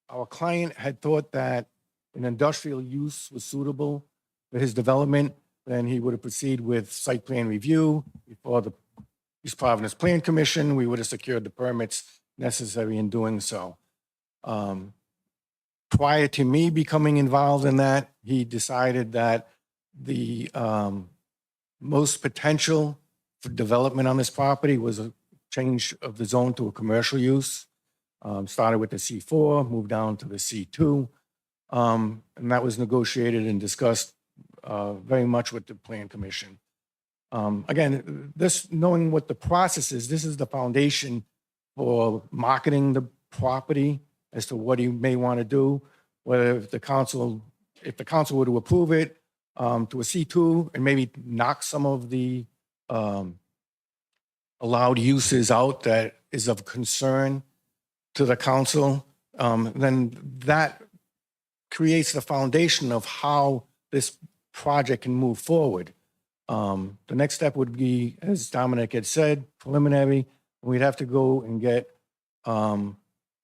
our client had thought that an industrial use was suitable for his development, then he would have proceeded with site plan review before the East Providence Plan Commission. We would have secured the permits necessary in doing so. Prior to me becoming involved in that, he decided that the most potential for development on this property was a change of the zone to a commercial use. Started with the C4, moved down to the C2. And that was negotiated and discussed very much with the Plan Commission. Again, knowing what the process is, this is the foundation for marketing the property as to what he may want to do, whether if the council were to approve it to a C2 and maybe knock some of the allowed uses out that is of concern to the council, then that creates the foundation of how this project can move forward. The next step would be, as Dominic had said, preliminary. We'd have to go and get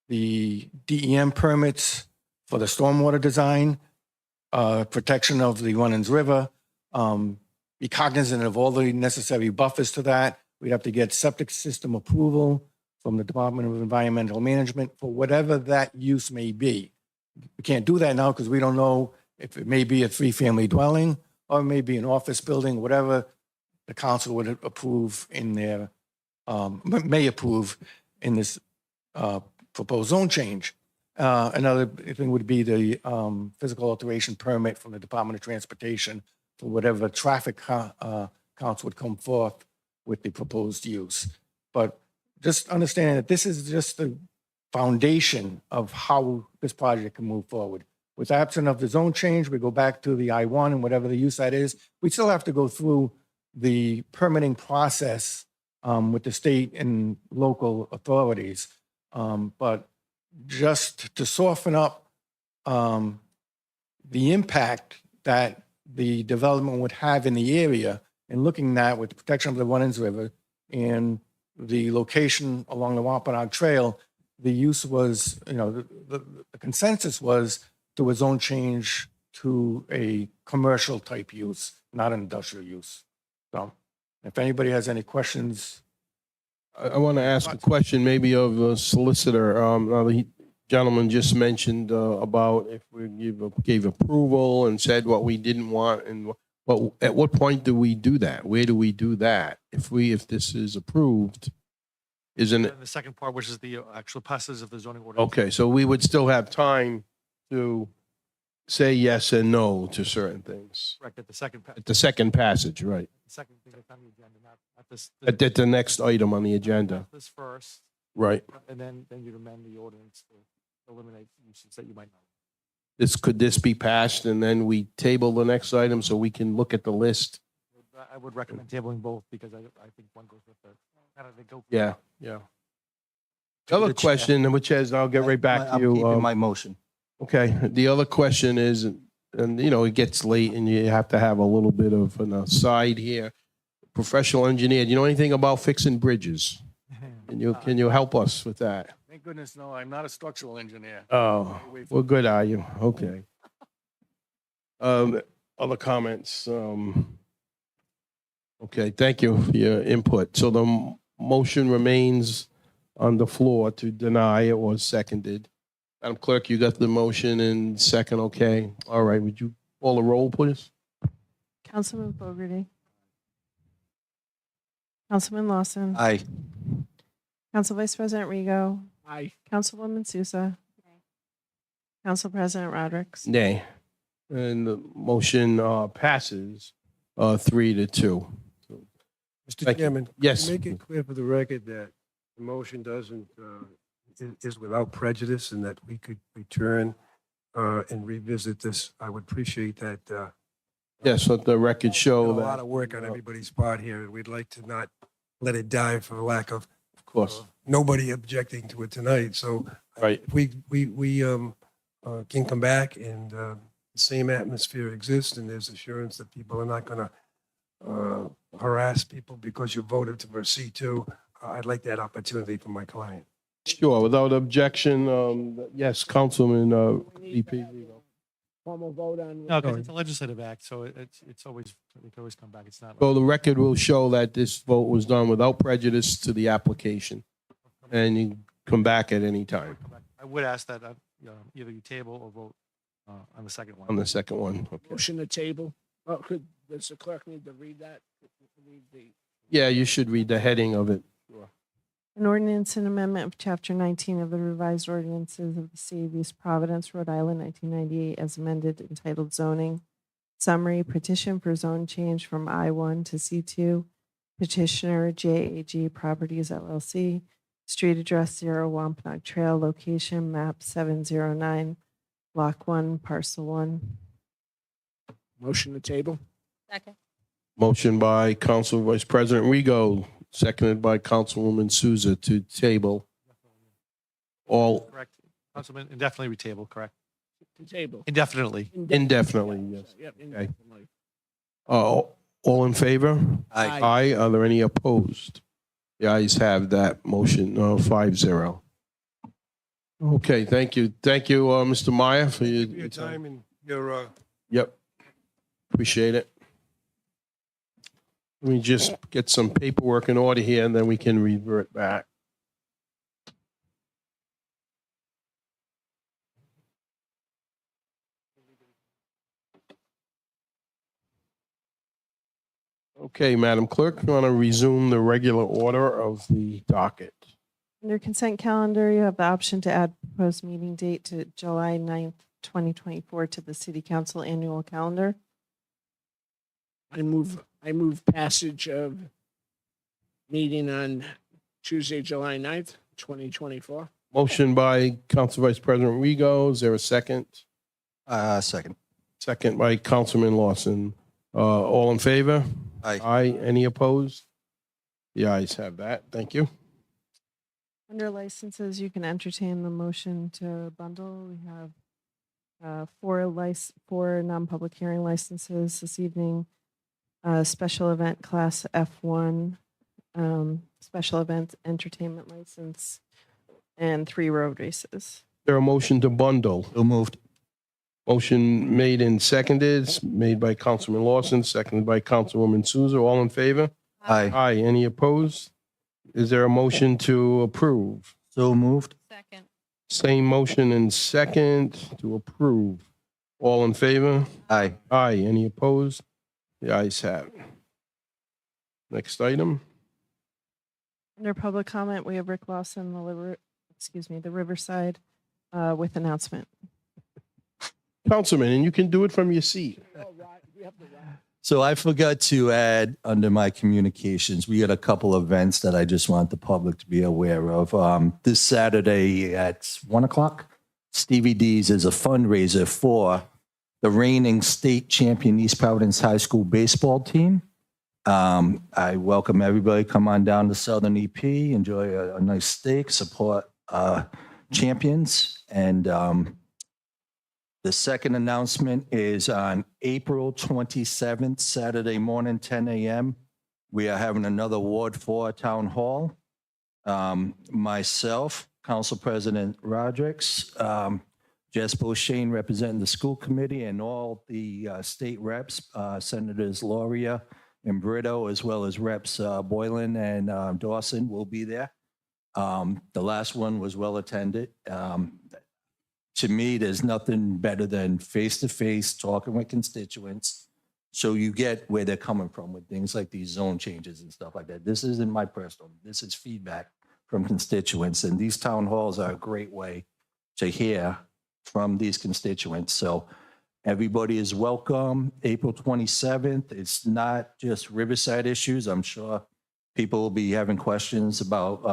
the DEM permits for the stormwater design, protection of the Runnings River, be cognizant of all the necessary buffers to that. We'd have to get septic system approval from the Department of Environmental Management for whatever that use may be. We can't do that now because we don't know if it may be a 3-family dwelling or it may be an office building, whatever the council would approve in their, may approve in this proposed zone change. Another thing would be the physical alteration permit from the Department of Transportation for whatever traffic counts would come forth with the proposed use. But just understand that this is just the foundation of how this project can move forward. With absent of the zone change, we go back to the I-1 and whatever the use that is. We still have to go through the permitting process with the state and local authorities. But just to soften up the impact that the development would have in the area, and looking at with the protection of the Runnings River and the location along the Wampanoag Trail, the use was, the consensus was to a zone change to a commercial type use, not an industrial use. So if anybody has any questions. I want to ask a question maybe of the solicitor. The gentleman just mentioned about if we gave approval and said what we didn't want, and at what point do we do that? Where do we do that? If this is approved, isn't it? The second part, which is the actual passages of the zoning ordinance. Okay, so we would still have time to say yes and no to certain things. Correct, at the second, At the second passage, right? second thing that's on the agenda, not this. At the next item on the agenda, This first, right? and then you'd amend the ordinance to eliminate uses that you might not. Could this be passed and then we table the next item so we can look at the list? I would recommend tabling both because I think one goes with the, kind of they go. Yeah, yeah. The other question, which is, I'll get right back to I'm you. keeping my motion. Okay, the other question is, and it gets late and you have to have a little bit of an aside here. Professional engineer, do you know anything about fixing bridges? Can you help us with that? Thank goodness, no, I'm not a structural engineer. Oh, well, good, are you? Okay. Other comments? Okay, thank you for your input. So the motion remains on the floor to deny. It was seconded. Madam Clerk, you got the motion and second, okay. All right, would you call the roll, please? Councilman Fogarty. Councilman Lawson. Aye. Council Vice President Rego. Aye. Councilwoman Sousa. Council President Rodrick. Nay. And the motion passes 3-2. Thank Mr. you. Chairman. Yes. Make it clear for the record that the motion doesn't, is without prejudice and that we could return and revisit this. I would appreciate that. Yes, let the record show A that. lot of work on everybody's part here, and we'd like to not let it die for lack of Of course, nobody objecting to it tonight. So right. if we can come back and the same atmosphere exists and there's assurance that people are not going to harass people because you voted for C2, I'd like that opportunity for my client. Sure, without objection, yes, Councilman VP. Formal vote on. No, because it's a legislative act, so it's always, it can always come back. It's not. So the record will show that this vote was done without prejudice to the application, and you come back at any time I would ask that either you table or vote on the second one. on the second one. Okay. Motion to table. Oh, does the clerk need to read that? Read the. Yeah, you should read the heading of it. An ordinance and amendment of Chapter 19 of the revised ordinances of the City of East Providence, Rhode Island, 1998, as amended, entitled Zoning. Summary, petition for zone change from I-1 to C2. Petitioner JAG Properties LLC. Street address 0 Wampanoag Trail, location map 709, Block 1, Parcel 1. Motion to table. Second. Motion by Council Vice President Rego, seconded by Councilwoman Souza to table. All Correct. Councilman, indefinitely retable, correct? To table. Indefinitely. indefinitely, yes. Yep. Okay. indefinitely. All in favor? Aye. Aye. Are there any opposed? The ayes have that motion, 5-0. Okay, thank you. Thank you, Mr. Meyer, for Your time and your, Yep. Appreciate it. Let me just get some paperwork in order here, and then we can revert back. Okay, Madam Clerk, you want to resume the regular order of the docket? Under consent calendar, you have the option to add proposed meeting date to July 9th, 2024 to the city council annual calendar. I move passage of meeting on Tuesday, July 9th, 2024. Motion by Council Vice President Rego. Is there a second? Second. Second by Councilman Lawson. All in favor? Aye. Aye. Any opposed? The ayes have that. Thank you. Under licenses, you can entertain the motion to bundle. We have four non-public hearing licenses this evening. Special event class F1, special event entertainment license, and 3 road races. There a motion to bundle? So moved. Motion made and seconded, made by Councilman Lawson, seconded by Councilwoman Souza. All in favor? Aye. Aye. Any opposed? Is there a motion to approve? So moved. Second. Same motion and second to approve. All in favor? Aye. Aye. Any opposed? The ayes have it. Next item. Under public comment, we have Rick Lawson, the Riverside, with announcement. Councilman, and you can do it from your seat. So I forgot to add under my communications, we got a couple events that I just want the public to be aware of. This Saturday at 1:00, Stevie D's is a fundraiser for the reigning state champion East Providence High School baseball team. I welcome everybody. Come on down to Southern EP, enjoy a nice steak, support champions. And the second announcement is on April 27th, Saturday morning, 10 a.m. We are having another Ward 4 Town Hall. Myself, Council President Rodrigues, Jess Beauchene representing the school committee, and all the state reps, Senators Loria and Brito, as well as Reps Boylan and Dawson will be there. The last one was well attended. To me, there's nothing better than face-to-face talking with constituents, so you get where they're coming from with things like these zone changes and stuff like that. This isn't my personal, this is feedback from constituents, and these town halls are a great way to hear from these constituents. So everybody is welcome. April 27th. It's not just Riverside issues. I'm sure people will be having questions about,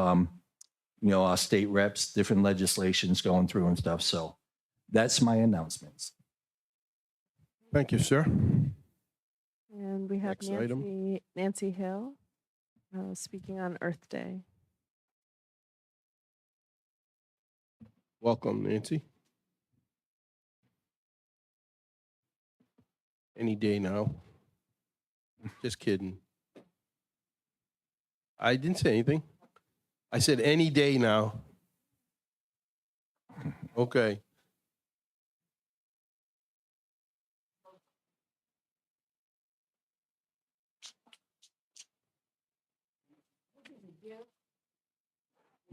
our state reps, different legislations going through and stuff. So that's my announcements. Thank you, sir. And we have Next item. Nancy Hill speaking on Earth Day. Welcome, Nancy. Any day now. Just kidding. I didn't say anything. I said any day now. Okay.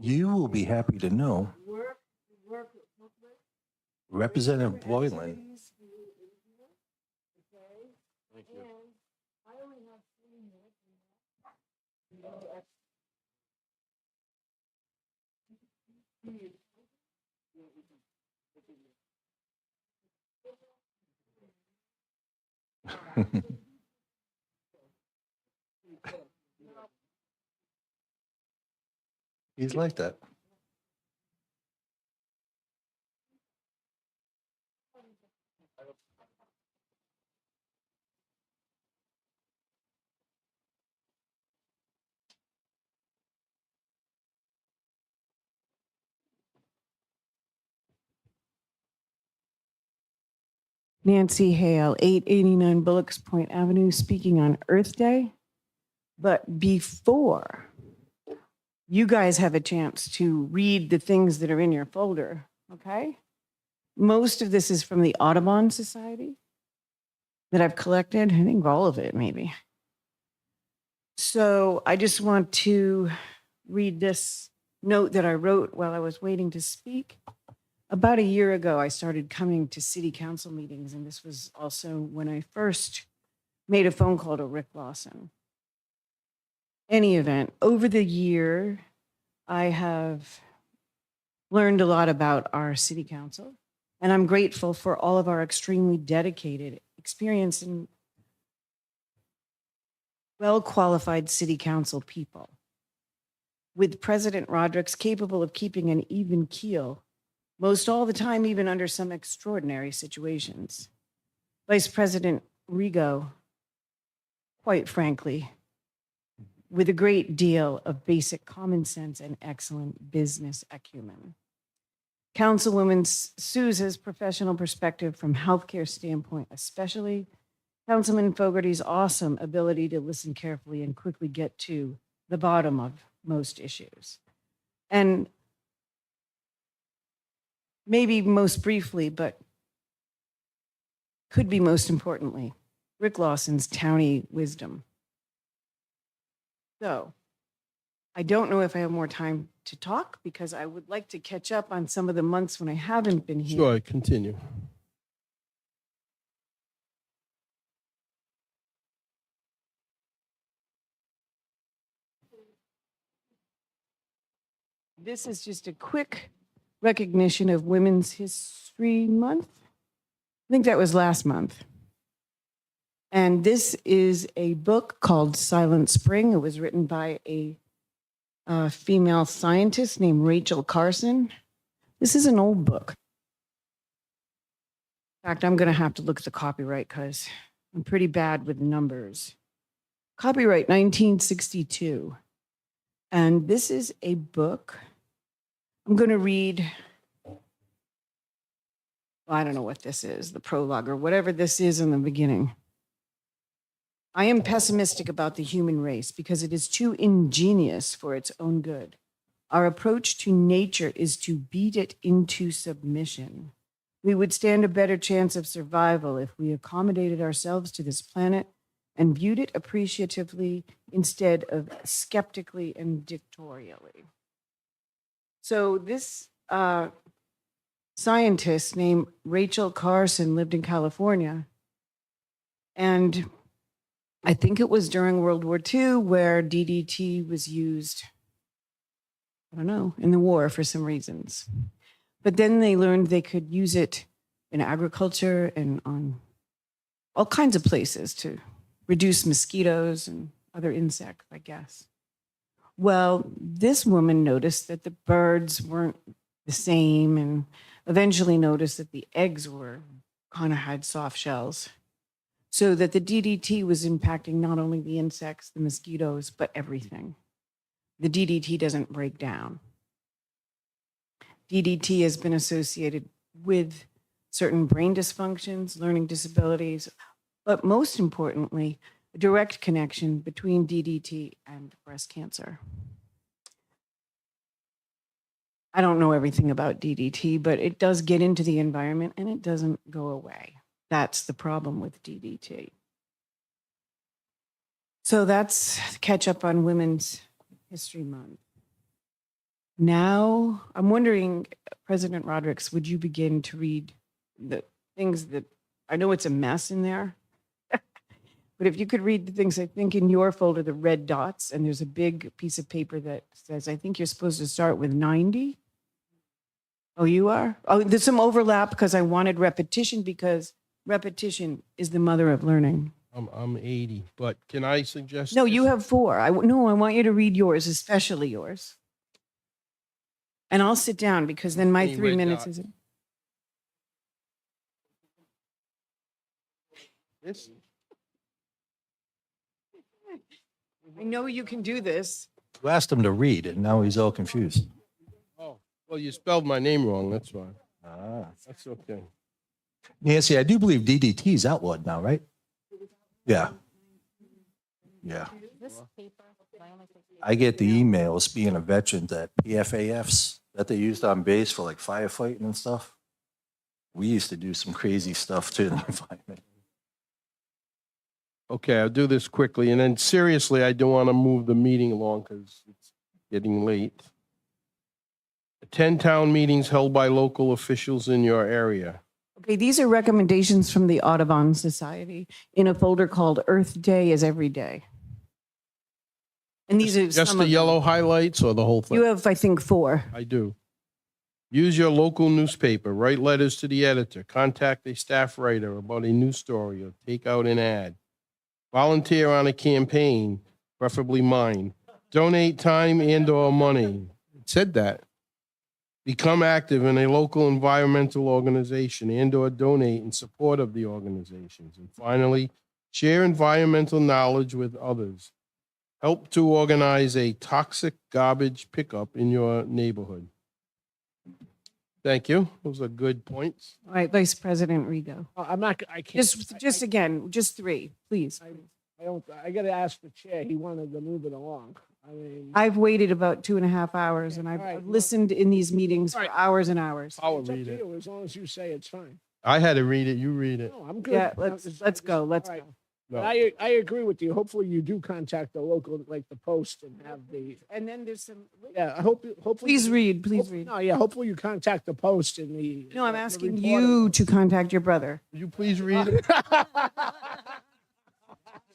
You will be happy to know Representative Boylan. Thank you. He's like that. Nancy Hale, 889 Bullocks Point Avenue, speaking on Earth Day. But before you guys have a chance to read the things that are in your folder, okay? Most of this is from the Audubon Society that I've collected. I think all of it, maybe. So I just want to read this note that I wrote while I was waiting to speak. About a year ago, I started coming to city council meetings, and this was also when I first made a phone call to Rick Lawson. any event, over the year, I have learned a lot about our city council, and I'm grateful for all of our extremely dedicated, experienced, and well-qualified city council people. With President Rodrick's capable of keeping an even keel, most all the time, even under some extraordinary situations. Vice President Rigo, quite frankly, with a great deal of basic common sense and excellent business acumen. Councilwoman Souza's professional perspective from healthcare standpoint, especially Councilman Fogarty's awesome ability to listen carefully and quickly get to the bottom of most issues. And maybe most briefly, but could be most importantly, Rick Lawson's towny wisdom. So I don't know if I have more time to talk because I would like to catch up on some of the months when I haven't been here. Sure, continue. This is just a quick recognition of Women's History Month. I think that was last month. And this is a book called Silent Spring. It was written by a female scientist named Rachel Carson. This is an old book. In fact, I'm going to have to look at the copyright because I'm pretty bad with numbers. Copyright 1962. And this is a book. I'm going to read, well, I don't know what this is, the prologue or whatever this is in the beginning. I am pessimistic about the human race because it is too ingenious for its own good. Our approach to nature is to beat it into submission. We would stand a better chance of survival if we accommodated ourselves to this planet and viewed it appreciatively instead of skeptically and dictatorially. So this scientist named Rachel Carson lived in California, and I think it was during World War II where DDT was used, I don't know, in the war for some reasons. But then they learned they could use it in agriculture and on all kinds of places to reduce mosquitoes and other insects, I guess. Well, this woman noticed that the birds weren't the same and eventually noticed that the eggs were kind of had soft shells. So that the DDT was impacting not only the insects, the mosquitoes, but everything. The DDT doesn't break down. DDT has been associated with certain brain dysfunctions, learning disabilities, but most importantly, a direct connection between DDT and breast cancer. I don't know everything about DDT, but it does get into the environment and it doesn't go away. That's the problem with DDT. So that's catch up on Women's History Month. Now, I'm wondering, President Rodricks, would you begin to read the things that, I know it's a mess in there, but if you could read the things, I think in your folder, the red dots, and there's a big piece of paper that says, I think you're supposed to start with 90. Oh, you are? Oh, there's some overlap because I wanted repetition because repetition is the mother of learning. I'm 80, but can I suggest? No, this? you have 4. I want you to read yours, especially yours. And I'll sit down because then my Green 3 red minutes dot. is. This? I know you can do this. You asked him to read and now he's all confused. Oh, well, you spelled my name wrong, that's why. Ah. That's okay. Nancy, I do believe DDT is outlawed now, right? Yeah. Yeah. This paper, I only take paper. I get the emails being a veteran that PFAFs that they used on base for like firefighting and stuff. We used to do some crazy stuff to the environment. Okay, I'll do this quickly, and then seriously, I don't want to move the meeting along because it's getting late. Attend town meetings held by local officials in your area. Okay, these are recommendations from the Audubon Society in a folder called Earth Day is Every Day. And these are Just some the of them. yellow highlights or the whole thing? You have, I think, 4. I do. Use your local newspaper, write letters to the editor, contact a staff writer about a news story or take out an ad. Volunteer on a campaign, preferably mine. Donate time and or money. It said that. Become active in a local environmental organization and or donate in support of the organizations. And finally, share environmental knowledge with others. Help to organize a toxic garbage pickup in your neighborhood. Thank you. Those are good points. All right, Vice President Rego. I'm not, I can't. Just again, just 3, please. I gotta ask the chair. He wanted to move it along. I mean. I've waited about 2.5 hours and All right, I've well- listened in these meetings All for right. hours and hours. I'll It's up read to it. you. As long as you say it's fine. I had to read it. You read it. No, I'm good. Yeah, No, let's go, let's all right. go. No. But I agree with you. Hopefully you do contact the local, like the Post and have the, And then there's some, yeah, I hope, hopefully. please read, please read. No, yeah, hopefully you contact the Post and the. No, I'm the asking reporter. you to contact your brother. Will you please read it?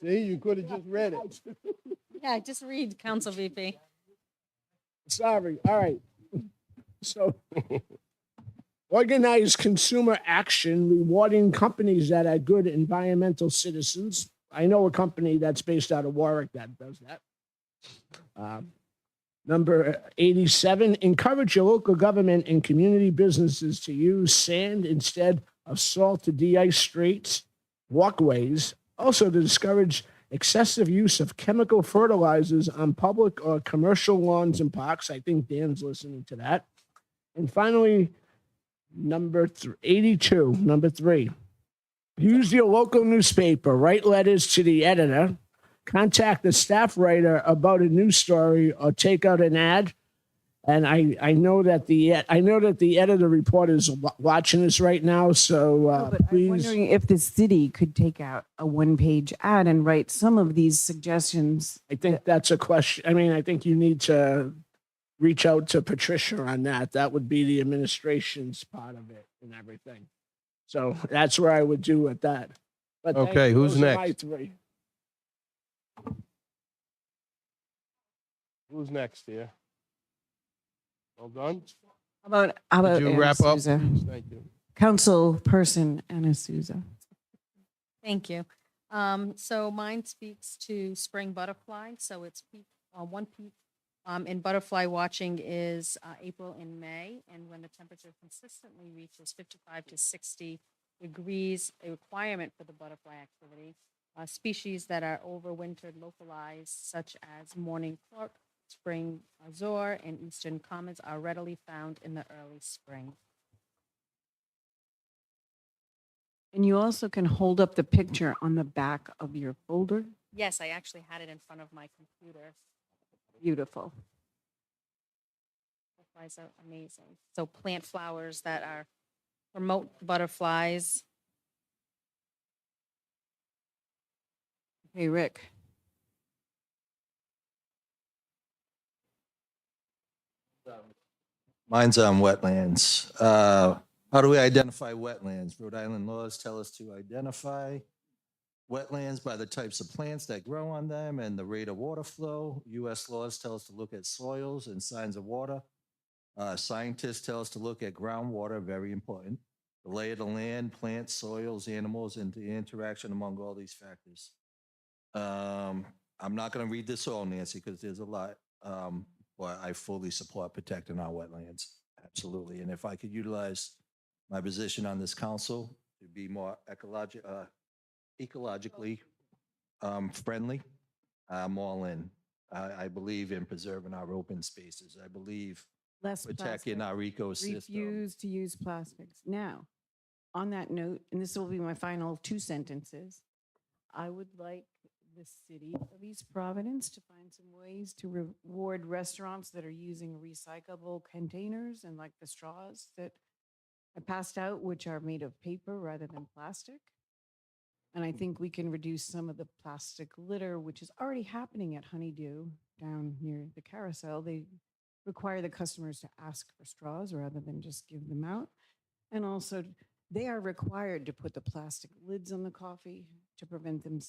See, you could have just read it. Yeah, just read, Council VP. Sorry, all right. So, organized consumer action rewarding companies that are good environmental citizens. I know a company that's based out of Warwick that does that. Number 87, encourage your local government and community businesses to use sand instead of salt to de-ice streets, walkways. Also to discourage excessive use of chemical fertilizers on public or commercial lawns and parks. I think Dan's listening to that. And finally, number 82, number 3. Use your local newspaper, write letters to the editor, contact the staff writer about a news story, or take out an ad. And I know that the editor reporter is watching this right now, so No, but I'm please. wondering if the city could take out a 1-page ad and write some of these suggestions. I think that's a question. I mean, I think you need to reach out to Patricia on that. That would be the administration's part of it and everything. So that's where I would do with that. But thank Okay, you. who's Those are my next? 3. Who's next here? Well done. How about Did you Anna wrap up? Souza? Thank you. Councilperson Anna Souza. Thank you. So mine speaks to spring butterfly. So it's peak, one peak in butterfly watching is April and May. And when the temperature consistently reaches 55 to 60 degrees, a requirement for the butterfly activity. Species that are overwintered localized, such as mourning clerk, spring azure, and eastern comets, are readily found in the early spring. And you also can hold up the picture on the back of your folder. Yes, I actually had it in front of my computer. Beautiful. Butterflies are amazing. So plant flowers that are promote butterflies. Hey, Rick. Mine's on wetlands. How do we identify wetlands? Rhode Island laws tell us to identify wetlands by the types of plants that grow on them and the rate of water flow. US laws tell us to look at soils and signs of water. Scientists tell us to look at groundwater, very important. The lay of the land, plants, soils, animals, and the interaction among all these factors. I'm not going to read this all, Nancy, because there's a lot, but I fully support protecting our wetlands, absolutely. And if I could utilize my position on this council to be more ecologically friendly, I'm all in. I believe in preserving our open spaces. I believe Less protecting plastic. our ecosystem. Refuse to use plastics. Now, on that note, and this will be my final 2 sentences, I would like the city of East Providence to find some ways to reward restaurants that are using recyclable containers and like the straws that I passed out, which are made of paper rather than plastic. And I think we can reduce some of the plastic litter, which is already happening at Honeydew down near the carousel. They require the customers to ask for straws rather than just give them out. And also, they are required to put the plastic lids on the coffee to prevent them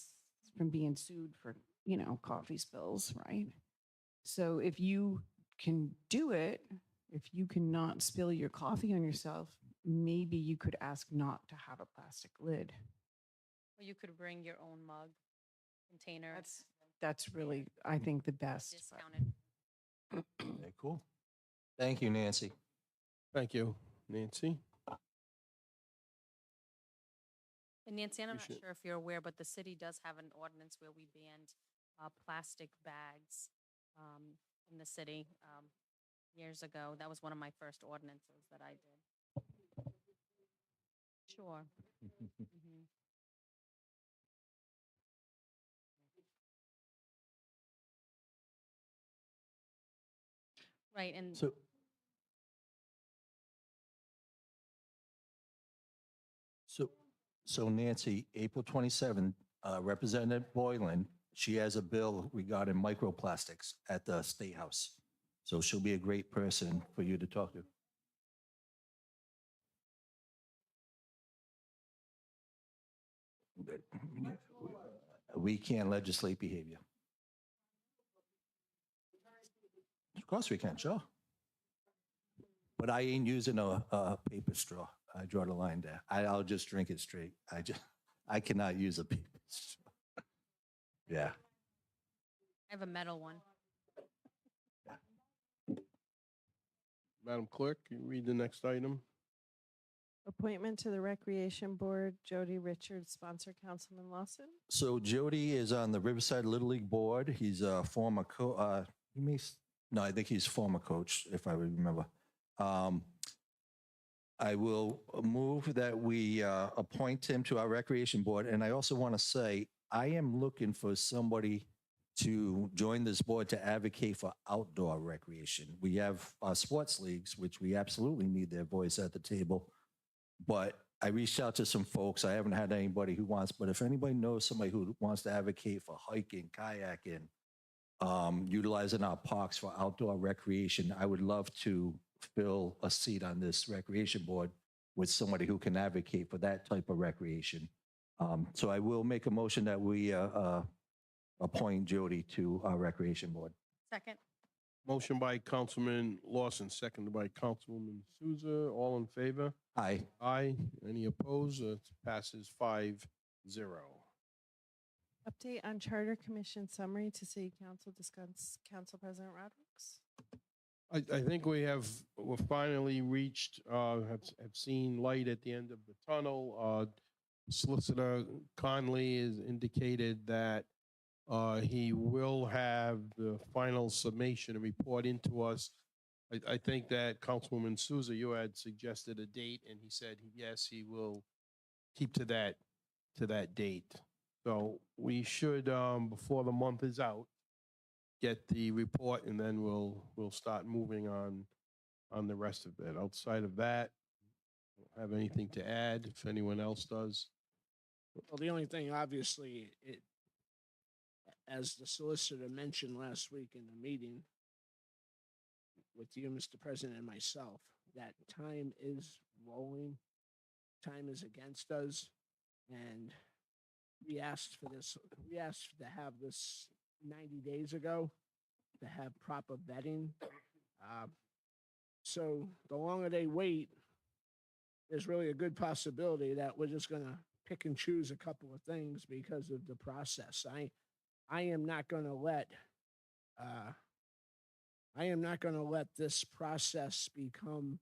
from being sued for, coffee spills, right? So if you can do it, if you cannot spill your coffee on yourself, maybe you could ask not to have a plastic lid. Or you could bring your own mug container. That's really, I think, the best. Discounted. Okay, cool. Thank you, Nancy. Thank you, Nancy. And Nancy, I'm not Appreciate- sure if you're aware, but the city does have an ordinance where we banned plastic bags in the city years ago. That was one of my first ordinances that I did. Sure. Mhm. Right, and So Nancy, April 27th, Representative Boylan, she has a bill regarding microplastics at the State House. So she'll be a great person for you to talk to. We can't legislate behavior. Of course we can, sure. But I ain't using a paper straw. I draw the line there. I'll just drink it straight. I cannot use a paper straw. Yeah. I have a metal one. Madam Clerk, can you read the next item? Appointment to the Recreation Board, Jody Richards, sponsor Councilman Lawson. So Jody is on the Riverside Little League Board. He's a former no, I think he's former coach, if I remember. I will move that we appoint him to our Recreation Board. And I also want to say, I am looking for somebody to join this board to advocate for outdoor recreation. We have sports leagues, which we absolutely need their voice at the table. But I reached out to some folks. I haven't had anybody who wants, but if anybody knows somebody who wants to advocate for hiking, kayaking, utilizing our parks for outdoor recreation, I would love to fill a seat on this recreation board with somebody who can advocate for that type of recreation. So I will make a motion that we appoint Jody to our recreation board. Second. Motion by Councilman Lawson, seconded by Councilwoman Souza. All in favor? Aye. Aye. Any opposed? It passes 5-0. Update on Charter Commission summary to City Council, discuss Council President Rodrick. I think we're finally reached, have seen light at the end of the tunnel. Solicitor Conley has indicated that he will have the final summation and report into us. I think that Councilwoman Souza, you had suggested a date, and he said, yes, he will keep to that date. So we should, before the month is out, get the report, and then we'll start moving on the rest of it. Outside of that, I don't have anything to add. If anyone else does. Well, the only thing, obviously, as the solicitor mentioned last week in the meeting with you, Mr. President, and myself, that time is rolling, time is against us, and we asked for this. We asked to have this 90 days ago to have proper vetting. So the longer they wait, there's really a good possibility that we're just going to pick and choose a couple of things because of the process. I am not going to let this process become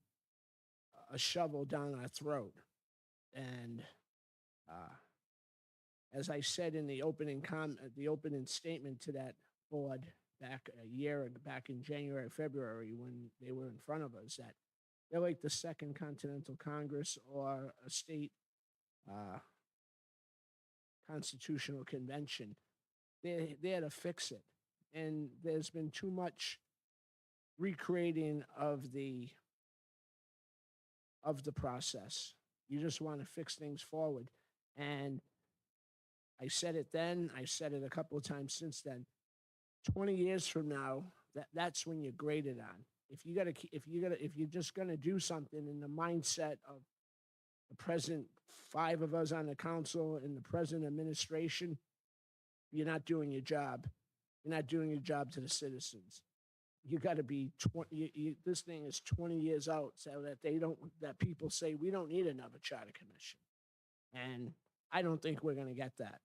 a shovel down our throat. And as I said in the opening statement to that board back in January, February, when they were in front of us, that they're like the Second Continental Congress or a state constitutional convention. They're there to fix it. And there's been too much recreating of the process. You just want to fix things forward. And I said it then, I said it a couple of times since then. 20 years from now, that's when you're graded on. If you're just gonna do something in the mindset of the present 5 of us on the council and the present administration, you're not doing your job. You're not doing your job to the citizens. you got to be 20, this thing is 20 years out so that that people say we don't need another charter commission. And I don't think we're going to get that.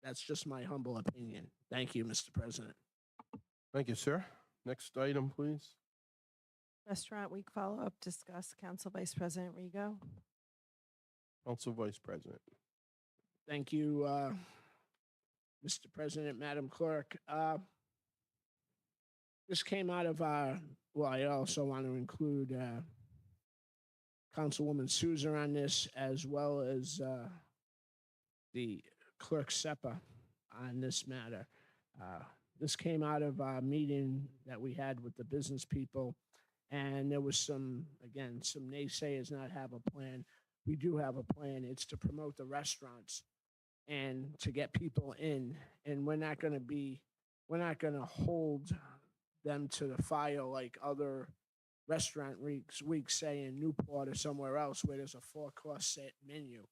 That's just my humble opinion. Thank you, Mr. President. Thank you, sir. Next item, please. Restaurant Week follow-up, discuss. Council Vice President Rego. Council Vice President. Thank you, Mr. President, Madam Clerk. This came out of well, I also want to include Councilwoman Souza on this, as well as the Clerk SEPA on this matter. This came out of a meeting that we had with the business people, and there was some naysayers not have a plan. We do have a plan. It's to promote the restaurants and to get people in. And we're not going to hold them to the fire like other restaurant weeks, say in Newport or somewhere else where there's a 4-course set menu.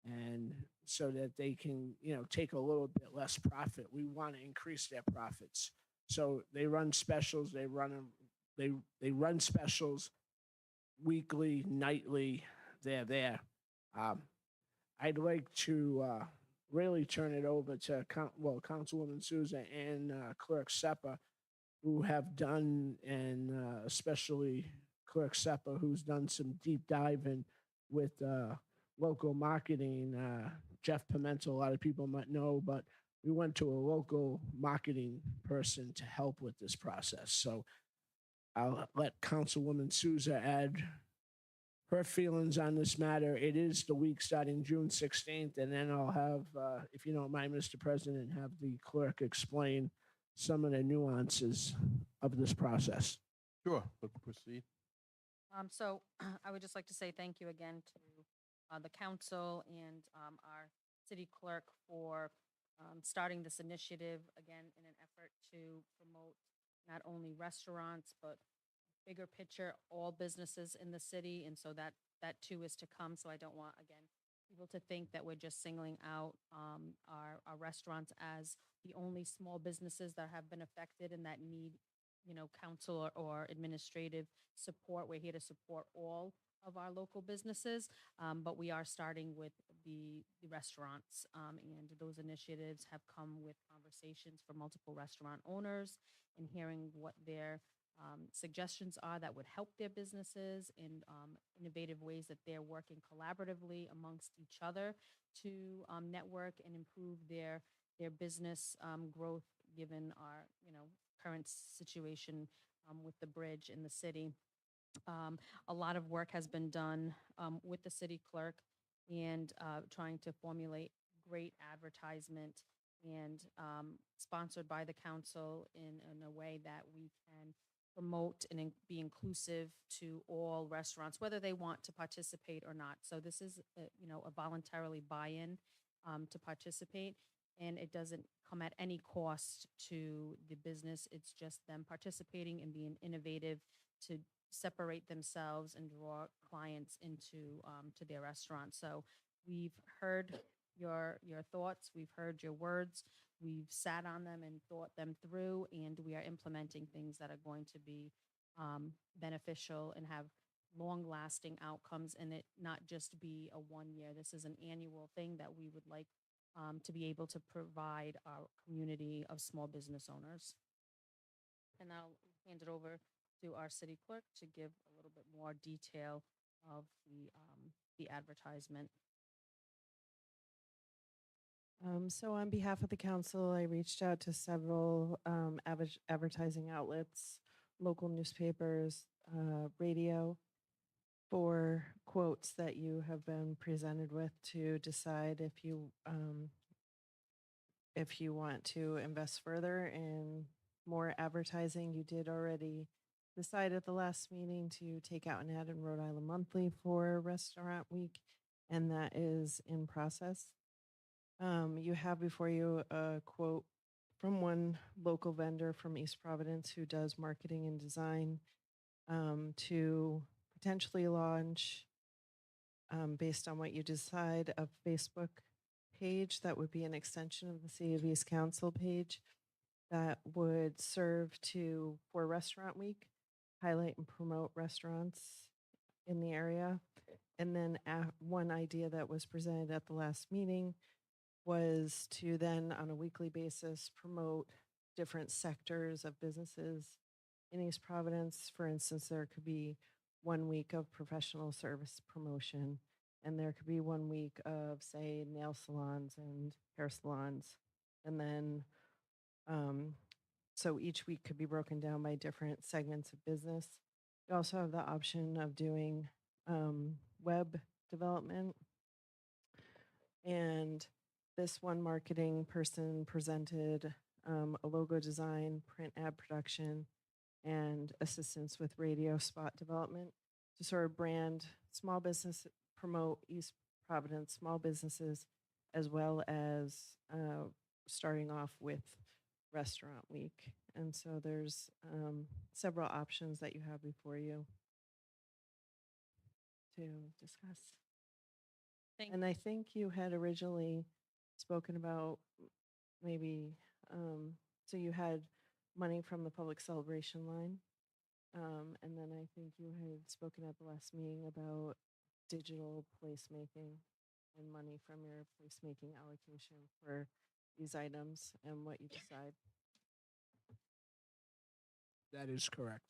And so that they can, take a little bit less profit. We want to increase their profits. So they run specials. They run specials weekly, nightly. They're there. I'd like to really turn it over to Councilwoman Souza and Clerk SEPA, who have done, and especially Clerk SEPA, who's done some deep diving with local marketing. Jeff Pimentel, a lot of people might know, but we went to a local marketing person to help with this process. So I'll let Councilwoman Souza add her feelings on this matter. It is the week starting June 16th, and then I'll have, if you don't mind, Mr. President, have the clerk explain some of the nuances of this process. Sure, let's proceed. So I would just like to say thank you again to the council and our city clerk for starting this initiative, again, in an effort to promote not only restaurants, but bigger picture, all businesses in the city. And so that too is to come. So I don't want, again, people to think that we're just singling out our restaurants as the only small businesses that have been affected and that need, council or administrative support. We're here to support all of our local businesses, but we are starting with the restaurants, and those initiatives have come with conversations for multiple restaurant owners and hearing what their suggestions are that would help their businesses in innovative ways that they're working collaboratively amongst each other to network and improve their business growth, given our current situation with the bridge in the city. A lot of work has been done with the city clerk and trying to formulate great advertisement and sponsored by the council in a way that we can promote and be inclusive to all restaurants, whether they want to participate or not. So this is, a voluntarily buy-in to participate, and it doesn't come at any cost to the business. It's just them participating and being innovative to separate themselves and draw clients into to their restaurant. So we've heard your thoughts, we've heard your words, we've sat on them and thought them through, and we are implementing things that are going to be beneficial and have long-lasting outcomes, and it not just be a 1 year. This is an annual thing that we would like to be able to provide our community of small business owners. And I'll hand it over to our city clerk to give a little bit more detail of the advertisement. So on behalf of the council, I reached out to several advertising outlets, local newspapers, radio, for quotes that you have been presented with to decide if you want to invest further in more advertising. You did already decide at the last meeting to take out an ad in Rhode Island Monthly for Restaurant Week, and that is in process. You have before you a quote from one local vendor from East Providence who does marketing and design to potentially launch, based on what you decide, a Facebook page that would be an extension of the City of East Council page. that would serve for Restaurant Week, highlight and promote restaurants in the area. And then one idea that was presented at the last meeting was to then, on a weekly basis, promote different sectors of businesses in East Providence. For instance, there could be 1 week of professional service promotion, and there could be 1 week of, say, nail salons and hair salons. And then, so each week could be broken down by different segments of business. You also have the option of doing web development. And this one marketing person presented a logo design, print ad production, and assistance with radio spot development to sort of brand small business, promote East Providence small businesses, as well as starting off with Restaurant Week. And so there's several options that you have before you to discuss. Thank And I think you had originally spoken about maybe, so you had money from the public celebration line. And then I think you had spoken at the last meeting about digital placemaking and money from your placemaking allocation for these items and what you decide. That is correct.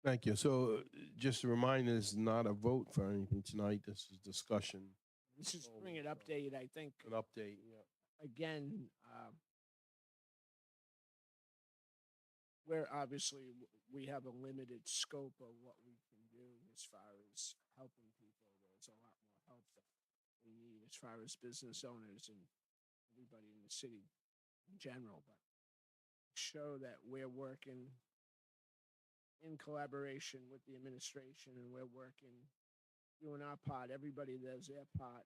Thank you. So just a reminder, this is not a vote for anything tonight. This is discussion, This is bring an update, I think, an update. Yeah. again, where obviously we have a limited scope of what we can do as far as helping people. There's a lot more help that we need as far as business owners and everybody in the city in general, but show that we're working in collaboration with the administration and we're working, doing our part. Everybody does their part,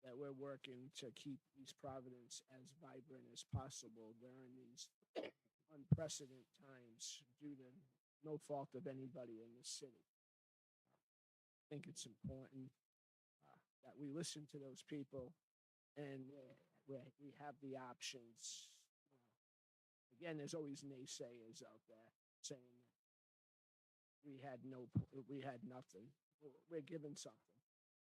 that we're working to keep East Providence as vibrant as possible during these unprecedented times due to no fault of anybody in this city. I think it's important that we listen to those people and we have the options. Again, there's always naysayers out there saying that we had nothing. We're given something.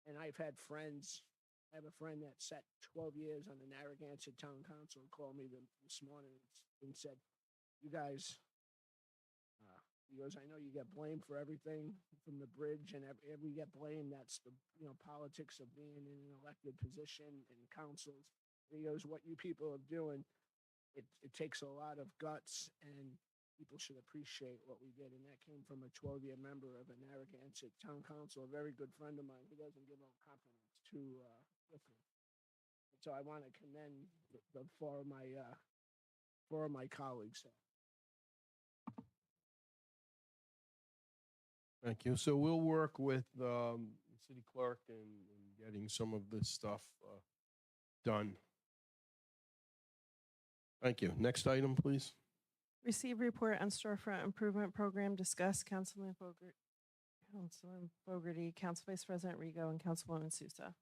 And I've had friends. I have a friend that sat 12 years on the Narragansett Town Council and called me this morning and said, "You guys," he goes, "I know you get blamed for everything from the bridge, and we get blamed. That's the politics of being in an elected position in councils." And he goes, "What you people are doing, it takes a lot of guts, and people should appreciate what we did." And that came from a 12-year member of a Narragansett Town Council, a very good friend of mine. He doesn't give out compliments to Clifford. So I want to commend the four of my colleagues. Thank you. So we'll work with the city clerk in getting some of this stuff done. Thank you. Next item, please. Receive report on storefront improvement program. Discuss. Councilman Fogarty, Council Vice President Rigo, and Councilwoman Sousa.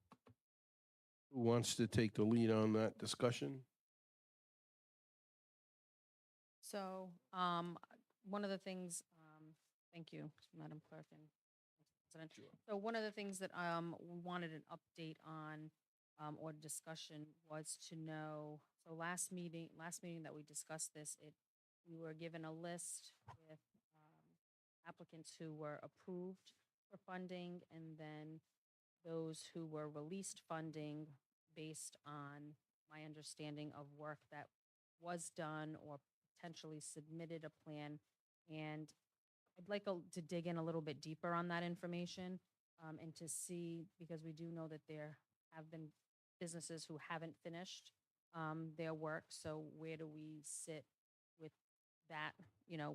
Who wants to take the lead on that discussion? So, one of the things, thank you, Madam Clerk and President. So one of the things that we wanted an update on or discussion was to know, so last meeting that we discussed this, we were given a list with applicants who were approved for funding and then those who were released funding based on my understanding of work that was done or potentially submitted a plan. And I'd like to dig in a little bit deeper on that information and to see, because we do know that there have been businesses who haven't finished their work. So where do we sit with that?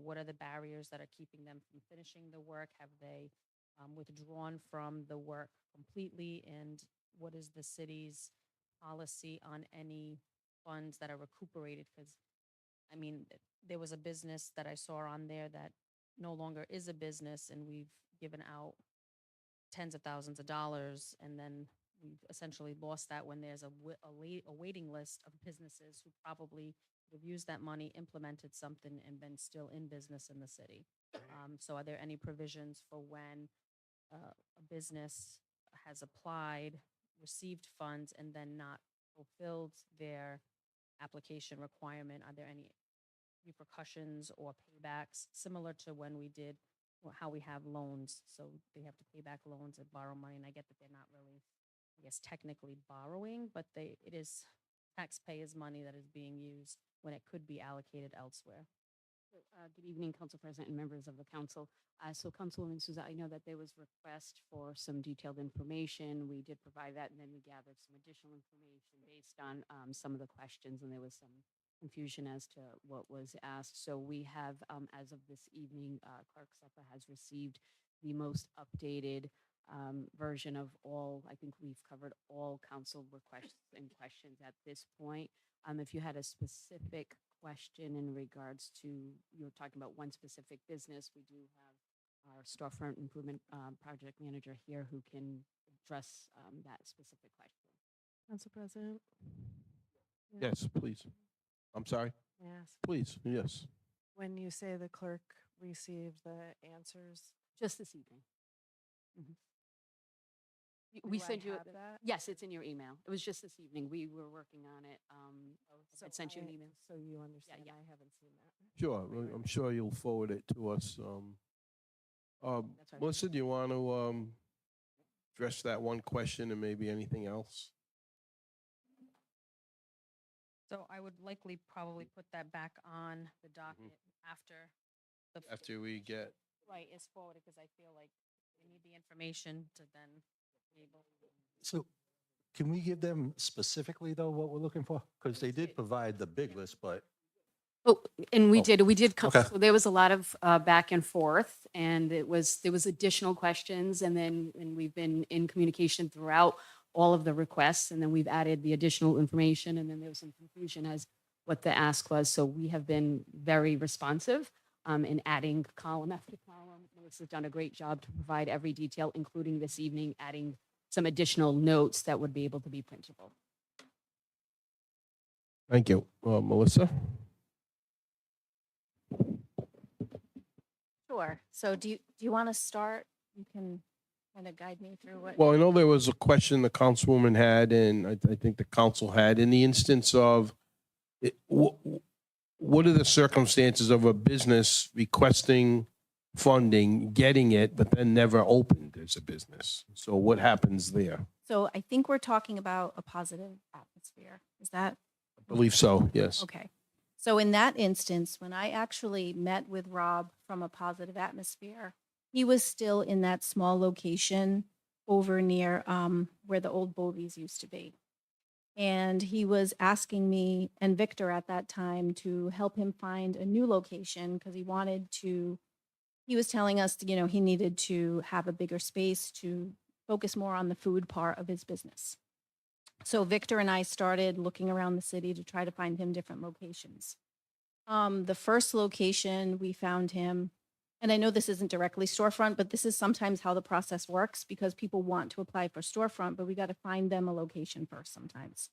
What are the barriers that are keeping them from finishing the work? Have they withdrawn from the work completely? And what is the city's policy on any funds that are recuperated? Because, there was a business that I saw on there that no longer is a business, and we've given out tens of thousands of dollars, and then we've essentially lost that when there's a waiting list of businesses who probably have used that money, implemented something, and been still in business in the city. So are there any provisions for when a business has applied, received funds, and then not fulfilled their application requirement? Are there any repercussions or paybacks similar to when we did, or how we have loans? So they have to pay back loans and borrow money, and I get that they're not really, I guess, technically borrowing, but it is taxpayers' money that is being used when it could be allocated elsewhere. Good evening, Council President and members of the council. So Councilwoman Souza, I know that there was request for some detailed information. We did provide that, and then we gathered some additional information based on some of the questions, and there was some confusion as to what was asked. So we have, as of this evening, Clerk Seppa has received the most updated version of all. I think we've covered all council requests and questions at this point. If you had a specific question in regards to, you were talking about one specific business, we do have our storefront improvement project manager here who can address that specific question. Council President? Yes, please. I'm sorry. Yes. Please, yes. When you say the clerk received the answers, Just this evening. Mhm. We do I sent you, have that? yes, it's in your email. It was just this evening. We were working on it. So I sent you an I- email. So you understand, yeah. I haven't seen that. Sure, I'm sure you'll forward it to us. That's right. Melissa, do you want to address that one question and maybe anything else? So I would likely probably put that back on the docket after the. After we get, Right, is forwarded, because I feel like we need the information to then be able. So can we give them specifically, though, what we're looking for? Because they did provide the big list, but Oh, and we Oh, did come, okay. so there was a lot of back and forth, and there was additional questions, and we've been in communication throughout all of the requests, and then we've added the additional information, and then there was some confusion as what the ask was. So we have been very responsive in adding column after column. Melissa's done a great job to provide every detail, including this evening, adding some additional notes that would be able to be printable. thank you. Melissa? Sure. So do you want to start? You can kind of guide me through what. Well, I know there was a question the councilwoman had, and I think the council had, in the instance of, what are the circumstances of a business requesting funding, getting it, but then never opened as a business? So what happens there? So I think we're talking about a positive atmosphere. Is that? I believe so, yes. Okay. So in that instance, when I actually met with Rob from a positive atmosphere, he was still in that small location over near where the old Bovies used to be. And he was asking me and Victor at that time to help him find a new location because he was telling us, he needed to have a bigger space to focus more on the food part of his business. So Victor and I started looking around the city to try to find him different locations. The first location we found him, and I know this isn't directly Storefront, but this is sometimes how the process works because people want to apply for Storefront, but we got to find them a location first sometimes.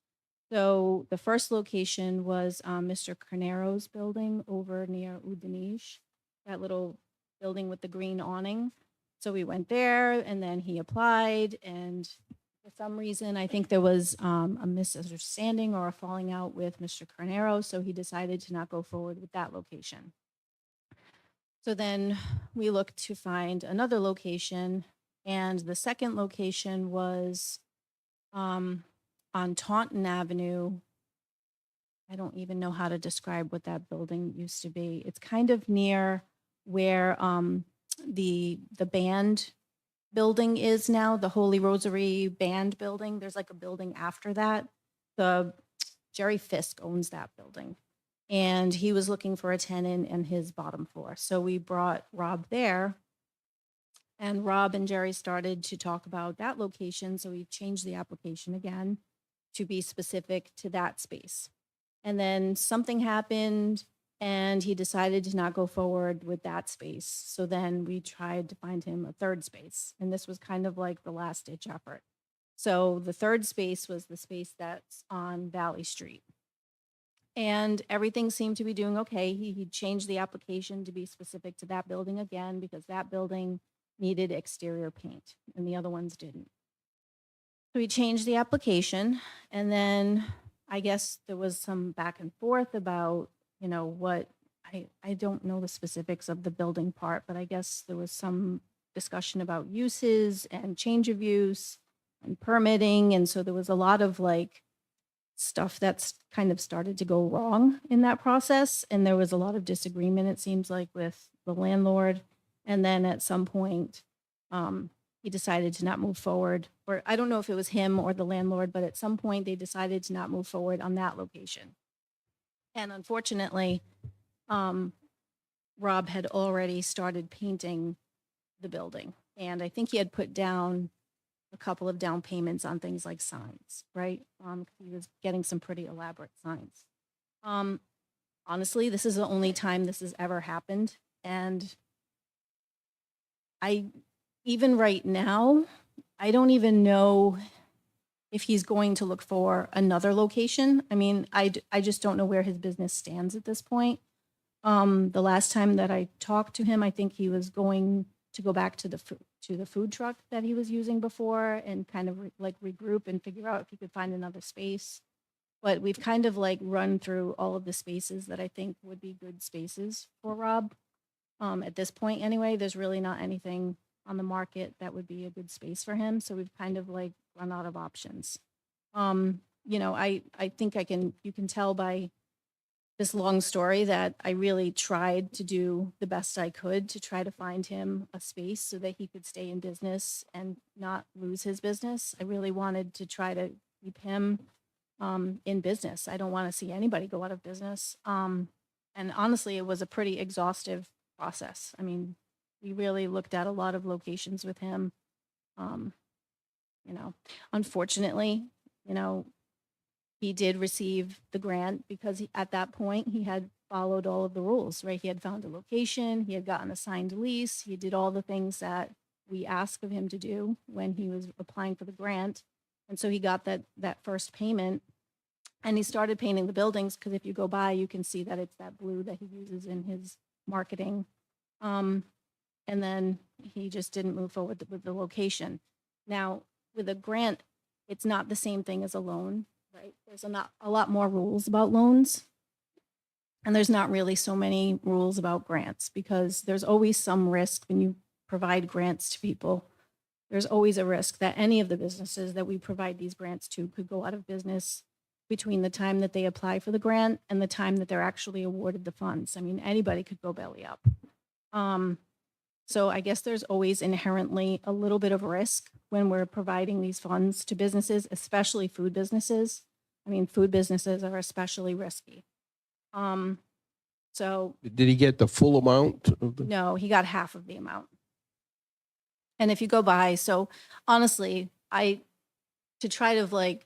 So the first location was Mr. Carnero's building over near Udinese, that little building with the green awning. So we went there and then he applied, and for some reason, I think there was a misunderstanding or a falling out with Mr. Carnero, so he decided to not go forward with that location. So then we looked to find another location, and the second location was on Taunton Avenue. I don't even know how to describe what that building used to be. It's kind of near where the band building is now, the Holy Rosary band building. There's like a building after that. Jerry Fisk owns that building. And he was looking for a tenant in his bottom floor. So we brought Rob there. And Rob and Jerry started to talk about that location. So we changed the application again to be specific to that space. And then something happened and he decided to not go forward with that space. So then we tried to find him a third space. And this was kind of like the last ditch effort. So the third space was the space that's on Valley Street. And everything seemed to be doing okay. He changed the application to be specific to that building again because that building needed exterior paint and the other ones didn't. So he changed the application, and then I guess there was some back and forth about, what, I don't know the specifics of the building part, but I guess there was some discussion about uses and change of use and permitting. And so there was a lot of stuff that's kind of started to go wrong in that process. And there was a lot of disagreement, it seems like, with the landlord. And then at some point, he decided to not move forward, or I don't know if it was him or the landlord, but at some point they decided to not move forward on that location. And unfortunately, Rob had already started painting the building. And I think he had put down a couple of down payments on things like signs, right? He was getting some pretty elaborate signs. Honestly, this is the only time this has ever happened. And even right now, I don't even know if he's going to look for another location. I mean, I just don't know where his business stands at this point. The last time that I talked to him, I think he was going to go back to the food truck that he was using before and kind of regroup and figure out if he could find another space. But we've kind of run through all of the spaces that I think would be good spaces for Rob. At this point anyway, there's really not anything on the market that would be a good space for him. So we've kind of run out of options. I think you can tell by this long story that I really tried to do the best I could to try to find him a space so that he could stay in business and not lose his business. I really wanted to try to keep him in business. I don't want to see anybody go out of business. And honestly, it was a pretty exhaustive process. I mean, we really looked at a lot of locations with him. Unfortunately, he did receive the grant because at that point he had followed all of the rules, right? He had found a location, he had gotten a signed lease, he did all the things that we asked of him to do when he was applying for the grant. And so he got that first payment and he started painting the buildings because if you go by, you can see that it's that blue that he uses in his marketing. And then he just didn't move forward with the location. Now, with a grant, it's not the same thing as a loan, right? There's a lot more rules about loans. And there's not really so many rules about grants because there's always some risk when you provide grants to people. There's always a risk that any of the businesses that we provide these grants to could go out of business between the time that they apply for the grant and the time that they're actually awarded the funds. I mean, anybody could go belly up. So I guess there's always inherently a little bit of risk when we're providing these funds to businesses, especially food businesses. I mean, food businesses are especially risky. So Did he get the full amount of the? no, he got half of the amount. And if you go by, so honestly, to try to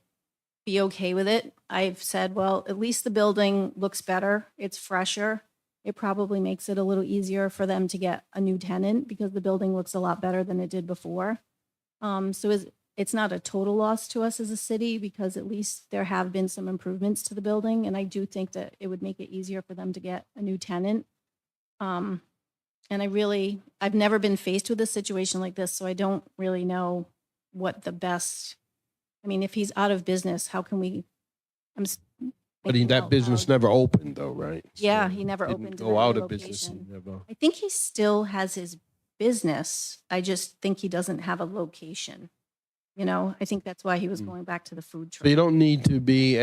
be okay with it, I've said, well, at least the building looks better. It's fresher. It probably makes it a little easier for them to get a new tenant because the building looks a lot better than it did before. So it's not a total loss to us as a city because at least there have been some improvements to the building. And I do think that it would make it easier for them to get a new tenant. And I've never been faced with a situation like this, so I don't really know what the best, I mean, if he's out of business, how can we, But that business never opened though, right? Yeah, So he never didn't opened in go that out new of business. location. And never. I think he still has his business. I just think he doesn't have a location. I think that's why he was going back to the food truck. So you don't need to be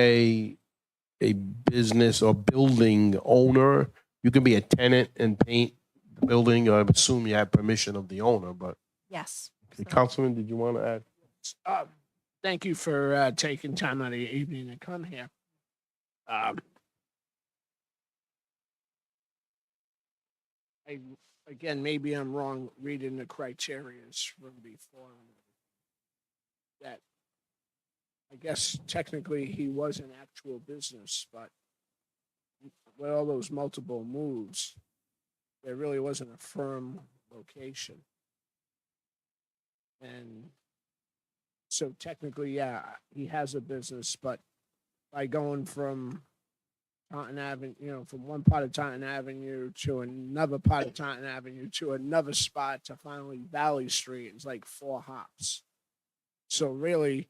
a business or building owner. You can be a tenant and paint the building. I assume you have permission of the owner, but. Yes. Okay, So- Councilman, did you want to add? Thank you for taking time out of your evening to come here. Again, maybe I'm wrong reading the criterias from before. That I guess technically he was an actual business, but with all those multiple moves, there really wasn't a firm location. And So technically, yeah, he has a business, but by going from Taunton Avenue, from one part of Taunton Avenue to another part of Taunton Avenue to another spot to finally Valley Street, it's like 4 hops. So really,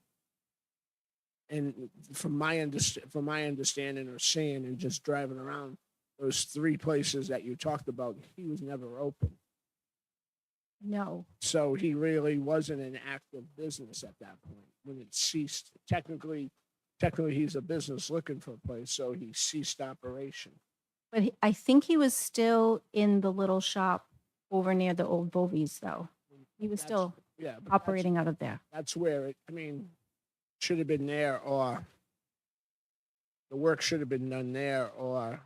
and from my understanding or seeing and just driving around, those 3 places that you talked about, he was never open. No. So he really wasn't an active business at that point when it ceased. Technically, he's a business looking for a place, so he ceased operation. But I think he was still in the little shop over near the old Bovies, though. He was still Yeah, but operating out of there. That's where it, should have been there, or the work should have been done there, or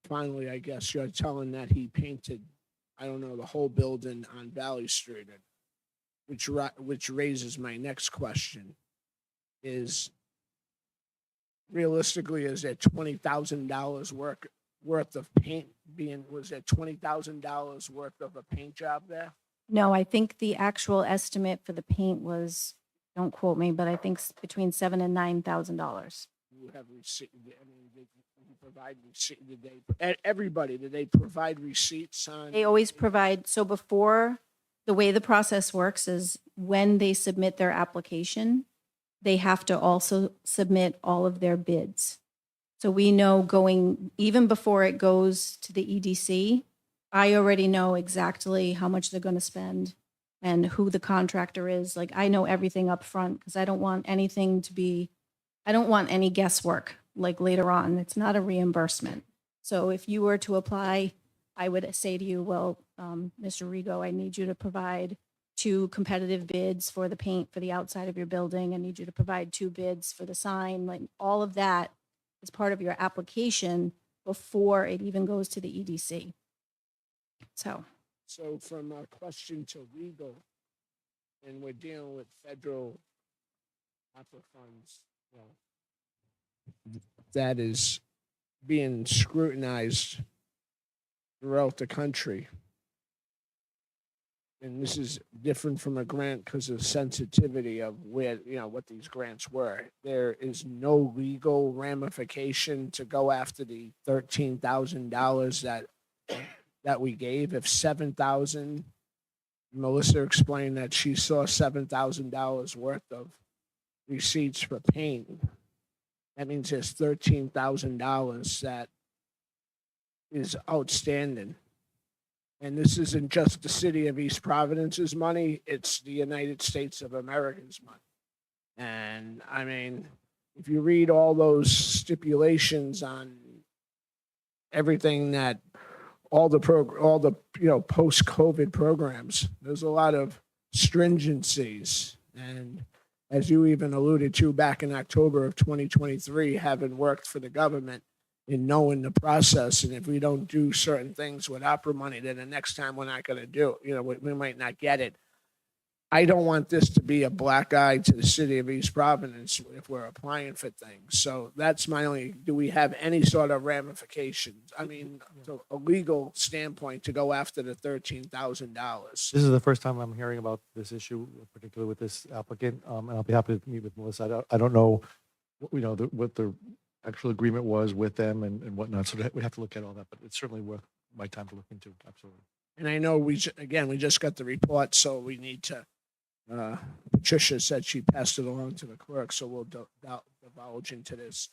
finally, I guess you're telling that he painted, I don't know, the whole building on Valley Street, which raises my next question: is realistically, is there $20,000 worth of paint was there $20,000 worth of a paint job there? No, I think the actual estimate for the paint was, don't quote me, but I think between $7,000 and $9,000. You have receipt. Did you provide receipt? Did they provide receipts on? They always provide, so before, the way the process works is when they submit their application, they have to also submit all of their bids. So we know even before it goes to the EDC, I already know exactly how much they're going to spend and who the contractor is. Like, I know everything up front because I don't want any guesswork like later on. It's not a reimbursement. So if you were to apply, I would say to you, well, Mr. Rigo, I need you to provide 2 competitive bids for the paint for the outside of your building. I need you to provide 2 bids for the sign. Like, all of that is part of your application before it even goes to the EDC. So from a question to legal, and we're dealing with federal opera funds, that is being scrutinized throughout the country. And this is different from a grant because of that of where, what these grants were. There is no legal ramification to go after the $13,000 that we gave. If $7,000, Melissa explained that she saw $7,000 worth of receipts for paint. That means there's $13,000 that is outstanding. And this isn't just the city of East Providence's money, it's the United States of America's money. And if you read all those stipulations on everything that all the post-COVID programs, there's a lot of stringencies. And as you even alluded to back in October of 2023, having worked for the government, in knowing the process, and if we don't do certain things with opera money, then the next time we're not going to do it. We might not get it. I don't want this to be a black eye to the city of East Providence if we're applying for things. So that's my only, do we have any sort of ramifications? So a legal standpoint to go after the $13,000. This is the first time I'm hearing about this issue, particularly with this applicant, and I'll be happy to meet with Melissa. I don't know, what the actual agreement was with them and whatnot, so we have to look at all that, but it's certainly worth my time to look into, absolutely. And I know we just got the report, so we need to, Patricia said she passed it along to the clerk, so we'll divulge into this.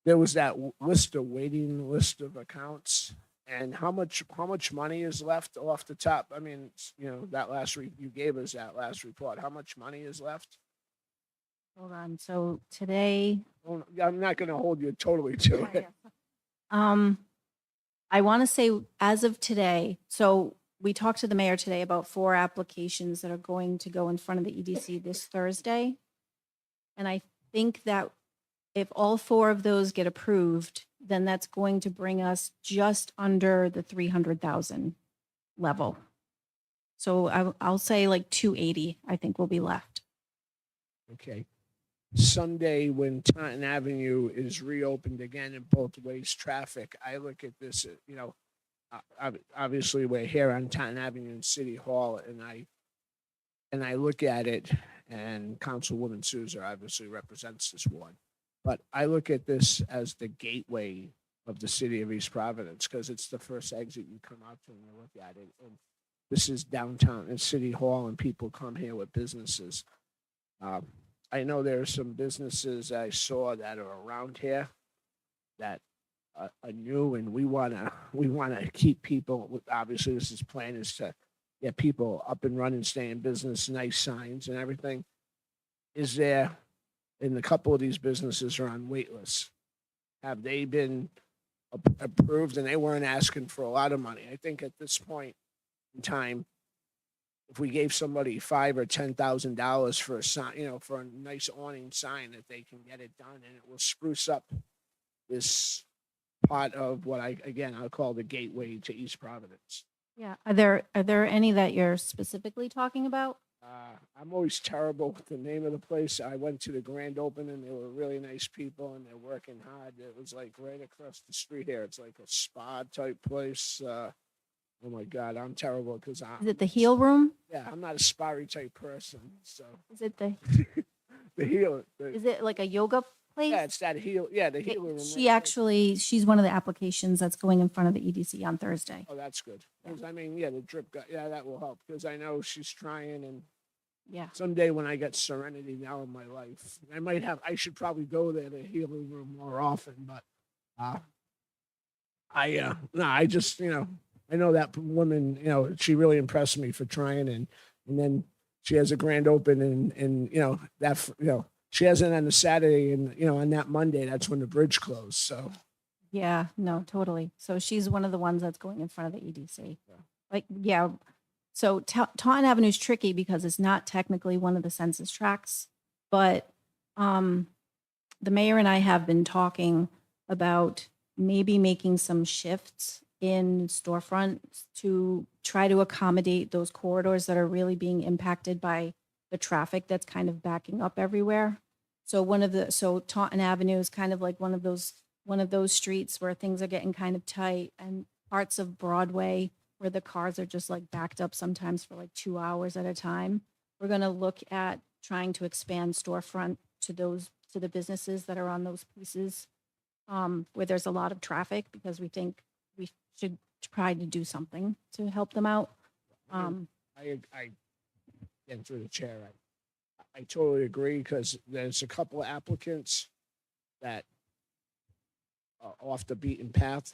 There was that waiting list of accounts, and how much money is left off the top? That you gave us that last report. How much money is left? hold on. So today, I'm not going to hold you totally to it. I want to say as of today, so we talked to the mayor today about 4 applications that are going to go in front of the EDC this Thursday. And I think that if all 4 of those get approved, then that's going to bring us just under the 300,000 level. So I'll say like 280, I think will be left. Okay. Sunday, when Taunton Avenue is reopened again in both ways traffic, I look at this, obviously we're here on Taunton Avenue in City Hall, and I look at it, and Councilwoman Souza obviously represents this ward. But I look at this as the gateway of the city of East Providence because it's the first exit you come out to when you look at it. And this is downtown and City Hall, and people come here with businesses. I know there are some businesses I saw that are around here that are new, and we wanna keep people. Obviously, this is plan is to get people up and running, stay in business, nice signs and everything. Is there, and a couple of these businesses are on wait lists. Have they been approved? And they weren't asking for a lot of money. I think at this point in time, if we gave somebody $5,000 or $10,000 for a sign, for a nice awning sign, that they can get it done, and it will spruce up this part of what I'll call the gateway to East Providence. Yeah. Are there any that you're specifically talking about? I'm always terrible with the name of the place. I went to the grand opening. They were really nice people, and they're working hard. It was like right across the street here. It's like a spa type place. Oh my God, I'm terrible because Is it the heel room? I'm not a spa-y type person. So Is it the, the heel. is it like a yoga place? Yeah, it's that heel. Yeah, the Okay, heel room. she's one of the applications that's going in front of the EDC on Thursday. Oh, that's good. 'Cause, I mean, the drip guy. Yeah, that will help because I know she's trying, and Yeah. someday when I get serenity now in my life, I should probably go there to healing room more often, but I just, I know that woman, she really impressed me for trying, and then she has a grand open, and she has it on a Saturday, and on that Monday, that's when the bridge closed. So Yeah, no, totally. So she's one of the ones that's going in front of the EDC. So Taunton Avenue is tricky because it's not technically one of the census tracts, but the mayor and I have been talking about maybe making some shifts in Storefront to try to accommodate those corridors that are really being impacted by the traffic that's kind of backing up everywhere. So Taunton Avenue is kind of like one of those streets where things are getting kind of tight, and parts of Broadway where the cars are just like backed up sometimes for like 2 hours at a time. We're going to look at trying to expand Storefront to the businesses that are on those pieces where there's a lot of traffic, because we think we should try to do something to help them out. I getting through the chair. I totally agree because there's a couple of applicants that are off the beaten path.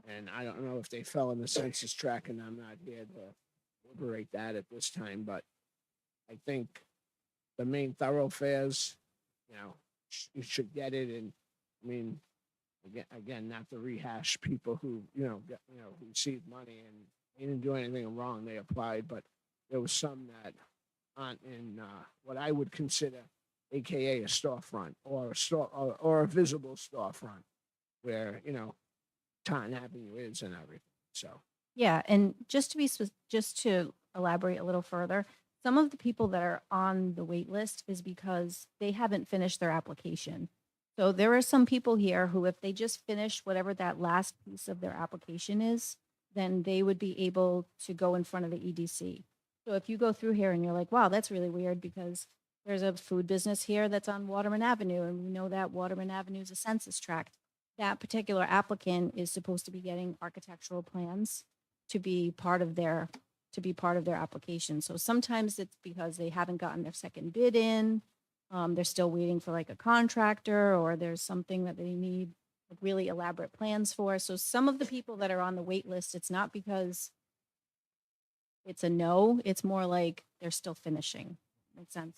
And I don't know if they fell in the census tract, and I'm not here to deliberate that at this time, but I think the main thoroughfares, you should get it. And I mean, again, not to rehash people who, who received money and they didn't do anything wrong. They applied, but there was some that aren't in what I would consider, AKA a storefront or a visible storefront where, Taunton Avenue is and everything. So Yeah, and just to elaborate a little further, some of the people that are on the wait list is because they haven't finished their application. So there are some people here who, if they just finish whatever that last piece of their application is, then they would be able to go in front of the EDC. So if you go through here and you're like, wow, that's really weird because there's a food business here that's on Waterman Avenue, and we know that Waterman Avenue is a census tract. That particular applicant is supposed to be getting architectural plans to be part of their application. So sometimes it's because they haven't gotten their second bid in. They're still waiting for like a contractor, or there's something that they need like really elaborate plans for. So some of the people that are on the wait list, it's not because it's a no, it's more like they're still finishing. Makes sense?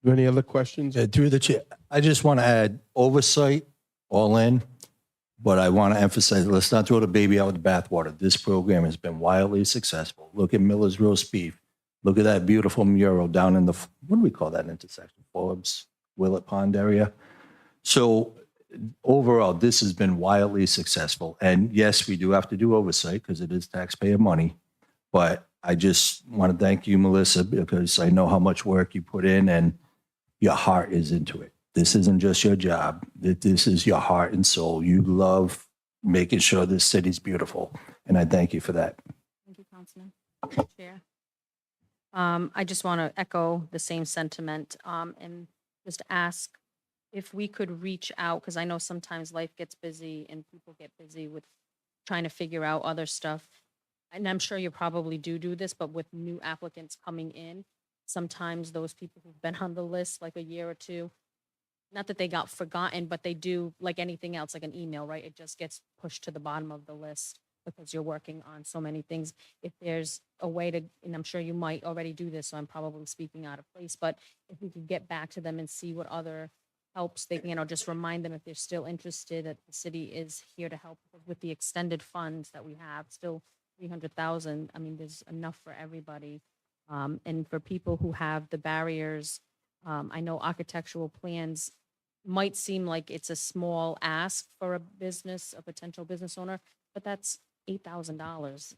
Any other questions? Through the chair, I just want to add oversight, all in, but I want to emphasize, let's not throw the baby out with the bathwater. This program has been wildly successful. Look at Miller's Roast Beef. Look at that beautiful mural down in what do we call that intersection? Forbes, Willett Pond area. So overall, this has been wildly successful. And yes, we do have to do oversight because it is taxpayer money. But I just want to thank you, Melissa, because I know how much work you put in and your heart is into it. This isn't just your job. This is your heart and soul. You love making sure this city's beautiful. And I thank you for that. Thank you, Councilman. Chair. I just want to echo the same sentiment and just ask if we could reach out, because I know sometimes life gets busy and people get busy with trying to figure out other stuff. And I'm sure you probably do this, but with new applicants coming in, sometimes those people who've been on the list like a year or two, not that they got forgotten, but they do, like anything else, like an email, right? It just gets pushed to the bottom of the list because you're working on so many things. If there's a way to, and I'm sure you might already do this, so I'm probably speaking out of place, but if we could get back to them and see what other helps they can, just remind them if they're still interested that the city is here to help with the extended funds that we have, still 300,000. I mean, there's enough for everybody. And for people who have the barriers, I know architectural plans might seem like it's a small ask for a business, a potential business owner, but that's $8,000.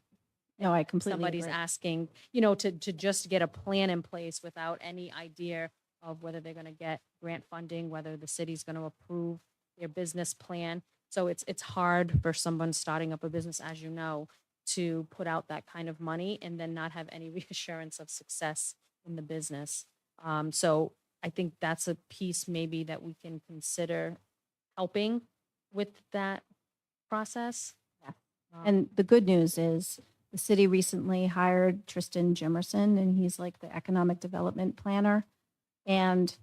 No, I completely Somebody's agree. asking, to just get a plan in place without any idea of whether they're going to get grant funding, whether the city's going to approve their business plan. So it's hard for someone starting up a business, as you know, to put out that kind of money and then not have any reassurance of success in the business. So I think that's a piece maybe that we can consider helping with that process. Yeah. And the good news is the city recently hired Tristan Jimerson, and he's like the economic development planner. And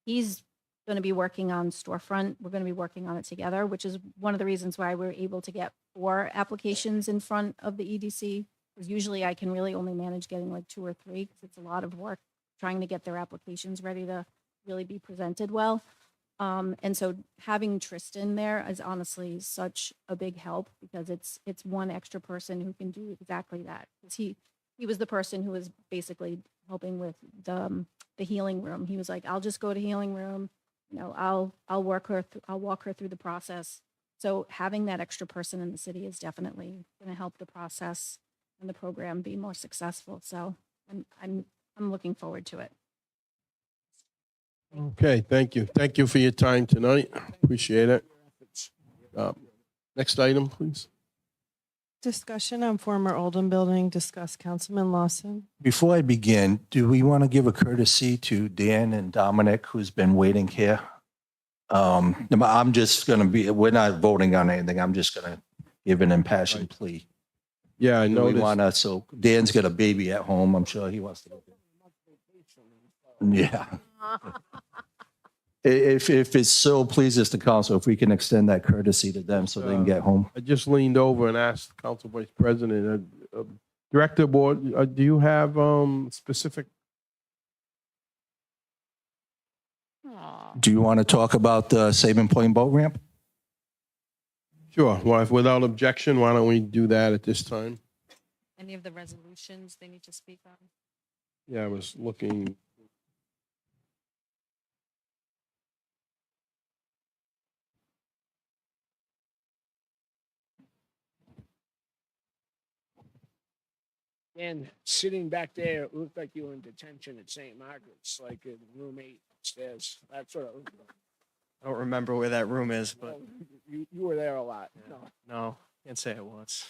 he's going to be working on Storefront. We're going to be working on it together, which is one of the reasons why we're able to get 4 applications in front of the EDC. Because usually I can really only manage getting like 2 or 3 because it's a lot of work trying to get their applications ready to really be presented well. And so having Tristan there is honestly such a big help because it's one extra person who can do exactly that. Because he was the person who was basically helping with the healing room. He was like, I'll just go to healing room. I'll walk her through the process. So having that extra person in the city is definitely going to help the process and the program be more successful. So I'm looking forward to it. Okay, thank you. Thank you for your time tonight. Appreciate it. Next item, please. Discussion on former Olden building, discuss Councilman Lawson. Before I begin, do we want to give a courtesy to Dan and Dominic, who's been waiting here? I'm just going to we're not voting on anything. I'm just going to give an impassioned plea. Yeah, I Do we noticed. want to, so Dan's got a baby at home. I'm sure he wants to go. Yeah. If it so pleases the council, if we can extend that courtesy to them so they can get home. I just leaned over and asked Council Vice President, Director Board, do you have specific? Do you want to talk about the Sabin Point boat ramp? Sure. Well, without objection, why don't we do that at this time? Any of the resolutions they need to speak on? Yeah, I was looking. And sitting back there, it looked like you were in detention at St. Margaret's, like in room 8 upstairs. That's what it looked like. I don't remember where that room is, but Oh, you were there a lot. No. no, can't say it was.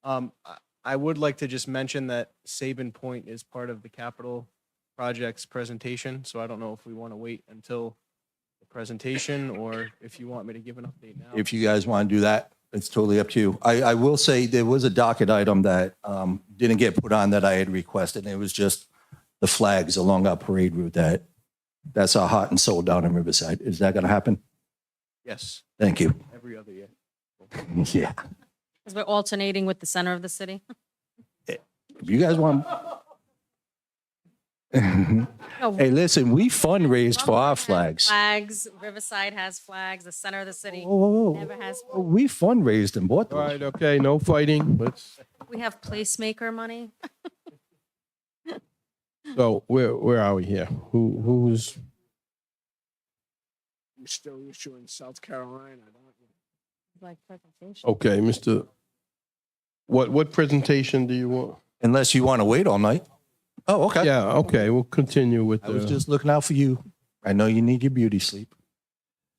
I would like to just mention that Sabin Point is part of the capital project's presentation, so I don't know if we want to wait until the presentation or if you want me to give an update now. If you guys want to do that, it's totally up to you. I will say there was a docket item that didn't get put on that I had requested. And it was just the flags along our parade route that's our heart and soul down in Riverside. Is that going to happen? Yes, Thank you. every other year. Yeah. Because we're alternating with the center of the city. If you guys want. No, Hey, listen, we fundraised for our Rumford has flags. Flags, Riverside has flags, the center of the city Whoa, whoa, whoa. never has. We fundraised and bought All those. right, okay, no fighting. We have placemaker money. So where are we here? Who's? You're still issuing South Carolina, don't you? Like presentation. Okay, Mr. What presentation do you want? Unless you want to wait all night. Oh, okay. Yeah, okay, we'll continue with I was the, just looking out for you. I know you need your beauty sleep.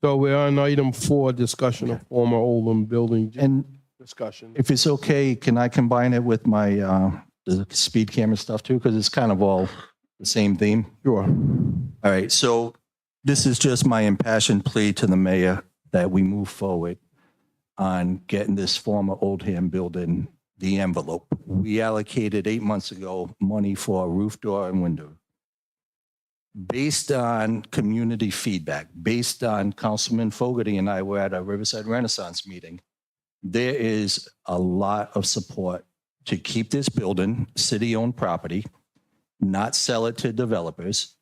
so we're on item 4, discussion of former Olden building And discussion. if it's okay, can I combine it with my the speed camera stuff too? Because it's kind of all the same theme. Sure. All right, so this is just my impassioned plea to the mayor that we move forward on getting this former Oldham building the envelope. We allocated 8 months ago money for a roof, door, and window. Based on community feedback, based on Councilman Fogarty and I were at a Riverside Renaissance meeting, there is a lot of support to keep this building city-owned property, not sell it to developers.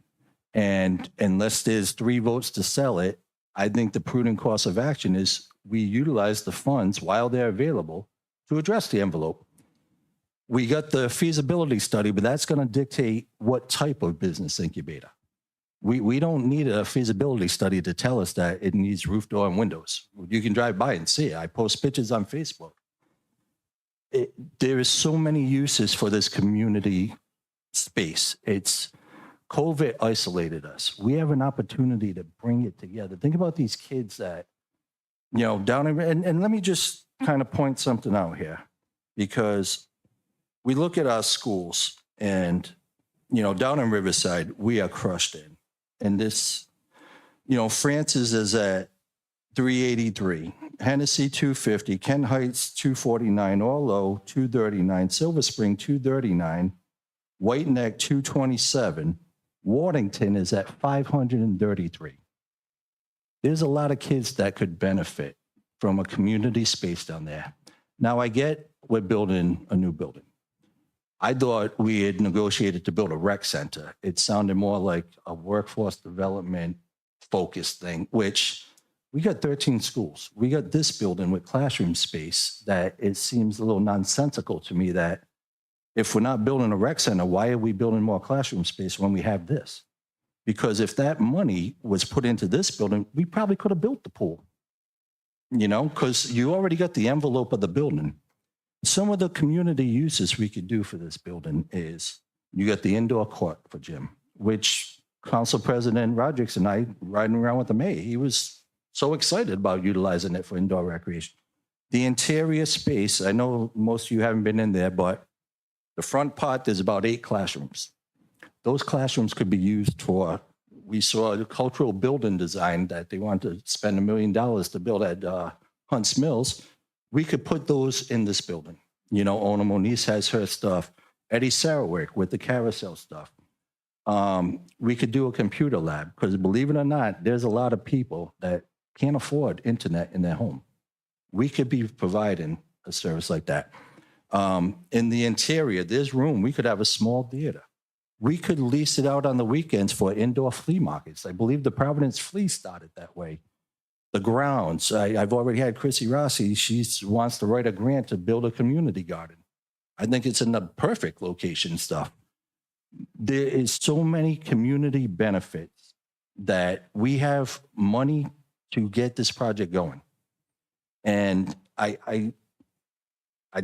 And unless there's 3 votes to sell it, I think the prudent course of action is we utilize the funds while they're available to address the envelope. We got the feasibility study, but that's going to dictate what type of business incubator. We don't need a feasibility study to tell us that it needs roof, door, and windows. You can drive by and see it. I post pictures on Facebook. There is so many uses for this community space. COVID isolated us. We have an opportunity to bring it together. Think about these kids that, down in, and let me just kind of point something out here, because we look at our schools and, down in Riverside, we are crushed in. And this, Francis is at 383, Hennessy 250, Kent Heights 249, Orlo 239, Silver Spring 239, White Neck 227, Waddington is at 533. There's a lot of kids that could benefit from a community space down there. Now, I get we're building a new building. I thought we had negotiated to build a rec center. It sounded more like a workforce development focused thing, which we got 13 schools. We got this building with classroom space that it seems a little nonsensical to me that if we're not building a rec center, why are we building more classroom space when we have this? Because if that money was put into this building, we probably could have built the pool, because you already got the envelope of the building. Some of the community uses we could do for this building is you got the indoor court for gym, which Council President Rodriguez and I riding around with the mayor, he was so excited about utilizing it for indoor recreation. The interior space, I know most of you haven't been in there, but the front part, there's about 8 classrooms. Those classrooms could be used for, we saw a cultural building design that they wanted to spend $1 million to build at Hunts Mills. We could put those in this building. Ona Moniz has her stuff. Eddie Sarawik with the carousel stuff. We could do a computer lab because believe it or not, there's a lot of people that can't afford internet in their home. We could be providing a service like that. In the interior, there's room. We could have a small theater. We could lease it out on the weekends for indoor flea markets. I believe the Providence Flea started that way. The grounds, I've already had Chrissy Rossi. She wants to write a grant to build a community garden. I think it's in the perfect location stuff. There is so many community benefits that we have money to get this project going. And I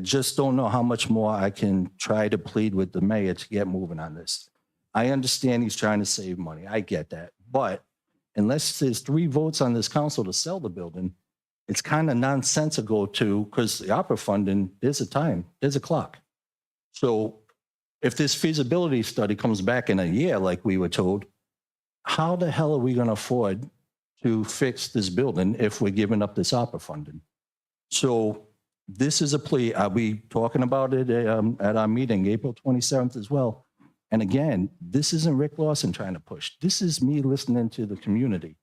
just don't know how much more I can try to plead with the mayor to get moving on this. I understand he's trying to save money. I get that. But unless there's 3 votes on this council to sell the building, it's kind of nonsensical because the opera funding, there's a time, there's a clock. So if this feasibility study comes back in a year, like we were told, how the hell are we going to afford to fix this building if we're giving up this opera funding? So this is a plea. I'll be talking about it at our meeting, April 27th as well. And again, this isn't Rick Lawson trying to push. This is me listening to the community.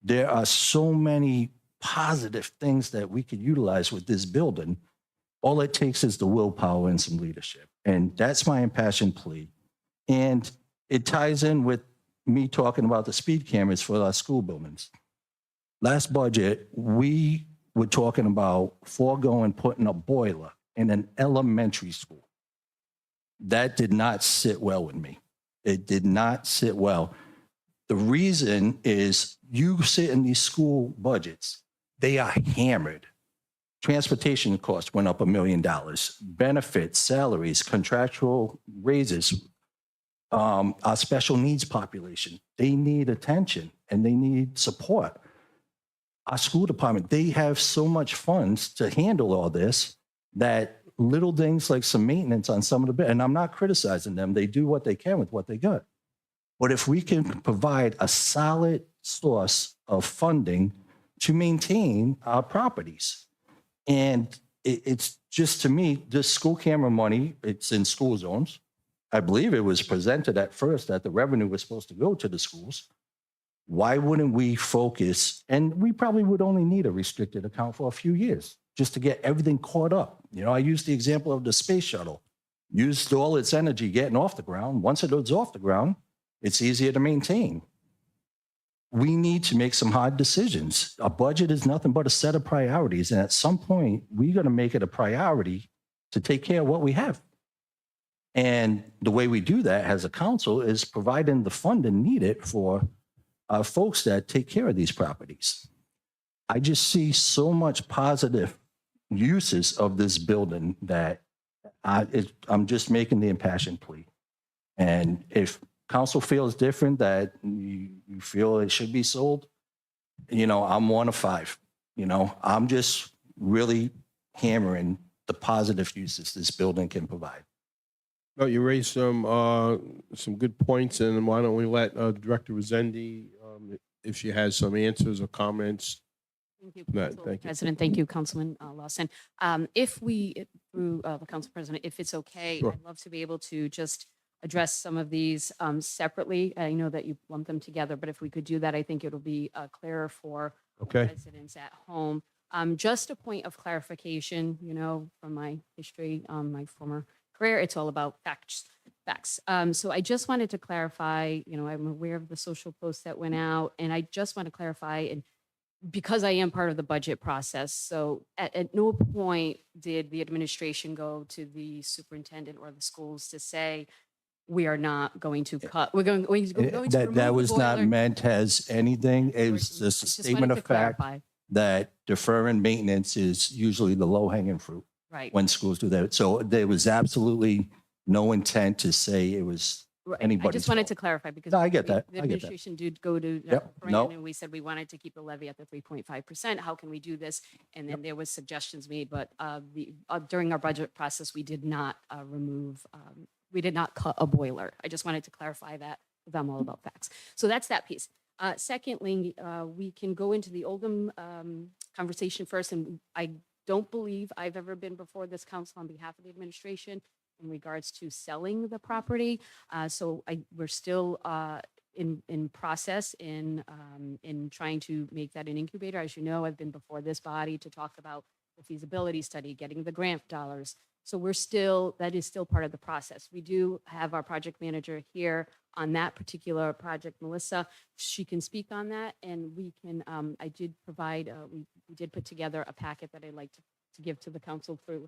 There are so many positive things that we could utilize with this building. All it takes is the willpower and some leadership. And that's my impassioned plea. And it ties in with me talking about the speed cameras for our school buildings. Last budget, we were talking about foregoing putting a boiler in an elementary school. That did not sit well with me. It did not sit well. The reason is you sit in these school budgets, they are hammered. Transportation costs went up $1 million. Benefits, salaries, contractual raises, our special needs population, they need attention and they need support. Our school department, they have so much funds to handle all this that little things like some maintenance on some of the, and I'm not criticizing them. They do what they can with what they got. But if we can provide a solid source of funding to maintain our properties, and it's just, to me, this school camera money, it's in school zones. I believe it was presented at first that the revenue was supposed to go to the schools. Why wouldn't we focus? And we probably would only need a restricted account for a few years just to get everything caught up. You know, I used the example of the space shuttle, used all its energy getting off the ground. Once it was off the ground, it's easier to maintain. We need to make some hard decisions. A budget is nothing but a set of priorities. And at some point, we're going to make it a priority to take care of what we have. And the way we do that as a council is providing the funding needed for folks that take care of these properties. I just see so much positive uses of this building that I'm just making the impassioned plea. And if council feels different, that you feel it should be sold, you know, I'm one of five. You know, I'm just really hammering the positive uses this building can provide. No, you raised some good points, and why don't we let Director Rezende, if she has some answers or comments. Thank you, No, Council thank you. President. Thank you, Councilman Lawson. If we, through the Council President, if it's okay, Sure. I'd love to be able to just address some of these separately. I know that you lump them together, but if we could do that, I think it'll be clearer for Okay. residents at home. Just a point of clarification, you know, from my history, my former career, it's all about facts. So I just wanted to clarify, you know, I'm aware of the social post that went out, and I just want to clarify, and because I am part of the budget process, so at no point did the administration go to the superintendent or the schools to say, we are not going to cut, we're going to remove That the was not boiler." meant as anything. It was just a Just statement wanted of to fact clarify. that deferring maintenance is usually the low-hanging fruit Right. when schools do that. So there was absolutely no intent to say it was Right. I anybody's just wanted fault. to clarify because No, I get we- that. the I get that. administration did go to Yep. Fran, No. and we said we wanted to keep the levy at the 3.5%. How can we do this? And then there was suggestions made, but during our budget process, we did not we did not cut a boiler. I just wanted to clarify that because I'm all about facts. So that's that piece. Secondly, we can go into the Oldham conversation first, and I don't believe I've ever been before this council on behalf of the administration in regards to selling the property. So we're still in process in trying to make that an incubator. As you know, I've been before this body to talk about the feasibility study, getting the grant dollars. So that is still part of the process. We do have our project manager here on that particular project, Melissa. She can speak on that, and we can, I did provide, we did put together a packet that I'd like to give to the council through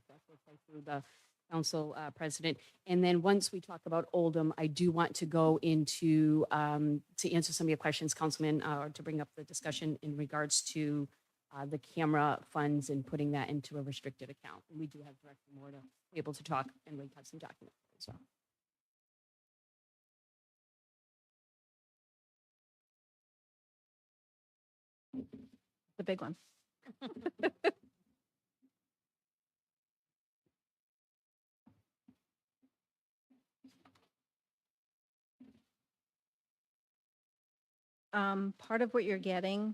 the council president. And then once we talk about Oldham, I do want to go into, to answer some of your questions, Councilman, or to bring up the discussion in regards to the camera funds and putting that into a restricted account. And we do have Director Moore to be able to talk, and we have some documents as well. The big one. Part of what you're getting,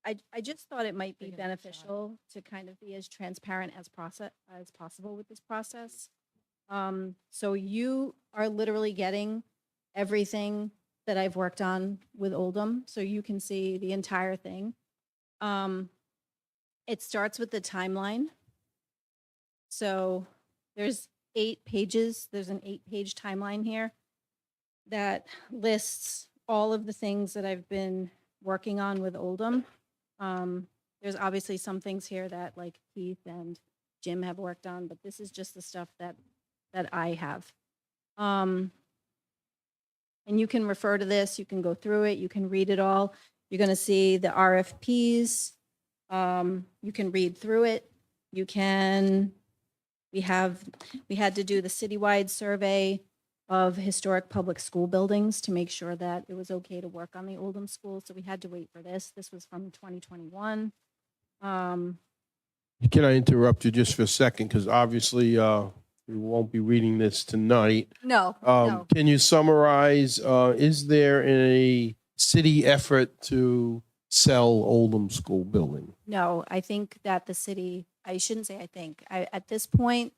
I just thought it might be Big of a shot. beneficial to kind of be as transparent as possible with this process. So you are literally getting everything that I've worked on with Oldham, so you can see the entire thing. It starts with the timeline. So there's 8 pages, there's an 8-page timeline here that lists all of the things that I've been working on with Oldham. There's obviously some things here that like Keith and Jim have worked on, but this is just the stuff that I have. And you can refer to this, you can go through it, you can read it all. You're going to see the RFPs. You can read through it. We had to do the citywide survey of historic public school buildings to make sure that it was okay to work on the Oldham schools. So we had to wait for this. This was from 2021. Can I interrupt you just for a second? Because obviously, we won't be reading this tonight. No, no. Can you summarize, is there a city effort to sell Oldham School building? No, I think that the city, I shouldn't say I think, at this point,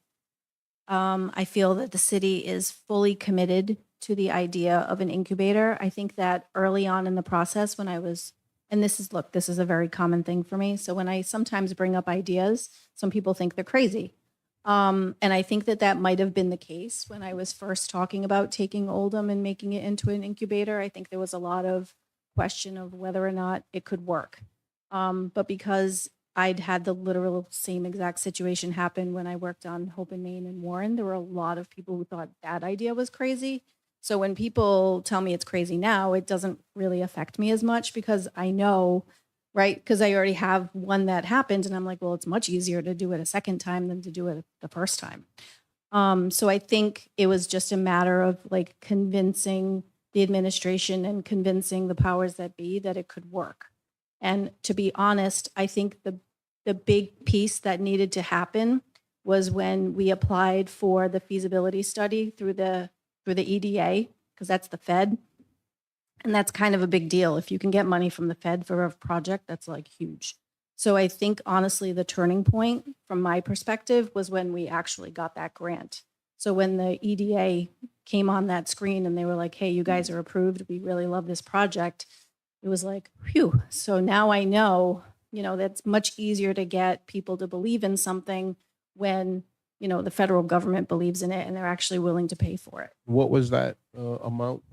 I feel that the city is fully committed to the idea of an incubator. I think that early on in the process when I was, and this is a very common thing for me. So when I sometimes bring up ideas, some people think they're crazy. And I think that that might have been the case when I was first talking about taking Oldham and making it into an incubator. I think there was a lot of question of whether or not it could work. But because I'd had the literal same exact situation happen when I worked on Hope and Main and Warren, there were a lot of people who thought that idea was crazy. So when people tell me it's crazy now, it doesn't really affect me as much because I know, right? Because I already have one that happened and I'm like, well, it's much easier to do it a second time than to do it the first time. So I think it was just a matter of like convincing the administration and convincing the powers that be that it could work. And to be honest, I think the big piece that needed to happen was when we applied for the feasibility study through the EDA, because that's the Fed. And that's kind of a big deal. If you can get money from the Fed for a project, that's like huge. So I think honestly, the turning point from my perspective was when we actually got that grant. So when the EDA came on that screen and they were like, hey, you guys are approved. We really love this project. It was like, phew. So now I know, that's much easier to get people to believe in something when, the federal government believes in it and they're actually willing to pay for it. What was that amount?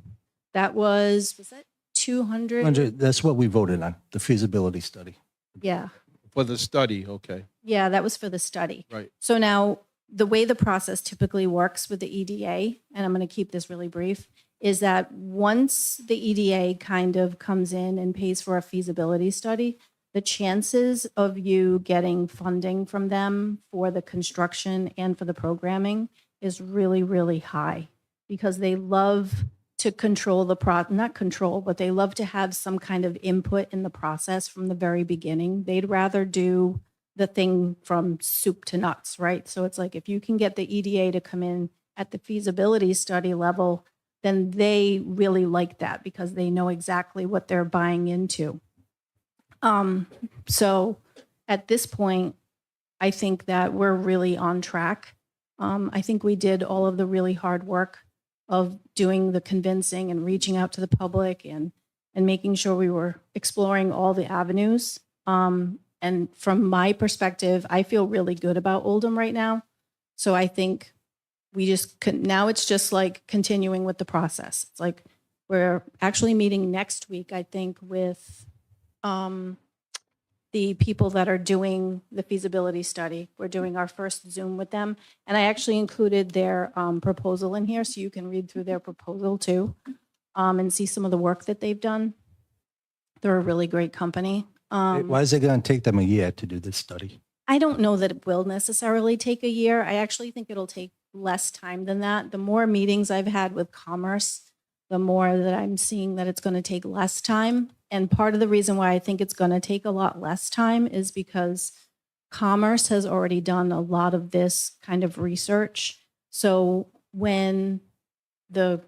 That was that 200? That's what we voted on, the feasibility study. Yeah. For the study, okay, Yeah, that was for the study. right. So now the way the process typically works with the EDA, and I'm going to keep this really brief, is that once the EDA kind of comes in and pays for a feasibility study, the chances of you getting funding from them for the construction and for the programming is really, really high because they love to control not control, but they love to have some kind of input in the process from the very beginning. They'd rather do the thing from soup to nuts, right? So it's like if you can get the EDA to come in at the feasibility study level, then they really like that because they know exactly what they're buying into. So at this point, I think that we're really on track. I think we did all of the really hard work of doing the convincing and reaching out to the public and making sure we were exploring all the avenues. And from my perspective, I feel really good about Oldham right now. So I think we now it's just like continuing with the process. It's like we're actually meeting next week, I think, with the people that are doing the feasibility study. We're doing our first Zoom with them. And I actually included their proposal in here so you can read through their proposal too and see some of the work that they've done. They're a really great company. Why is it going to take them a year to do this study? I don't know that it will necessarily take a year. I actually think it'll take less time than that. The more meetings I've had with Commerce, the more that I'm seeing that it's going to take less time. And part of the reason why I think it's going to take a lot less time is because Commerce has already done a lot of this kind of research. So when the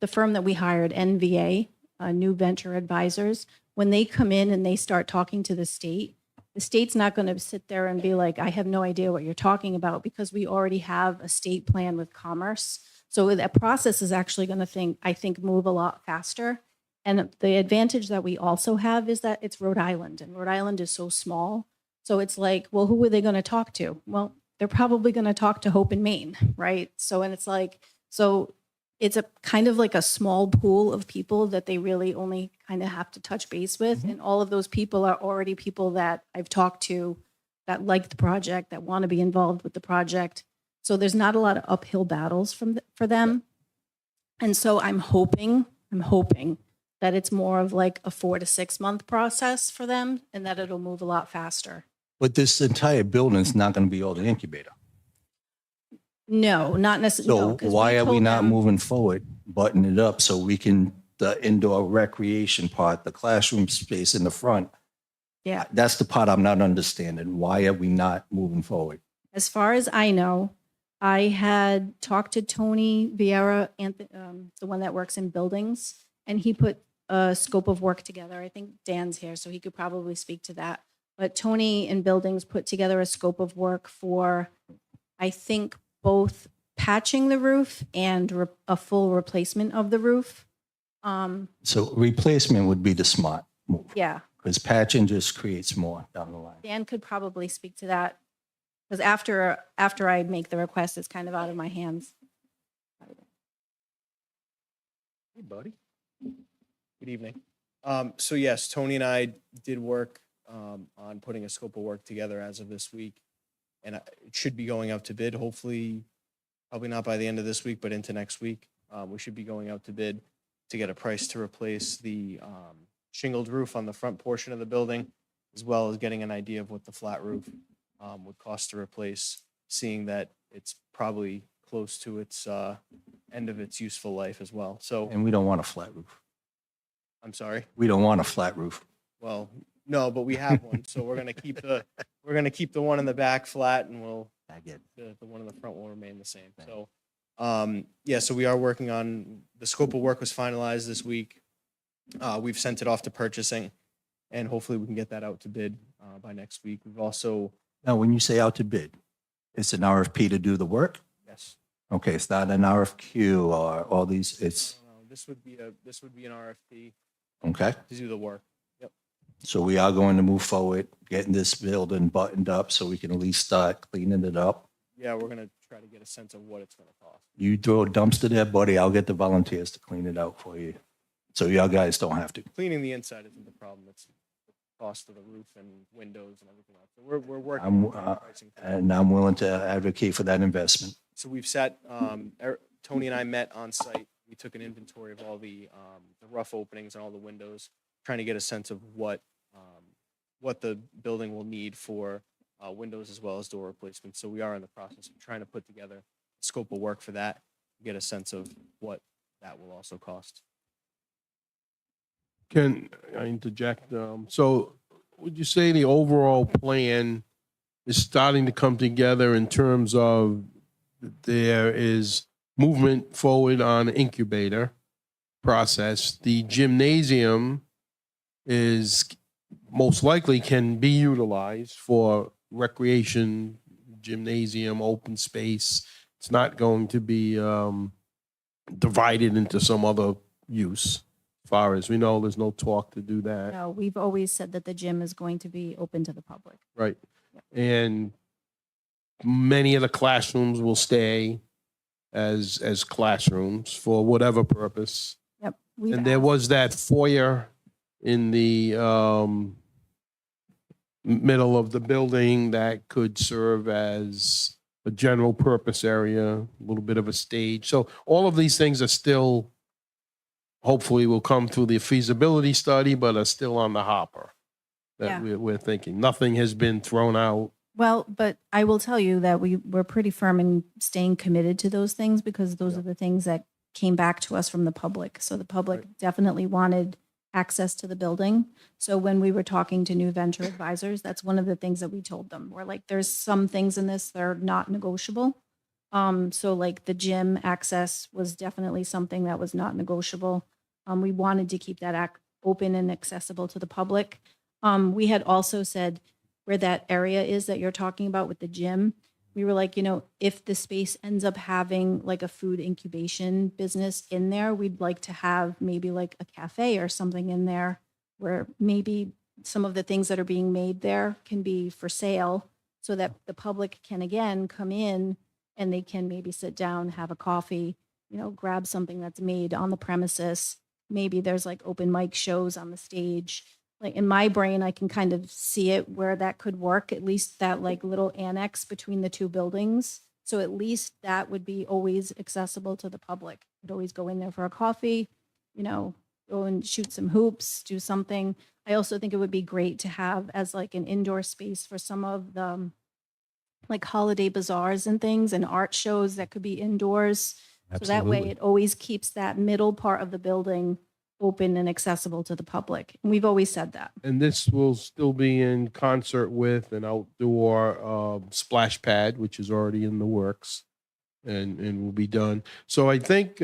firm that we hired, NVA, New Venture Advisors, when they come in and they start talking to the state's not going to sit there and be like, I have no idea what you're talking about because we already have a state plan with Commerce. So that process is actually going to, I think, move a lot faster. And the advantage that we also have is that it's Rhode Island, and Rhode Island is so small. So it's like, well, who are they going to talk to? Well, they're probably going to talk to Hope and Main, right? So, and it's like, so it's a kind of like a small pool of people that they really only kind of have to touch base with. And all of those people are already people that I've talked to that like the project, that want to be involved with the project. So there's not a lot of uphill battles for them. And so I'm hoping that it's more of like a 4 to 6 month process for them and that it'll move a lot faster. But this entire building is not going to be all the incubator. No, not necessarily. So why are we not moving forward, button it up so we can, the indoor recreation part, the classroom space in the front, Yeah. That's the part I'm not understanding. Why are we not moving forward? As far as I know, I had talked to Tony Vieira, the one that works in buildings, and he put a scope of work together. I think Dan's here, so he could probably speak to that. But Tony in buildings put together a scope of work for, I think, both patching the roof and a full replacement of the roof. So replacement would be the smart move. Yeah, Because patching just creates more down the line. Dan could probably speak to that. Because after I make the request, it's kind of out of my hands. Hey, buddy. Good evening. So yes, Tony and I did work on putting a scope of work together as of this week. And it should be going out to bid, hopefully, probably not by the end of this week, but into next week. We should be going out to bid to get a price to replace the shingled roof on the front portion of the building, as well as getting an idea of what the flat roof would cost to replace, seeing that it's probably close to its end of its useful life as well. So And we don't want a flat roof. I'm sorry. We don't want a flat roof. Well, no, but we have one, so we're gonna keep the one in the back flat, and we'll I get it. the one in the front will remain the same. So, yeah, so we are working on the scope of work was finalized this week. We've sent it off to purchasing, and hopefully we can get that out to bid by next week. We've also Now, when you say out to bid, it's an RFP to do the work? yes. Okay, it's not an RFQ or all these, it's, This would be an RFP okay. to do the work. Yep. So we are going to move forward, getting this building buttoned up so we can at least start cleaning it up. Yeah, we're gonna try to get a sense of what it's gonna cost. You throw a dumpster there, buddy, I'll get the volunteers to clean it out for you. So y'all guys don't have to. Cleaning the inside isn't the problem. It's the cost of the roof and windows and everything else. So we're working. I'm, on the pricing for that. And I'm willing to advocate for that investment. So we've sat, Tony and I met on site. We took an inventory of all the rough openings and all the windows, trying to get a sense of what the building will need for windows as well as door replacements. So we are in the process of trying to put together a scope of work for that, get a sense of what that will also cost. Can I interject? So would you say the overall plan is starting to come together in terms of there is movement forward on incubator process? The gymnasium is most likely can be utilized for recreation, gymnasium, open space. It's not going to be divided into some other use. As far as we know, there's no talk to do that. No, we've always said that the gym is going to be open to the public. Right. And many of the classrooms will stay as classrooms for whatever purpose. Yep. And there was that foyer in the middle of the building that could serve as a general purpose area, a little bit of a stage. So all of these things are still, hopefully will come through the feasibility study, but are still on the hopper that we're thinking. Nothing has been thrown out. Well, but I will tell you that we're pretty firm in staying committed to those things because those are the things that came back to us from the public. So the public definitely wanted access to the building. So when we were talking to new venture advisors, that's one of the things that we told them. We're like, there's some things in this that are not negotiable. So like the gym access was definitely something that was not negotiable. We wanted to keep that open and accessible to the public. We had also said where that area is that you're talking about with the gym, we were like, if the space ends up having like a food incubation business in there, we'd like to have maybe like a cafe or something in there where maybe some of the things that are being made there can be for sale so that the public can again come in and they can maybe sit down, have a coffee, grab something that's made on the premises. Maybe there's like open mic shows on the stage. Like in my brain, I can kind of see it where that could work, at least that like little annex between the two buildings. So at least that would be always accessible to the public. Could always go in there for a coffee, go and shoot some hoops, do something. I also think it would be great to have as like an indoor space for some of the like holiday bazaars and things and art shows that could be indoors. So that way it always keeps that middle part of the building open and accessible to the public. And we've always said that. And this will still be in concert with an outdoor splash pad, which is already in the works and will be done. So I think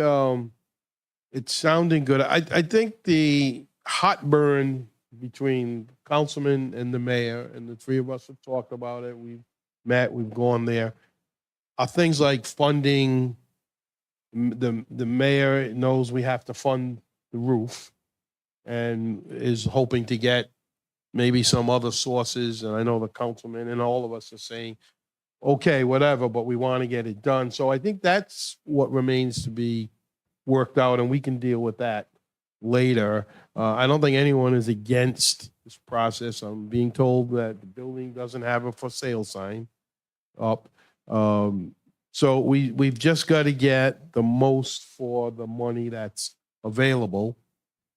it's sounding good. I think the hot burn between councilman and the mayor, and the three of us have talked about it. We've met, we've gone there, are things like funding. The mayor knows we have to fund the roof and is hoping to get maybe some other sources. And I know the councilman and all of us are saying, okay, whatever, but we want to get it done. So I think that's what remains to be worked out, and we can deal with that later. I don't think anyone is against this process. I'm being told that the building doesn't have a for sale sign up. So we've just got to get the most for the money that's available.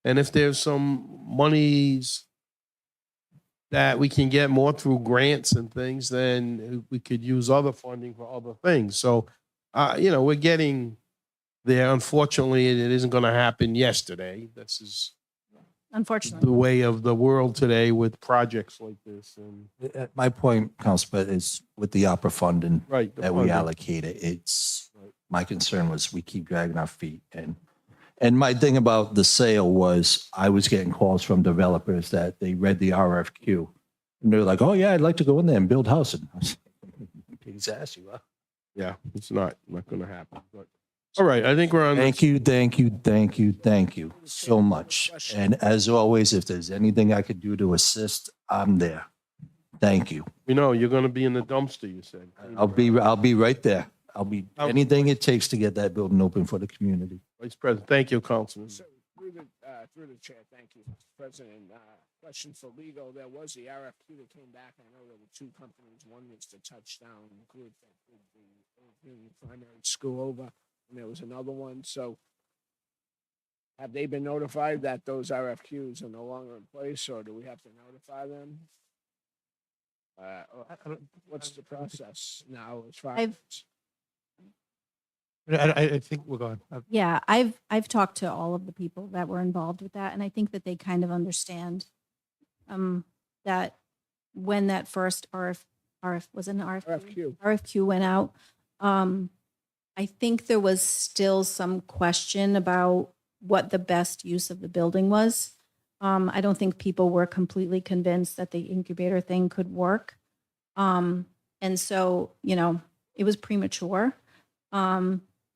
And if there's some monies that we can get more through grants and things, then we could use other funding for other things. So, we're getting there. Unfortunately, it isn't going to happen yesterday. This is Unfortunately. the way of the world today with projects like this. And My point, Councilman, is with the opera funding right, the that we funding. allocated, my concern was we keep dragging our feet. And my thing about the sale was I was getting calls from developers that they read the RFQ and they're like, oh yeah, I'd like to go in there and build housing. I was like, "Pig's ass, you are." Yeah, it's not going to happen. But all right, I think we're on. Thank you so much. And as always, if there's anything I could do to assist, I'm there. Thank you. You know, you're going to be in the dumpster. You said. I'll be right there. I'll be anything it takes to get that building open for the community. Vice President, thank you, Councilman. So through the chair, thank you, Mr. President. Question for legal. There was the RFQ that came back. I know there were two companies. One was the Touchdown Group that did the primary school over, and there was another one. So have they been notified that those RFQs are no longer in place, or do we have to notify them? What's the process now as far as? I think we're going. Yeah, I've talked to all of the people that were involved with that, and I think that they kind of understand that when that first was an RFQ went out, I think there was still some question about what the best use of the building was. I don't think people were completely convinced that the incubator thing could work. And so, it was premature.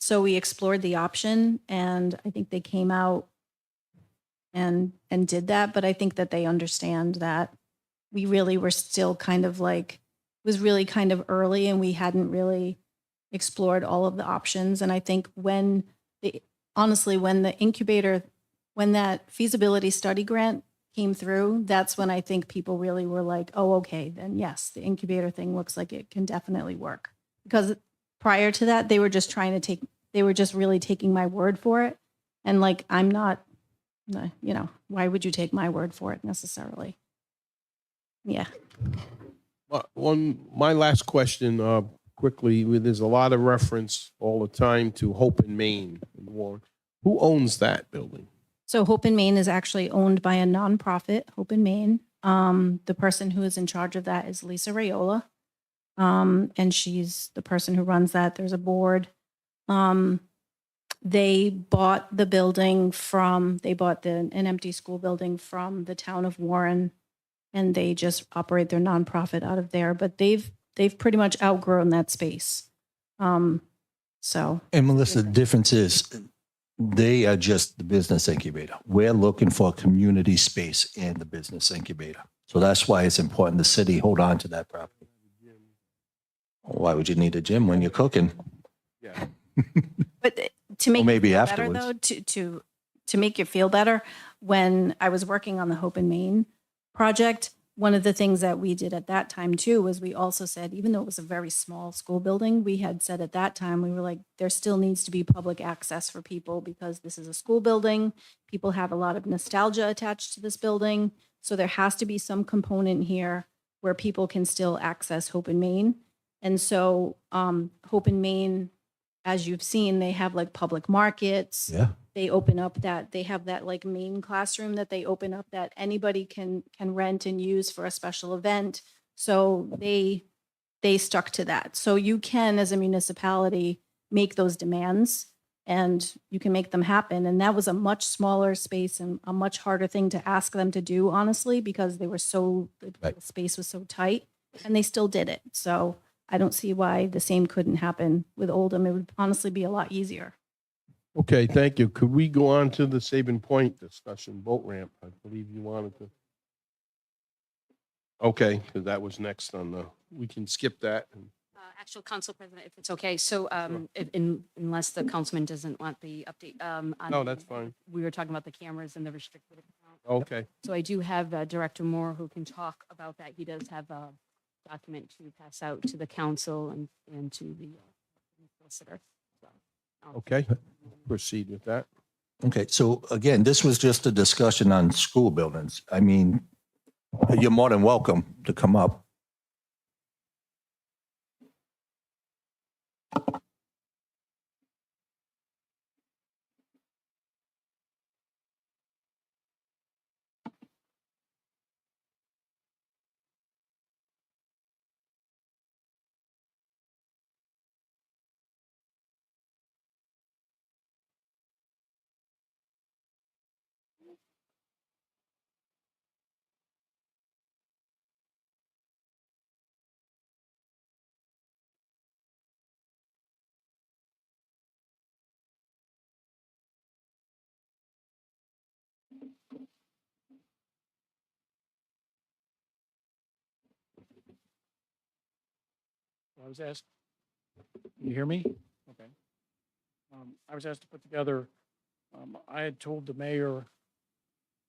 So we explored the option, and I think they came out and did that. But I think that they understand that we really were still kind of like, it was really kind of early, and we hadn't really explored all of the options. And I think when that feasibility study grant came through, that's when I think people really were like, oh, okay, then yes, the incubator thing looks like it can definitely work. Because prior to that, they were just really taking my word for it. And like, I'm not, why would you take my word for it necessarily? Yeah. My last question, quickly, there's a lot of reference all the time to Hope in Maine. Who owns that building? So Hope in Maine is actually owned by a nonprofit, Hope in Maine. The person who is in charge of that is Lisa Raiola. And she's the person who runs that. There's a board. They bought the building an empty school building from the town of Warren, and they just operate their nonprofit out of there. But they've pretty much outgrown that space. And Melissa, the difference is they are just the business incubator. We're looking for a community space in the business incubator. So that's why it's important the city hold on to that property. Why would you need a gym when you're cooking? Yeah. But to make maybe you feel afterwards. better, though, to make you feel better, when I was working on the Hope in Maine project, one of the things that we did at that time too was we also said, even though it was a very small school building, we had said at that time, we were like, there still needs to be public access for people because this is a school building. People have a lot of nostalgia attached to this building. So there has to be some component here where people can still access Hope in Maine. And so Hope in Maine, as you've seen, they have like public markets. Yeah. they open up that, they have that like main classroom that they open up that anybody can rent and use for a special event. So they stuck to that. So you can, as a municipality, make those demands and you can make them happen. And that was a much smaller space and a much harder thing to ask them to do, honestly, because they were so, the space was so tight and they still did it. So I don't see why the same couldn't happen with Oldham. It would honestly be a lot easier. Okay, thank you. Could we go on to the Sabin Point discussion, boat ramp? I believe you wanted to. Okay, because that was next on the, we can skip that. Actual council president, if it's okay. So unless the councilman doesn't want the update. No, that's fine. We were talking about the cameras and the restricted account. Okay, So I do have Director Moore who can talk about that. He does have a document to pass out to the council and to the solicitor. So, okay, proceed with that. Okay, so again, this was just a discussion on school buildings. I mean, you're more than welcome to come up. I was asked, can you hear me? Okay. I was asked to put together, I had told the mayor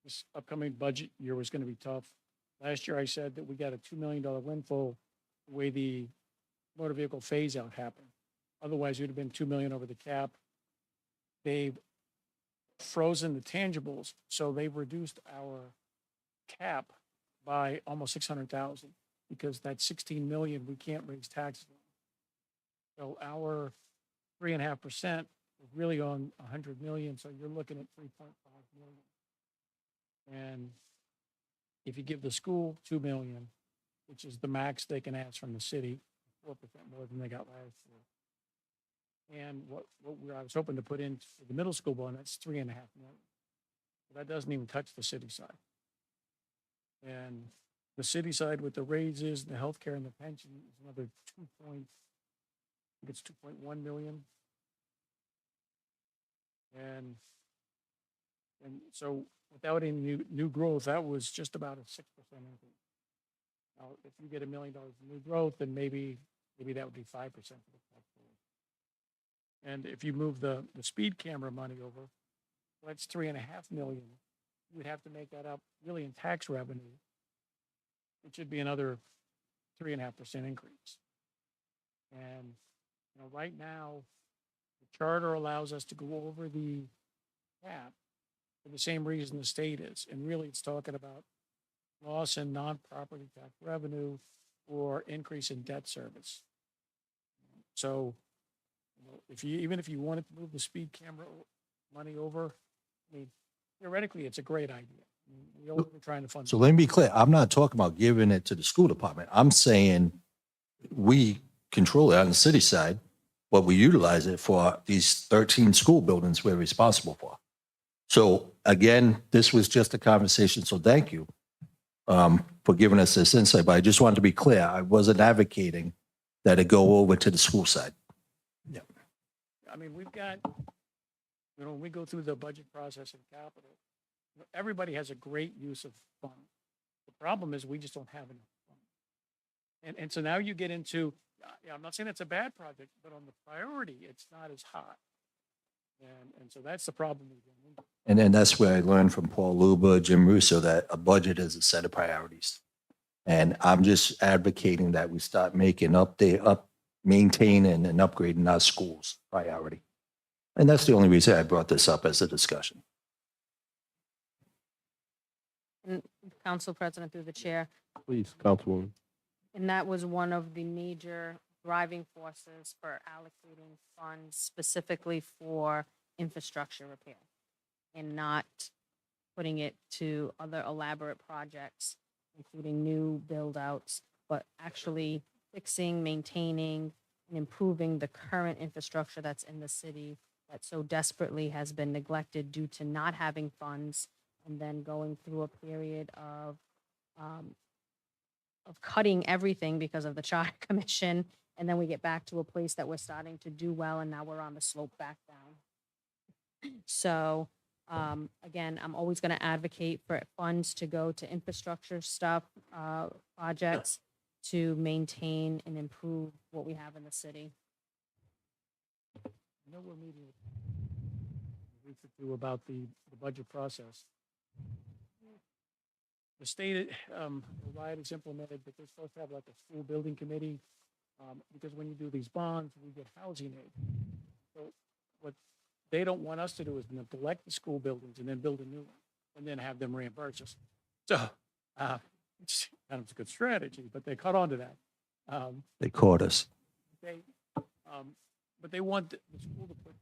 this upcoming budget year was going to be tough. Last year, I said that we got a $2 million windfall the way the motor vehicle phase out happened. Otherwise, it would have been 2 million over the cap. They've frozen the tangibles, so they've reduced our cap by almost 600,000 because that 16 million, we can't raise taxes on. So our 3.5% is really on 100 million, so you're looking at 3.5 million. And if you give the school 2 million, which is the max they can ask from the city, 4% more than they got last year. And I was hoping to put in for the middle school one, that's 3.5 million. But that doesn't even touch the city side. And the city side with the raises, the healthcare and the pension is another 2.1 million. And so without any new growth, that was just about a 6% increase. Now, if you get $1 million in new growth, then maybe that would be 5% for the taxpayer. And if you move the speed camera money over, well, that's 3.5 million. You would have to make that up really in tax revenue. It should be another 3.5% increase. And right now, the charter allows us to go over the cap for the same reason the state is. And really, it's talking about loss in non-property tax revenue or increase in debt service. So, even if you wanted to move the speed camera money over, I mean, theoretically, it's a great idea. We're trying to fund. So let me be clear. I'm not talking about giving it to the school department. I'm saying we control it on the city side, but we utilize it for these 13 school buildings we're responsible for. So again, this was just a conversation. So thank you for giving us this insight. But I just wanted to be clear. I wasn't advocating that it go over to the school side. Yeah. I mean, we've got, when we go through the budget process in capital, everybody has a great use of funds. The problem is we just don't have enough funds. And so now you get into, I'm not saying it's a bad project, but on the priority, it's not as high. And so that's the problem we've been into. And then that's where I learned from Paul Luba, Jim Russo, that a budget is a set of priorities. And I'm just advocating that we start making maintaining and upgrading our schools priority. And that's the only reason I brought this up as a discussion. And Council President, through the chair, Please, Councilwoman. and that was one of the major driving forces for allocating funds specifically for infrastructure repair. and not putting it to other elaborate projects, including new build outs, but actually fixing, maintaining, and improving the current infrastructure that's in the city that so desperately has been neglected due to not having funds, and then going through a period of cutting everything because of the charter commission. And then we get back to a place that we're starting to do well, and now we're on the slope back down. So again, I'm always going to advocate for funds to go to infrastructure stuff, projects to maintain and improve what we have in the city. I know we're meeting a week or two about the budget process. The state, provide is implemented, but they're supposed to have like a school building committee, because when you do these bonds, we get housing aid. So what they don't want us to do is neglect the school buildings and then build a new one and then have them reimburse us. So, it's kind of a good strategy, but they caught on to that. They caught us. They, but they want the school to put,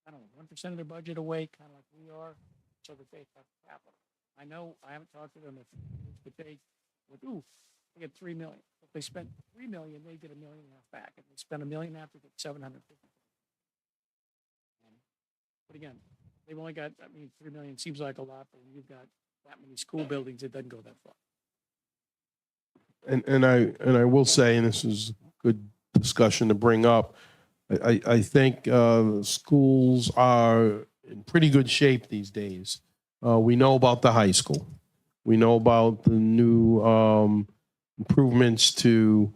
I don't know, 1% of their budget away, kind of like we are, so that they have capital. I know, I haven't talked to them, but they get 3 million. If they spent 3 million, they get $1.5 million back. If they spend $1.5 million, they get 750. But again, they've only got, 3 million seems like a lot, but when you've got that many school buildings, it doesn't go that far. And I will say, and this is good discussion to bring up, I think schools are in pretty good shape these days. We know about the high school. We know about the new improvements to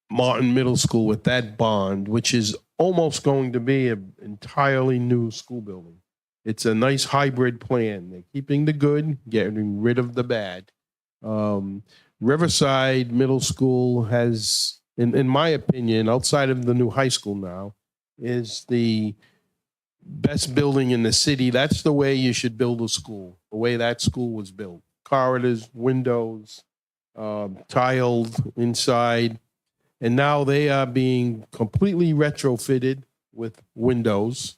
Martin Middle School with that bond, which is almost going to be an entirely new school building. It's a nice hybrid plan. They're keeping the good, getting rid of the bad. Riverside Middle School has, in my opinion, outside of the new high school now, is the best building in the city. That's the way you should build a school, the way that school was built. Corridors, windows, tiled inside. And now they are being completely retrofitted with windows.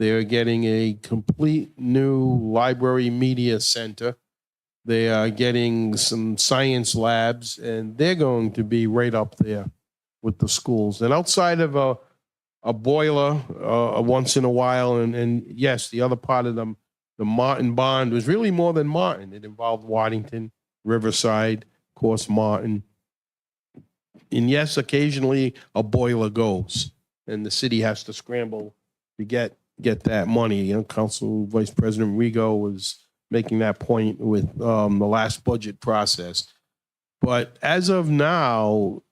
They're getting a complete new library media center. They are getting some science labs, and they're going to be right up there with the schools. And outside of a boiler once in a while, and yes, the other part of the Martin bond was really more than Martin. It involved Waddington, Riverside, of course, Martin. And yes, occasionally a boiler goes, and the city has to scramble to get that money. You know, Council Vice President Rigo was making that point with the last budget process. But as of now,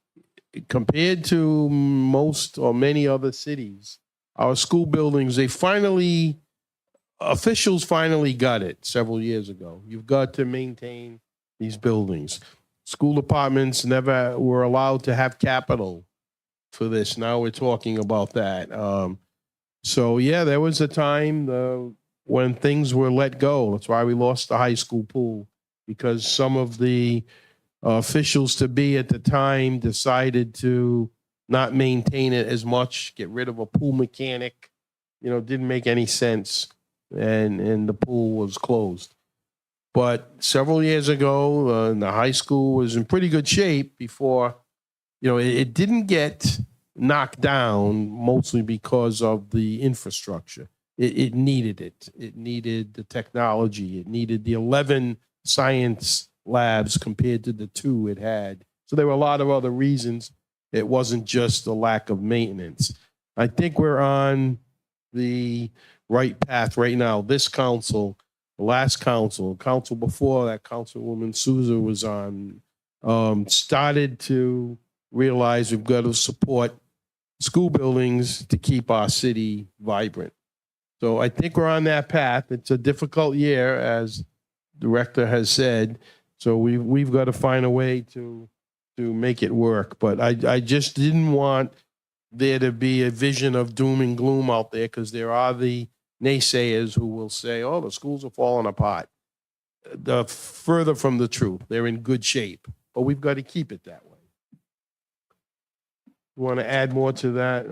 compared to most or many other cities, our school buildings, officials finally got it several years ago. You've got to maintain these buildings. School departments never were allowed to have capital for this. Now we're talking about that. So yeah, there was a time when things were let go. That's why we lost the high school pool, because some of the officials to be at the time decided to not maintain it as much, get rid of a pool mechanic. You know, didn't make any sense, and the pool was closed. But several years ago, the high school was in pretty good shape before, it didn't get knocked down, mostly because of the infrastructure. It needed it. It needed the technology. It needed the 11 science labs compared to the 2 it had. So there were a lot of other reasons. It wasn't just the lack of maintenance. I think we're on the right path right now. This council, the last council before that, Councilwoman Souza was on, started to realize we've got to support school buildings to keep our city vibrant. So I think we're on that path. It's a difficult year, as the director has said. So we've got to find a way to make it work. But I just didn't want there to be a vision of doom and gloom out there, because there are the naysayers who will say, oh, the schools are falling apart. The further from the truth. They're in good shape, but we've got to keep it that way. You want to add more to that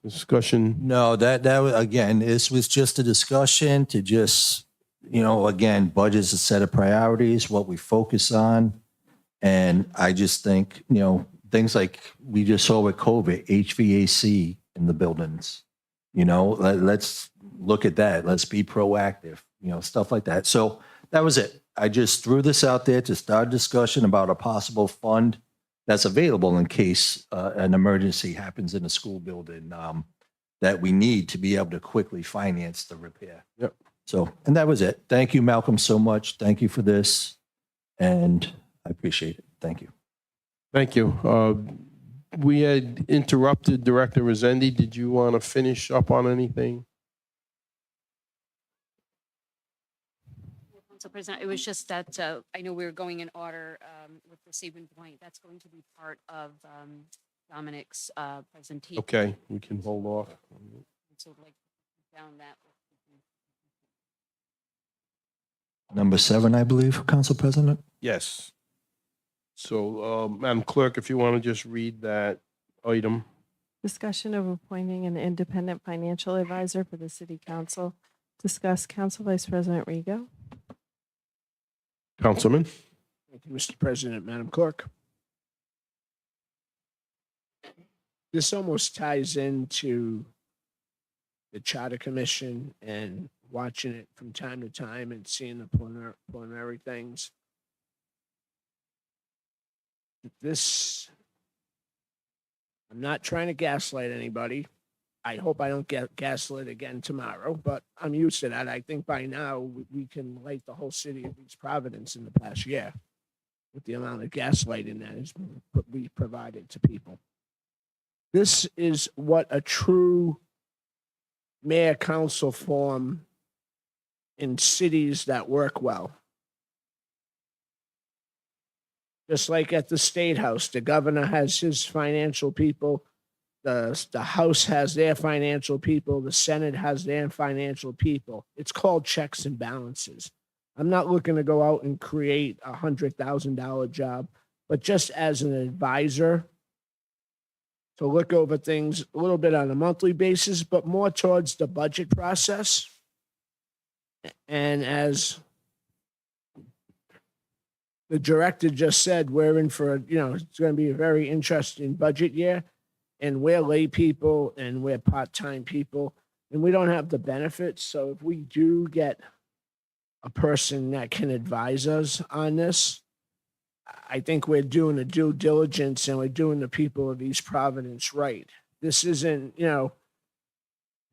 discussion? No, again, this was just a discussion to just, again, budget's a set of priorities, what we focus on. And I just think, things like we just saw with COVID, HVAC in the buildings, let's look at that. Let's be proactive, stuff like that. So that was it. I just threw this out there to start a discussion about a possible fund that's available in case an emergency happens in a school building that we need to be able to quickly finance the repair. Yep. So, and that was it. Thank you, Malcolm, so much. Thank you for this. And I appreciate it. Thank you. Thank you. We had interrupted Director Rosendi. Did you want to finish up on anything? Council President, it was just that I know we were going in order with the Sabin Point. That's going to be part of Dominic's presentation. Okay, we can hold off. So like down that. Number 7, I believe, Council President. Yes. So, Madam Clerk, if you want to just read that item. Discussion of appointing an independent financial advisor for the city council. Discuss Council Vice President Rego. Councilman? Thank you, Mr. President, Madam Clerk. This almost ties into the Charter Commission and watching it from time to time and seeing the preliminary things. This, I'm not trying to gaslight anybody. I hope I don't get gaslit again tomorrow, but I'm used to that. I think by now we can light the whole city of East Providence in the past year with the amount of gaslighting that is we provided to people. This is what a true mayor council form in cities that work well. Just like at the State House, the governor has his financial people. The House has their financial people. The Senate has their financial people. It's called checks and balances. I'm not looking to go out and create a $100,000 job, but just as an advisor to look over things a little bit on a monthly basis, but more towards the budget process. And as the director just said, we're in for, it's going to be a very interesting budget year. And we're lay people and we're part-time people and we don't have the benefits. So if we do get a person that can advise us on this, I think we're doing a due diligence and we're doing the people of East Providence right. This isn't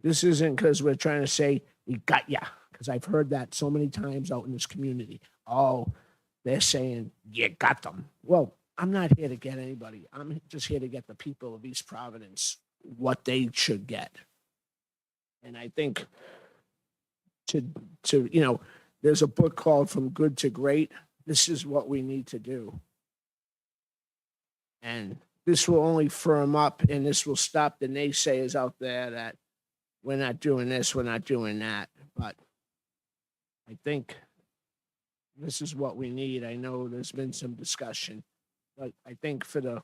because we're trying to say, we got ya. Because I've heard that so many times out in this community. Oh, they're saying, you got them. Well, I'm not here to get anybody. I'm just here to get the people of East Providence what they should get. And I think there's a book called From Good to Great. This is what we need to do. And this will only firm up and this will stop the naysayers out there that we're not doing this, we're not doing that. But I think this is what we need. I know there's been some discussion. But I think for the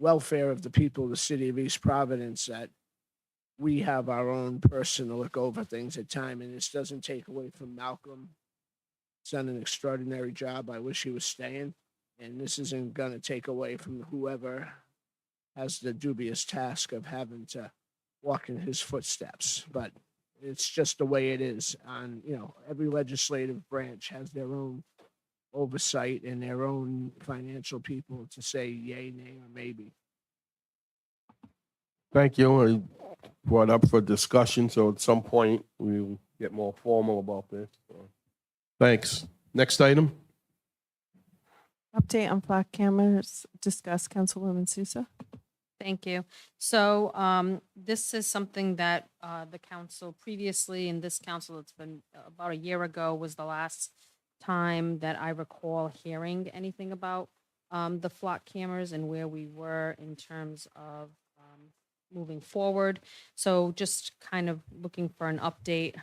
welfare of the people of the city of East Providence that we have our own person to look over things at time. And this doesn't take away from Malcolm. He's done an extraordinary job. I wish he was staying. And this isn't going to take away from whoever has the dubious task of having to walk in his footsteps. But it's just the way it is. Every legislative branch has their own oversight and their own financial people to say yay, nay, or maybe. Thank you. I brought up for discussion, so at some point we'll get more formal about this. So, thanks. Next item. Update on flock cameras. Discuss Councilwoman Sousa. Thank you. So this is something that the council previously, in this council, it's been about a year ago, was the last time that I recall hearing anything about the flock cameras and where we were in terms of moving forward. So just kind of looking for an update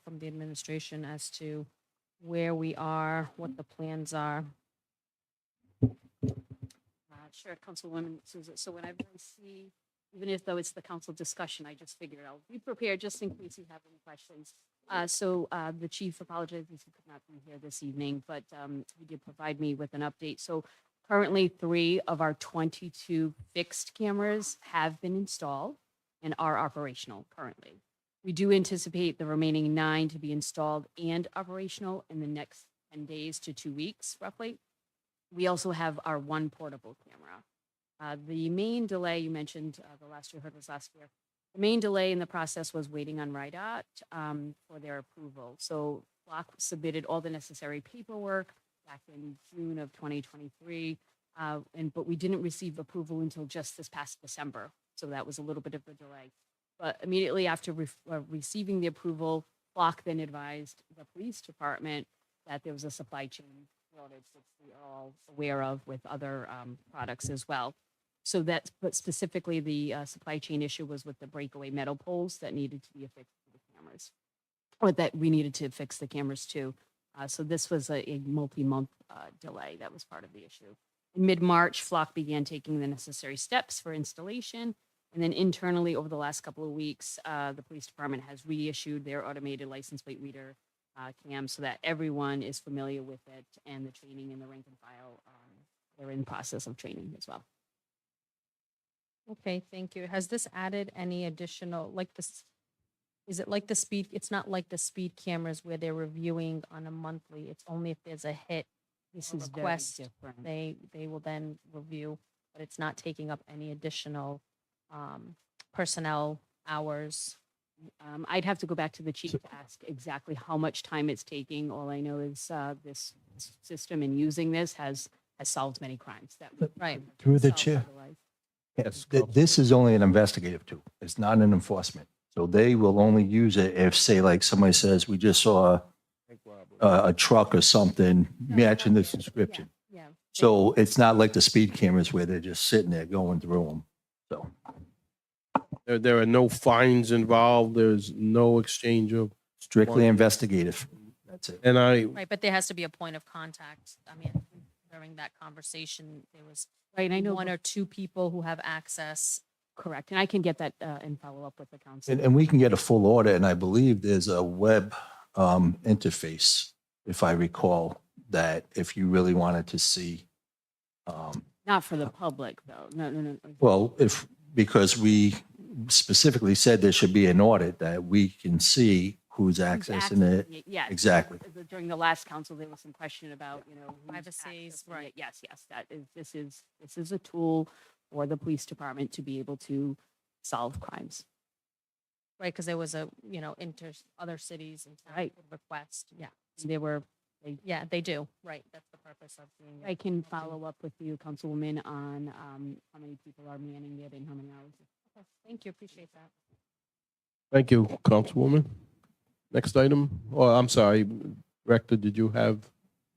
from the administration as to where we are, what the plans are. Sure, Councilwoman Souza. So whenever I see, even if though it's the council discussion, I just figured I'll be prepared just in case you have any questions. The chief apologizes he could not be here this evening, but he did provide me with an update. So currently 3 of our 22 fixed cameras have been installed and are operational currently. We do anticipate the remaining 9 to be installed and operational in the next 10 days to 2 weeks, roughly. We also have our 1 portable camera. The main delay you mentioned, the last you heard was last year. The main delay in the process was waiting on RIDOT for their approval. So Flock submitted all the necessary paperwork back in June of 2023, but we didn't receive approval until just this past December. So that was a little bit of a delay. But immediately after receiving the approval, Flock then advised the police department that there was a supply chain shortage, which we are all aware of with other products as well. So that's, but specifically the supply chain issue was with the breakaway metal poles that needed to be affixed to the cameras, or that we needed to fix the cameras too. So this was a multi-month delay. That was part of the issue. In mid-March, Flock began taking the necessary steps for installation. And then internally over the last couple of weeks, the police department has reissued their automated license plate reader cam so that everyone is familiar with it, and the training in the rank and file, they're in process of training as well. Okay, thank you. Has this added any additional, like this, is it like the speed, it's not like the speed cameras where they're reviewing on a monthly, it's only if there's a hit. This is very request, different. they will then review, but it's not taking up any additional personnel hours. I'd have to go back to the chief to ask exactly how much time it's taking. All I know is this system and using this has solved many crimes. That would Right. Through the solve chair. otherwise. Yes, This is only an investigative tool. It's not an enforcement. So they will only use it if, say, like somebody says, we just saw a truck or something matching the description. Yeah. So it's not like the speed cameras where they're just sitting there going through them. So There are no fines involved. There's no exchange of, strictly investigative. That's it. and Right, but there has to be a point of contact. I mean, during that conversation, there was Right, and I know 1 or 2 people who have access. correct, and I can get that and follow up with the council. And we can get a full audit, and I believe there's a web interface, if I recall, that if you really wanted to see, Not for the public, though. No. well, because we specifically said there should be an audit that we can see who's accessing it. Yes. Exactly. During the last council, there was some question about, who's Privacy, accessing right. it. Yes, this is a tool for the police department to be able to solve crimes. Right, because there was a, other cities and towns Right. would request. Yeah. There were, Yeah, they do. Right, that's the purpose of doing it. I can follow up with you, Councilwoman, on how many people are manning it and how many hours. Okay, thank you, appreciate that. thank you, Councilwoman. Next item, oh, I'm sorry, Rector, did you have?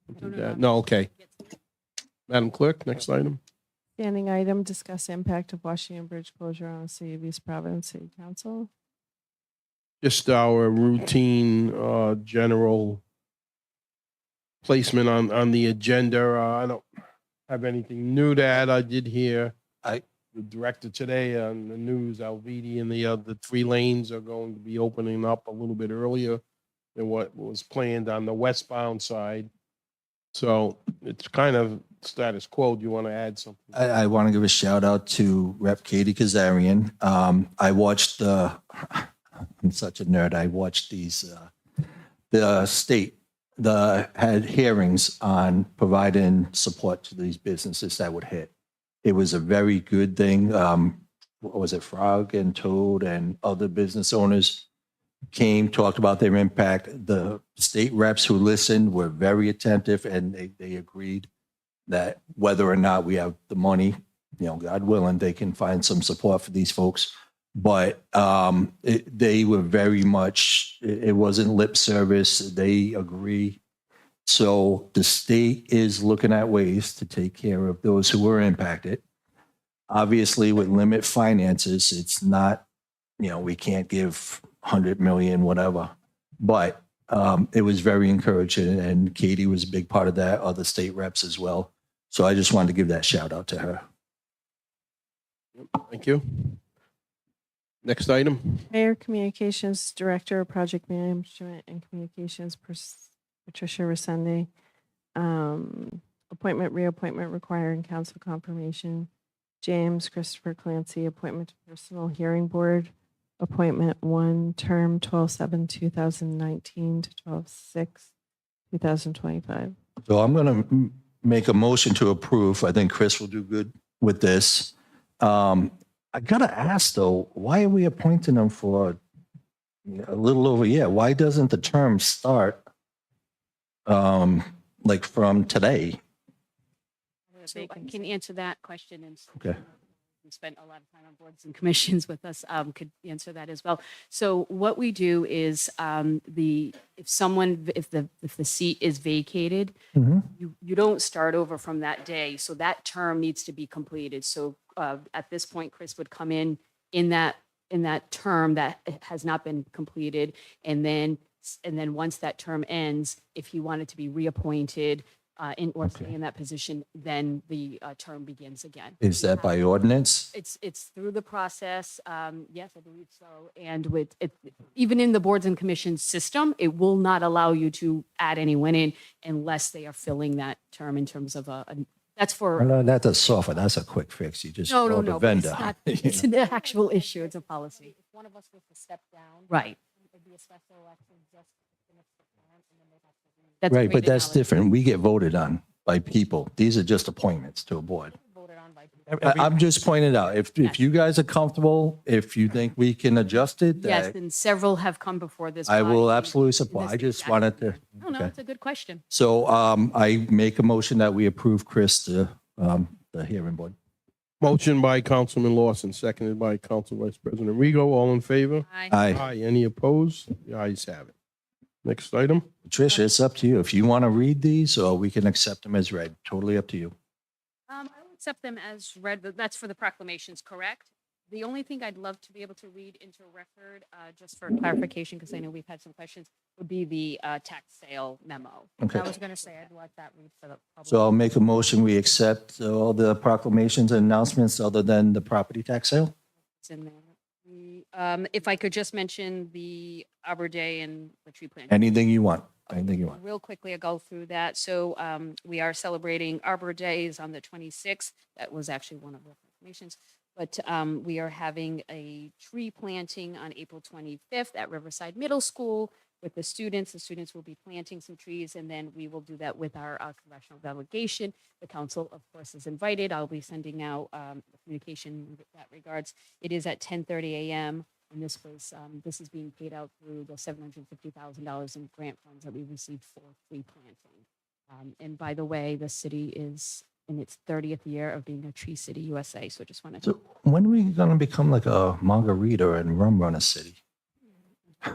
something to add? No, okay. Madam Clerk, next item. Standing item, discuss impact of Washington Bridge closure on the City of East Providence City Council. Just our routine, general placement on the agenda. I don't have anything new to add. I did hear the director today on the news, Alviti, and the 3 lanes are going to be opening up a little bit earlier than what was planned on the westbound side. So it's kind of status quo. Do you want to add something? I want to give a shout out to Rep. Katie Kazarian. I watched I'm such a nerd. I watched the state had hearings on providing support to these businesses that would hit. It was a very good thing. What was it? Frog and Toad and other business owners came, talked about their impact. The state reps who listened were very attentive, and they agreed that whether or not we have the money, God willing, they can find some support for these folks. But they were very much, it wasn't lip service. They agree. So the state is looking at ways to take care of those who were impacted. Obviously, with limit finances, it's not, we can't give 100 million, whatever. But it was very encouraging, and Katie was a big part of that, other state reps as well. So I just wanted to give that shout out to her. Thank you. Next item. Mayor Communications Director, Project Management and Communications, Patricia Resende. Appointment, reappointment requiring council confirmation. James Christopher Clancy, appointment to Personal Hearing Board. Appointment 1, term 12/7/2019 to 12/6/2025. So I'm going to make a motion to approve. I think Chris will do good with this. I got to ask though, why are we appointing them for a little over a year? Why doesn't the term start like from today? So I can answer that question and Okay. who spent a lot of time on boards and commissions with us could answer that as well. So what we do is if the seat is vacated, you don't start over from that day. So that term needs to be completed. So at this point, Chris would come in that term that has not been completed, and then once that term ends, if he wanted to be reappointed stay in that position, then the term begins again. Is that by ordinance? It's through the process. Yes, I believe so. And with it, even in the boards and commissions system, it will not allow you to add anyone in unless they are filling that term in terms of that's for. No, that's a software. That's a quick fix. You just call the But vendor. It's not, it's an actual issue. It's a policy. If one of us was to step down. Right. It'd be a special election just to finish the term, and then they'd have to read. That's a Right, but great that's analogy. different. We get voted on by people. These are just appointments to a board. Voted on by people. I'm just pointing out, if you guys are comfortable, if you think we can adjust it, Yes, and several have come before this. I will body absolutely in support. this I just exact- wanted to. No, okay. it's a good question. So I make a motion that we approve Chris to the hearing board. Motion by Councilman Lawson, seconded by Council Vice President Rego. All in favor? Aye. Aye. Any opposed? The ayes have it. Next item. Tricia, it's up to you. If you want to read these, or we can accept them as read. Totally up to you. I will accept them as read. That's for the proclamations, correct? The only thing I'd love to be able to read into record, just for clarification, because I know we've had some questions, would be the tax sale memo. Okay. I was going to say, I'd like that read for the public. So I'll make a motion. We accept all the proclamations and announcements other than the property tax sale. It's in there. If I could just mention the Arbor Day and the tree planting. Anything you want. Anything you want. Real quickly, I'll go through that. So we are celebrating Arbor Days on the 26th. That was actually one of the proclamations. But we are having a tree planting on April 25th at Riverside Middle School with the students. The students will be planting some trees, and then we will do that with our congressional delegation. The council, of course, is invited. I'll be sending out communication in that regards. It is at 10:30 a.m. And this is being paid out through the $750,000 in grant funds that we received for tree planting. And by the way, the city is in its 30th year of being a Tree City USA. So just wanted to. So when are we going to become like a margarita and rum runner city?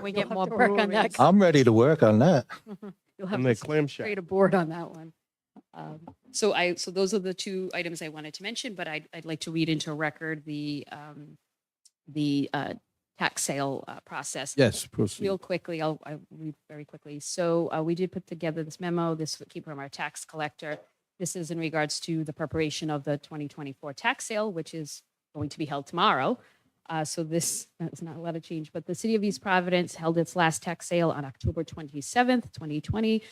We You'll get have more to work rule on that. it. I'm ready to work on that. You'll have And to the clam shack. create a board on that one. So those are the two items I wanted to mention, but I'd like to read into record the tax sale process. Yes, proceed. Real quickly, I'll read very quickly. So we did put together this memo. This came from our tax collector. This is in regards to the preparation of the 2024 tax sale, which is going to be held tomorrow. So this is not a lot of change, but the city of East Providence held its last tax sale on October 27th, 2020.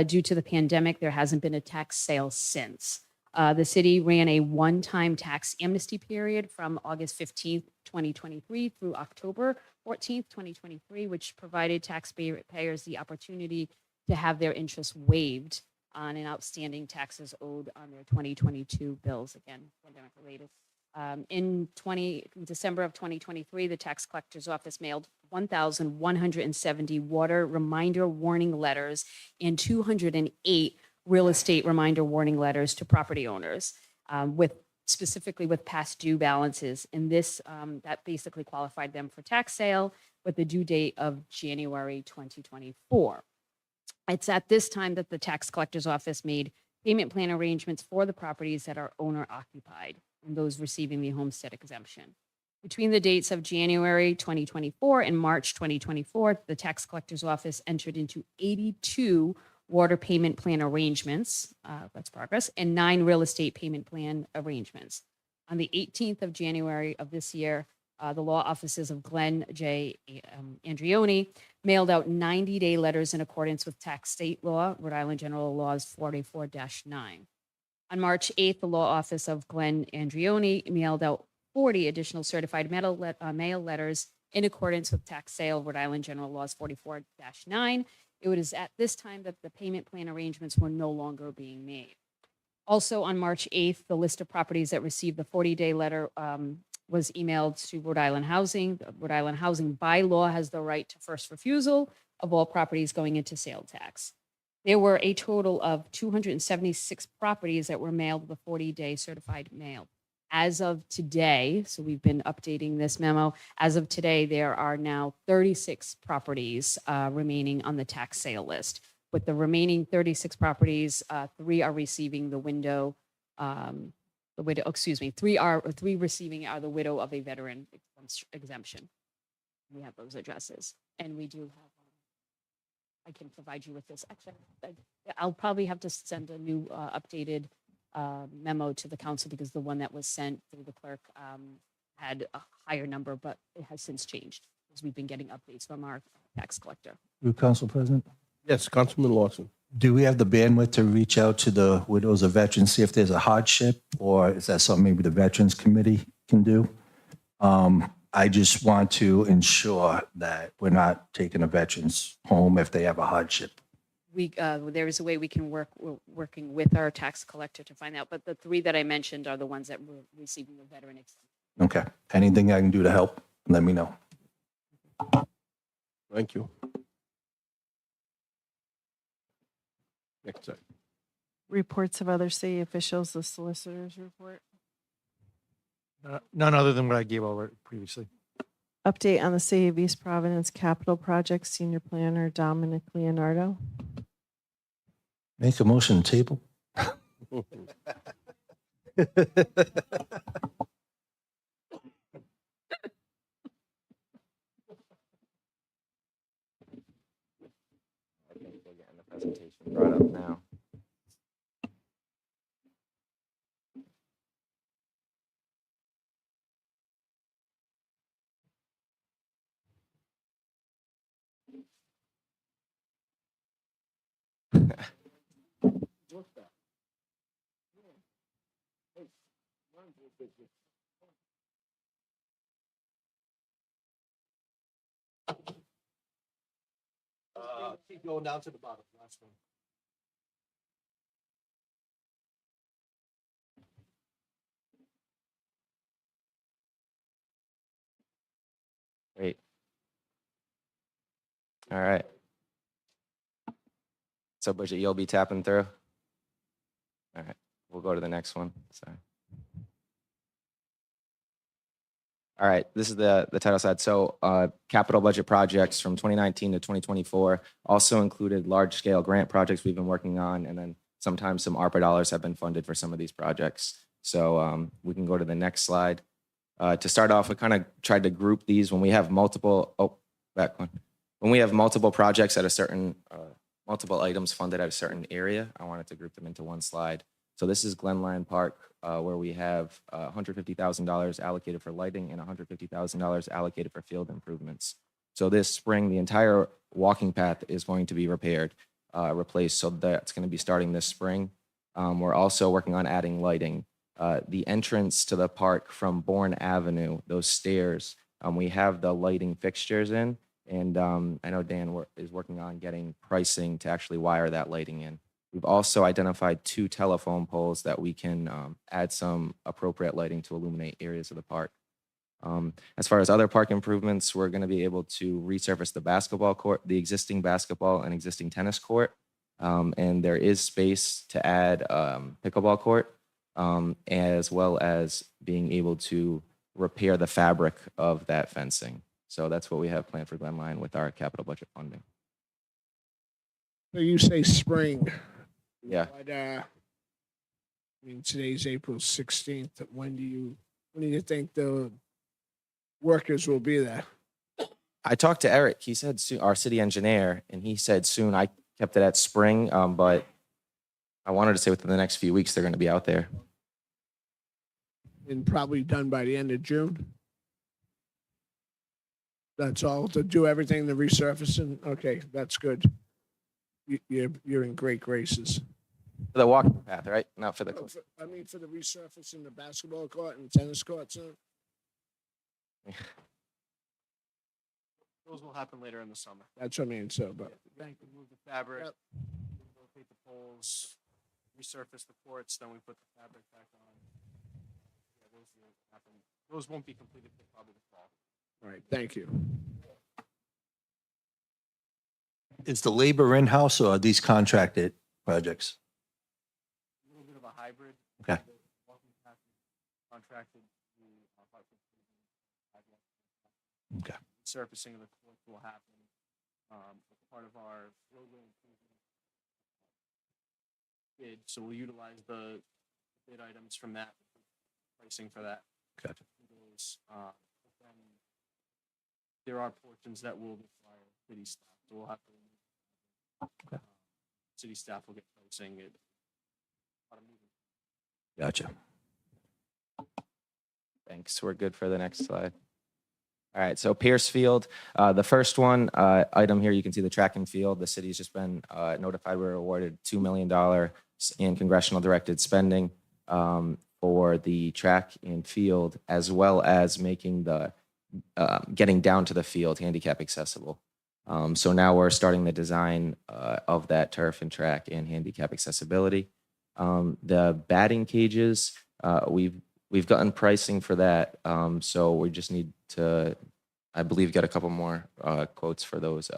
Due to the pandemic, there hasn't been a tax sale since. The city ran a one-time tax amnesty period from August 15th, 2023 through October 14th, 2023, which provided taxpayers the opportunity to have their interest waived on an outstanding taxes owed on their 2022 bills, again, pandemic related. In December of 2023, the tax collector's office mailed 1,170 water reminder warning letters and 208 real estate reminder warning letters to property owners, specifically with past due balances. And this, that basically qualified them for tax sale with the due date of January 2024. It's at this time that the tax collector's office made payment plan arrangements for the properties that are owner occupied and those receiving the homestead exemption. Between the dates of January 2024 and March 2024, the tax collector's office entered into 82 water payment plan arrangements, that's progress, and 9 real estate payment plan arrangements. On the 18th of January of this year, the law offices of Glenn J. Andreoni mailed out 90-day letters in accordance with tax state law, Rhode Island General Laws 44-9. On March 8th, the law office of Glenn Andreoni mailed out 40 additional certified mail letters in accordance with tax sale, Rhode Island General Laws 44-9. It was at this time that the payment plan arrangements were no longer being made. Also on March 8th, the list of properties that received the 40-day letter was emailed to Rhode Island Housing. The Rhode Island Housing by law has the right to first refusal of all properties going into sale tax. There were a total of 276 properties that were mailed the 40-day certified mail. As of today, so we've been updating this memo, as of today, there are now 36 properties remaining on the tax sale list. With the remaining 36 properties, 3 are receiving the widow, three receiving are the widow of a veteran exemption. We have those addresses, and we do have. I can provide you with this. Actually, I'll probably have to send a new updated memo to the council because the one that was sent through the clerk had a higher number, but it has since changed because we've been getting updates from our tax collector. Council President, Yes, Councilman Lawson. do we have the bandwidth to reach out to the widows of veterans, see if there's a hardship, or is that something maybe the Veterans Committee can do? I just want to ensure that we're not taking the veterans home if they have a hardship. There is a way we can we're working with our tax collector to find out, but the 3 that I mentioned are the ones that were receiving the veteran exemption. Okay. Anything I can do to help, let me know. Thank you. Next up. Reports of other city officials, the solicitor's report. None other than what I gave over previously. Update on the City of East Providence capital project, Senior Planner Dominic Leonardo. Make a motion table. I think we're getting the presentation brought up now. Keep going down to the bottom, last one. Great. All right. So Bridget, you'll be tapping through? All right, we'll go to the next one. Sorry. All right, this is the title side. So capital budget projects from 2019 to 2024 also included large-scale grant projects we've been working on, and then sometimes some ARPA dollars have been funded for some of these projects. So we can go to the next slide. To start off, we kind of tried to group these when we have multiple, back one. When we have multiple projects at a certain, multiple items funded at a certain area, I wanted to group them into one slide. So this is Glenline Park, where we have $150,000 allocated for lighting and $150,000 allocated for field improvements. So this spring, the entire walking path is going to be replaced. So that's going to be starting this spring. We're also working on adding lighting. The entrance to the park from Bourne Avenue, those stairs, we have the lighting fixtures in, and I know Dan is working on getting pricing to actually wire that lighting in. We've also identified 2 telephone poles that we can add some appropriate lighting to illuminate areas of the park. As far as other park improvements, we're going to be able to resurface the basketball court, the existing basketball and existing tennis court, and there is space to add pickleball court, as well as being able to repair the fabric of that fencing. So that's what we have planned for Glenline with our capital budget funding. So you say spring. Yeah. But, I mean, today's April 16th. When do you think the workers will be there? I talked to Eric. He said soon, our city engineer, and he said soon. I kept it at spring, but I wanted to say within the next few weeks they're going to be out there. and probably done by the end of June. That's all, to do everything, the resurfacing? Okay, that's good. You're in great graces. For the walking path, right? Not for the. Oh, I mean, for the resurfacing the basketball court and tennis courts, Those will happen later in the summer. that's what I mean, so, but, Thank you. Move the fabric, Yep. locate the poles, resurface the courts, then we put the fabric back on. Yeah, those will happen. Those won't be completed till probably the fall. all right, thank you. Is the labor in-house or are these contracted projects? A little bit of a hybrid. Okay. The walking path is contracted to Hartford. Okay. Surfacing of the courts will happen as part of our roadway improvement bid. So we'll utilize the bid items from that pricing for that. Gotcha. Those, but then there are portions that will require city staff, so we'll have to. Okay. City staff will get pricing it. Gotcha. Thanks. We're good for the next slide. All right, so Pierce Field, the first one item here, you can see the track and field. The city's just been notified we're awarded $2 million in congressional directed spending for the track and field, as well as making the getting down to the field handicap accessible. So now we're starting the design of that turf and track and handicap accessibility. The batting cages, we've gotten pricing for that. So we just need to, I believe, get a couple more quotes for those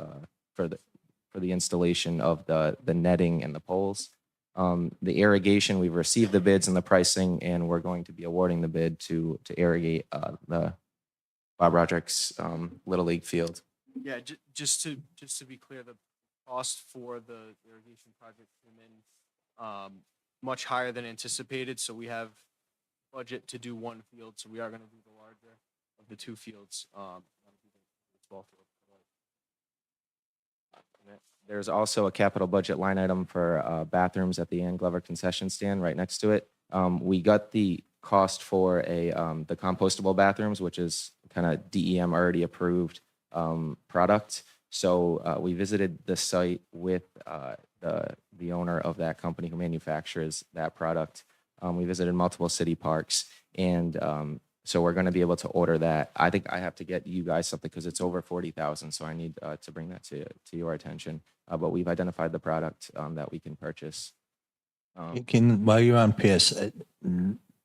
for the installation of the netting and the poles. The irrigation, we've received the bids and the pricing, and we're going to be awarding the bid to irrigate the Bob Roderick's Little League field. Yeah, just to be clear, the cost for the irrigation project came in much higher than anticipated. So we have budget to do one field, so we are going to do the larger of the two fields. There's also a capital budget line item for bathrooms at the Ann Glover concession stand right next to it. We got the cost for the compostable bathrooms, which is kind of DEM already approved product. So we visited the site with the owner of that company who manufactures that product. We visited multiple city parks, and so we're going to be able to order that. I think I have to get you guys something because it's over 40,000, so I need to bring that to your attention. But we've identified the product that we can purchase. While you're on Pierce,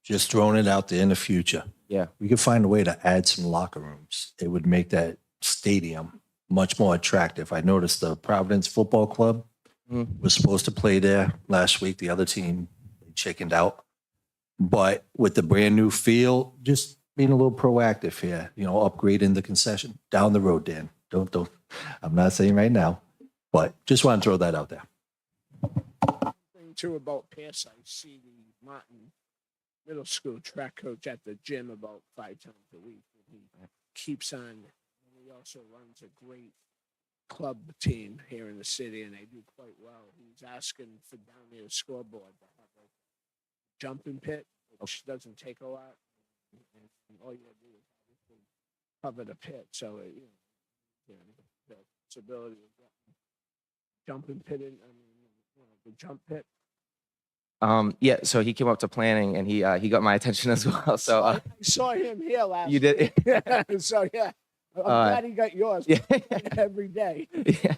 just throwing it out there in the future, Yeah. we could find a way to add some locker rooms. It would make that stadium much more attractive. I noticed the Providence Football Club was supposed to play there last week. The other team chickened out. But with the brand new field, just being a little proactive here, upgrading the concession down the road, Dan. Don't, I'm not saying right now, but just want to throw that out there. Thing too about Pierce, I see the Martin Middle School track coach at the gym about 5 times a week. He keeps on, and he also runs a great club team here in the city, and they do quite well. He's asking for down near the scoreboard to have a jumping pit, which doesn't take a lot. And all you gotta do is obviously cover the pit, so the possibility of getting jumping pit in, the jump pit. Yeah, so he came up to planning, and he got my attention as well. So I saw him here last. you did. So yeah, I'm glad he got yours. Yeah. Every day. Yeah.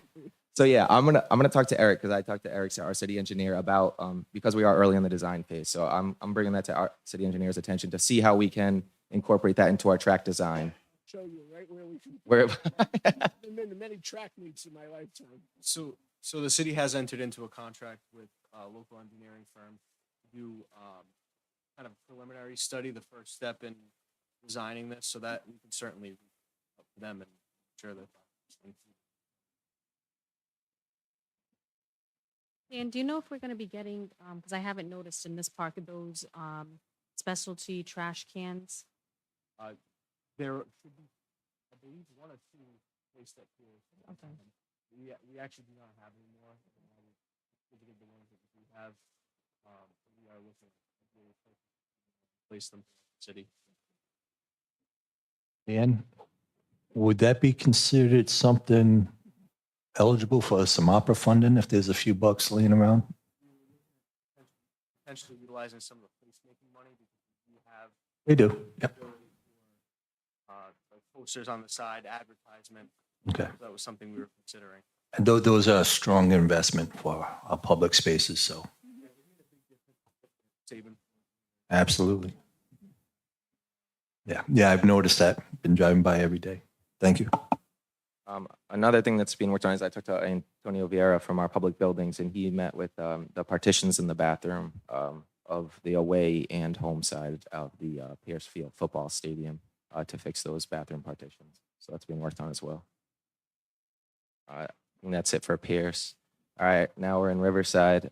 So yeah, I'm gonna talk to Eric, because I talked to Eric, our city engineer, about because we are early in the design phase. So I'm bringing that to our city engineer's attention to see how we can incorporate that into our track design. Show you right where we can. Where I've been to many track meets in my lifetime. So the city has entered into a contract with a local engineering firm to do kind of a preliminary study, the first step in designing this, so that we can certainly help them and ensure that. And do you know if we're going to be getting, because I haven't noticed in this park, those specialty trash cans? There should be, I believe, 1 or 2 placed at here. Okay. We actually do not have any more. Visited the ones that we have. We are looking at replace them. City. Dan, would that be considered something eligible for some opera funding if there's a few bucks laying around? Potentially utilizing some of the placemaking money because we have They do. Yep. like posters on the side, advertisement. Okay. That was something we were considering. And those are a strong investment for our public spaces, so Saving. absolutely. Yeah, I've noticed that. Been driving by every day. Thank you. Another thing that's being worked on is I talked to Antonio Vieira from our public buildings, and he met with the partitions in the bathroom of the away and home side of the Pierce Field football stadium to fix those bathroom partitions. So that's being worked on as well. And that's it for Pierce. All right, now we're in Riverside.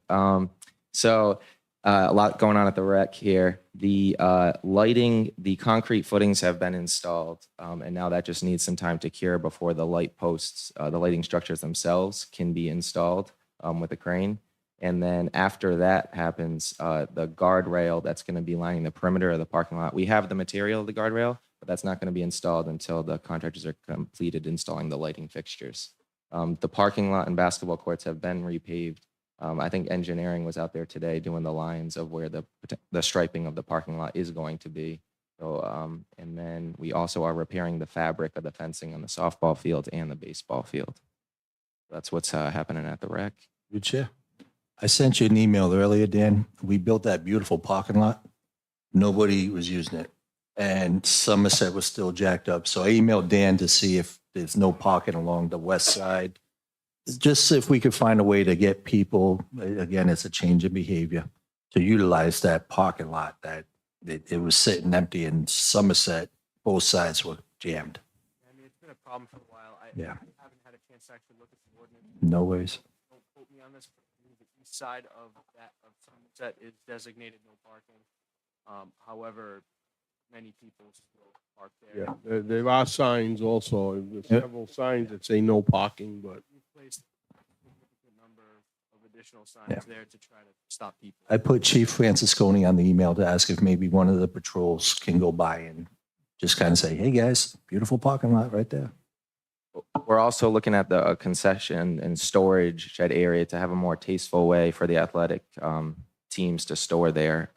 A lot going on at the rec here. The lighting, the concrete footings have been installed, and now that just needs some time to cure before the light posts, the lighting structures themselves can be installed with a crane. And then after that happens, the guardrail that's going to be lining the perimeter of the parking lot. We have the material of the guardrail, but that's not going to be installed until the contractors are completed installing the lighting fixtures. The parking lot and basketball courts have been repaved. I think engineering was out there today doing the lines of where the striping of the parking lot is going to be. So, and then we also are repairing the fabric of the fencing on the softball field and the baseball field. That's what's happening at the rec. Good chair. I sent you an email earlier, Dan. We built that beautiful parking lot. Nobody was using it. And Somerset was still jacked up. So I emailed Dan to see if there's no parking along the west side. Just if we could find a way to get people, again, it's a change in behavior, to utilize that parking lot that it was sitting empty in Somerset. Both sides were jammed. I mean, it's been a problem for a while. I haven't had a chance to actually look at the ordinance. No worries. Don't quote me on this, but the east side of Somerset is designated no parking. However, many people still park there. Yeah, there are signs also, there's several signs that say no parking, but We placed a significant number of additional signs there to try to stop people. I put Chief Francisconi on the email to ask if maybe one of the patrols can go by and just kind of say, hey, guys, beautiful parking lot right there. We're also looking at the concession and storage shed area to have a more tasteful way for the athletic teams to store their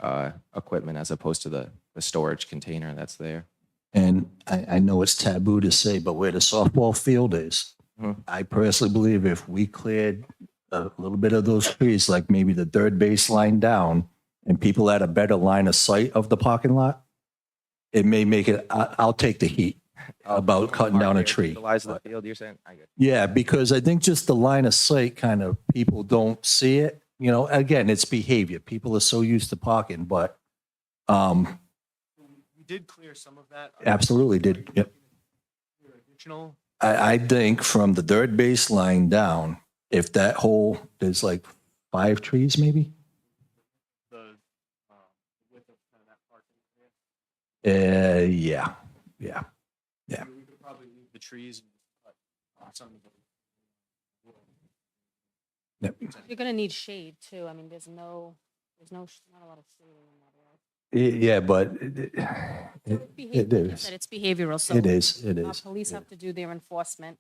equipment as opposed to the storage container that's there. And I know it's taboo to say, but where the softball field is, I personally believe if we cleared a little bit of those trees, like maybe the third base line down, and people had a better line of sight of the parking lot, it may make it, I'll take the heat about cutting down a tree. Utilize the field, you're saying? I get it. Yeah, because I think just the line of sight kind of, people don't see it. You know, again, it's behavior. People are so used to parking, but We did clear some of that. absolutely did. Yep. Additional. I think from the third base line down, if that whole, there's like 5 trees maybe? The width of kind of that parking area. Yeah. We could probably leave the trees and cut some of the. Yep. You're gonna need shade too. I mean, not a lot of shading in that area. Yeah, but It is. That it's behavioral, so. It is. Police have to do their enforcement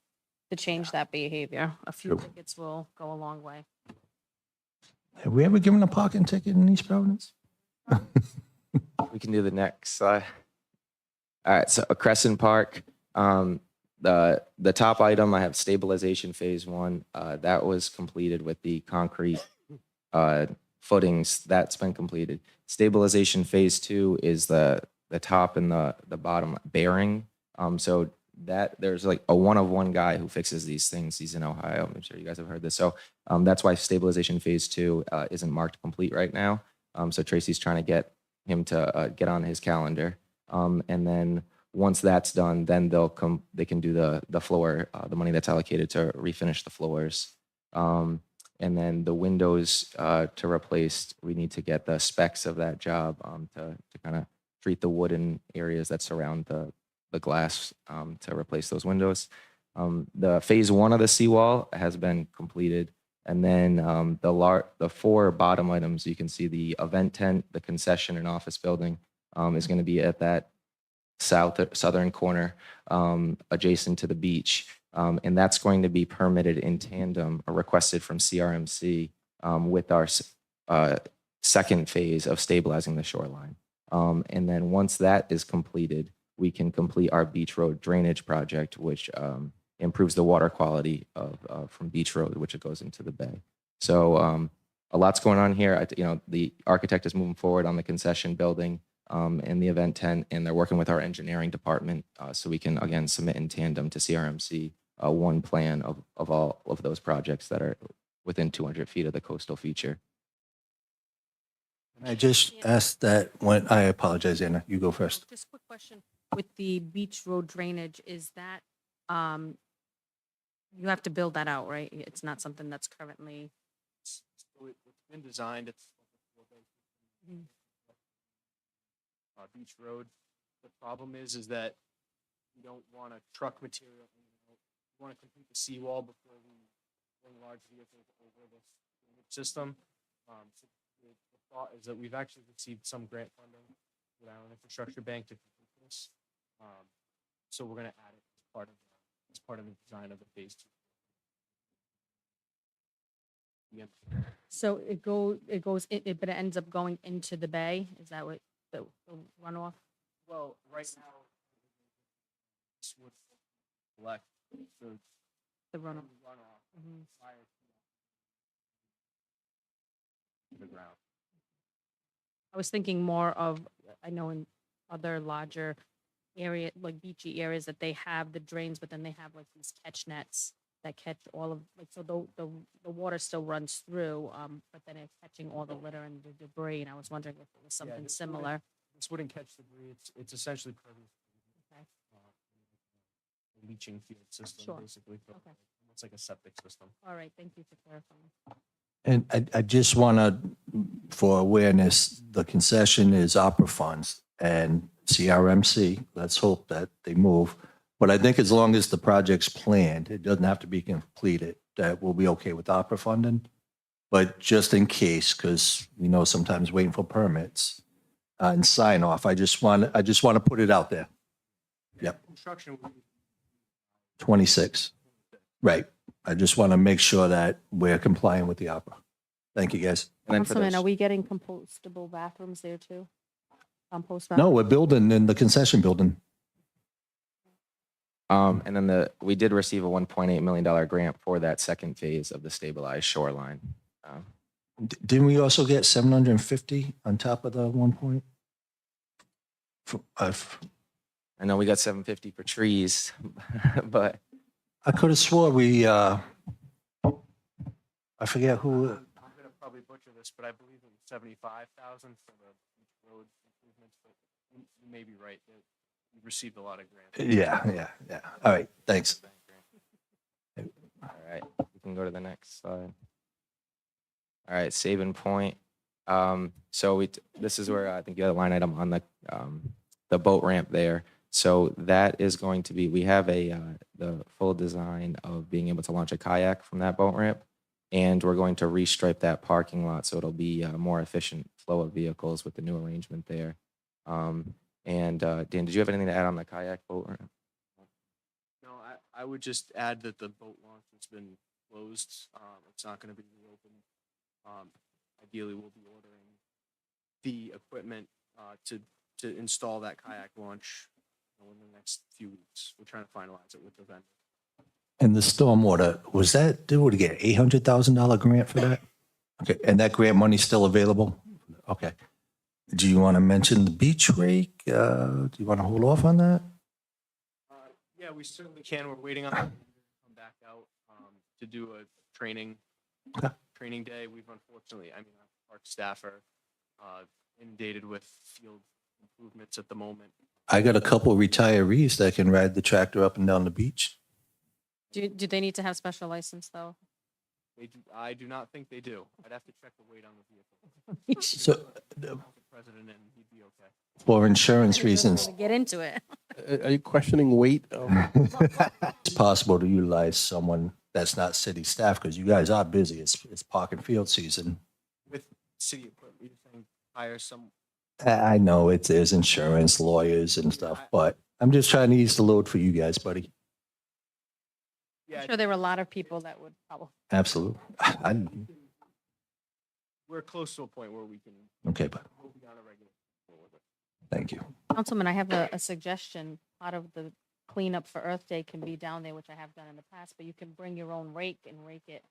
to change that behavior. A few True. tickets will go a long way. Have we ever given a parking ticket in East Providence? We can do the next slide. All right, so Crescent Park, the top item, I have stabilization phase 1. That was completed with the concrete footings. That's been completed. Stabilization phase 2 is the top and the bottom bearing. So that there's like a one-of-one guy who fixes these things. He's in Ohio. I'm sure you guys have heard this. So that's why stabilization phase 2 isn't marked complete right now. So Tracy's trying to get him to get on his calendar. And then once that's done, then they can do the floor, the money that's allocated to refinish the floors. And then the windows to replace, we need to get the specs of that job to kind of treat the wooden areas that surround the glass to replace those windows. The phase 1 of the seawall has been completed. And then the 4 bottom items, you can see the event tent, the concession and office building. is going to be at that southern corner, adjacent to the beach. And that's going to be permitted in tandem or requested from CRMC with our second phase of stabilizing the shoreline. And then once that is completed, we can complete our beach road drainage project, which improves the water quality of from Beach Road, which it goes into the bay. So a lot's going on here. The architect is moving forward on the concession building and the event tent, and they're working with our engineering department so we can again submit in tandem to CRMC one plan of all of those projects that are within 200 feet of the coastal feature. I just asked that when, I apologize, Anna, you go first. Just a quick question. With the beach road drainage, is that, you have to build that out, right? It's not something that's currently. It's been designed. It's beach road. The problem is that you don't want to truck material. You want to complete the seawall before we bring large vehicles over this system. So the thought is that we've actually received some grant funding with our infrastructure bank to complete this. So we're going to add it as part of the design of the phase 2. Yeah. So but it ends up going into the bay? Is that what the runoff? Well, right now, this would collect The runoff. prior to the ground. I was thinking more of, I know in other larger area, like beachy areas, that they have the drains, but then they have like these catch nets that catch all of, like, so the water still runs through, but then it's catching all the litter and the debris, and I was wondering if it was something this similar. This wouldn't catch debris. It's essentially pervious. Okay. Leaching field system, Sure. basically. Okay. It's like a septic system. All right, thank you for clarifying. And I just want to, for awareness, the concession is opera funds and CRMC. Let's hope that they move. But I think as long as the project's planned, it doesn't have to be completed, that we'll be okay with opera funding. But just in case, because sometimes waiting for permits and sign off, I just want to put it out there. Yep. Construction. 26. Right. I just want to make sure that we're complying with the opera. Thank you, guys. And then for Councilman, those- are we getting compostable bathrooms there too? Compost No, bathrooms? we're building in the concession building. And then we did receive a $1.8 million grant for that second phase of the stabilized shoreline. Didn't we also get 750 on top of the 1 point? I know we got 750 for trees, but I could have swore I forget who. I'm gonna probably butcher this, but I believe it was 75,000 for the beach road improvements. But you may be right. We received a lot of grants. Yeah. All right, thanks. all right, we can go to the next slide. All right, Sabin Point. So this is where I think you had a line item on the boat ramp there. So that is going to be, we have the full design of being able to launch a kayak from that boat ramp. And we're going to restripe that parking lot so it'll be a more efficient flow of vehicles with the new arrangement there. Dan, did you have anything to add on the kayak boat ramp? No, I would just add that the boat launch has been closed. It's not going to be reopened. Ideally, we'll be ordering the equipment to install that kayak launch in the next few weeks. We're trying to finalize it with the vendor. And the stormwater, was that, did we get $800,000 grant for that? Okay, and that grant money's still available? Okay. Do you want to mention the beach rake? Do you want to hold off on that? Yeah, we certainly can. We're waiting on them to come back out to do a training day. We've unfortunately, our staff are inundated with field improvements at the moment. I got a couple retirees that can ride the tractor up and down the beach. Do they need to have special license though? I do not think they do. I'd have to check the weight on the vehicle. So The president, and he'd be okay. for insurance reasons, Get into it. Are you questioning weight? it's possible to utilize someone that's not city staff because you guys are busy. It's park and field season. With city equipment, you're saying hire some I know there's insurance, lawyers and stuff, but I'm just trying to ease the load for you guys, buddy. Yeah, I'm sure there were a lot of people that would probably. Absolutely. we're close to a point where we can Okay, but move beyond a regular. thank you. Councilman, I have a suggestion. Part of the cleanup for Earth Day can be down there, which I have done in the past, but you can bring your own rake and rake it.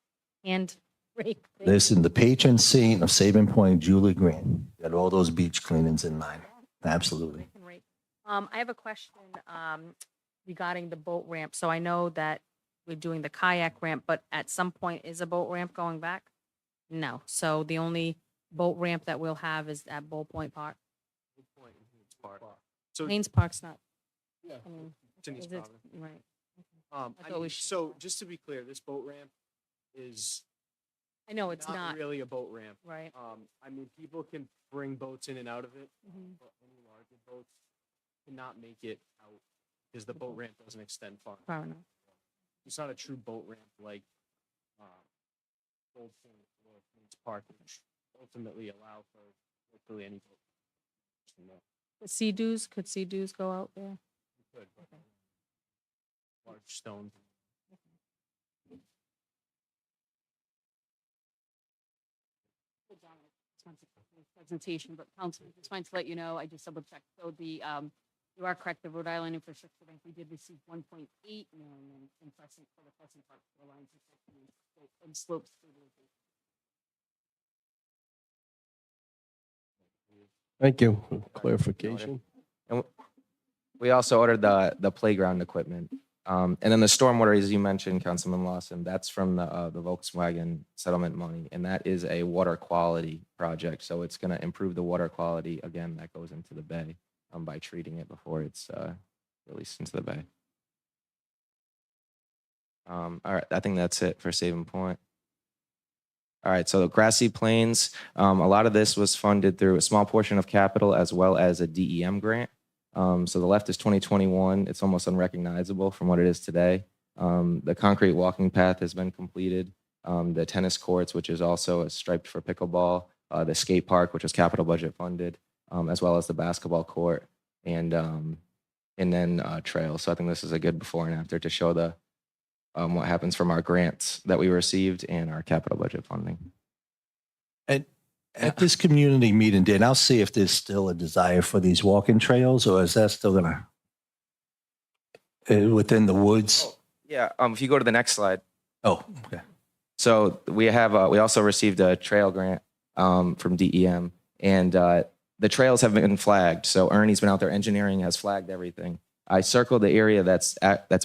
And rake. Listen, the patron saint of Sabin Point, Julie Grant, got all those beach cleanings in mind. Absolutely. Rake and rake. I have a question regarding the boat ramp. So I know that we're doing the kayak ramp, but at some point, is a boat ramp going back? No. So the only boat ramp that we'll have is at Bull Point Park. So Haynes Park's not. Yeah. I mean, it's in East is it- Providence. right. I I thought mean, we should- so just to be clear, this boat ramp is I know it's not, really a boat ramp. right? I mean, people can bring boats in and out of it, Mhm. but any larger boats cannot make it out because the boat ramp doesn't extend far. Far enough. It's not a true boat ramp like Old Point or Queens Park, which ultimately allow for virtually any boat. Sea-Doos, could Sea-Doos go out there? Good, but large stones. Presentation, but council, just wanted to let you know, I just double checked. So you are correct, the Rhode Island Infrastructure Bank, we did receive 1.8 million in Crescent for the Crescent Park Lines and slopes. Thank you for clarification. And we also ordered the playground equipment. And then the stormwater, as you mentioned, Councilman Lawson, that's from the Volkswagen settlement money. And that is a water quality project. So it's going to improve the water quality. Again, that goes into the bay by treating it before it's released into the bay. All right, I think that's it for Saving Point. All right, so the grassy plains, a lot of this was funded through a small portion of capital as well as a DEM grant. So the left is 2021. It's almost unrecognizable from what it is today. The concrete walking path has been completed. The tennis courts, which is also striped for pickleball. The skate park, which is capital budget funded, as well as the basketball court, and then trails. So I think this is a good before and after to show the what happens from our grants that we received and our capital budget funding. And at this community meeting, Dan, I'll see if there's still a desire for these walking trails, or is that still gonna within the woods? Yeah, if you go to the next slide. Oh, okay. So we have we also received a trail grant from DEM, and the trails have been flagged. So Ernie's been out there, engineering has flagged everything. I circled the area that's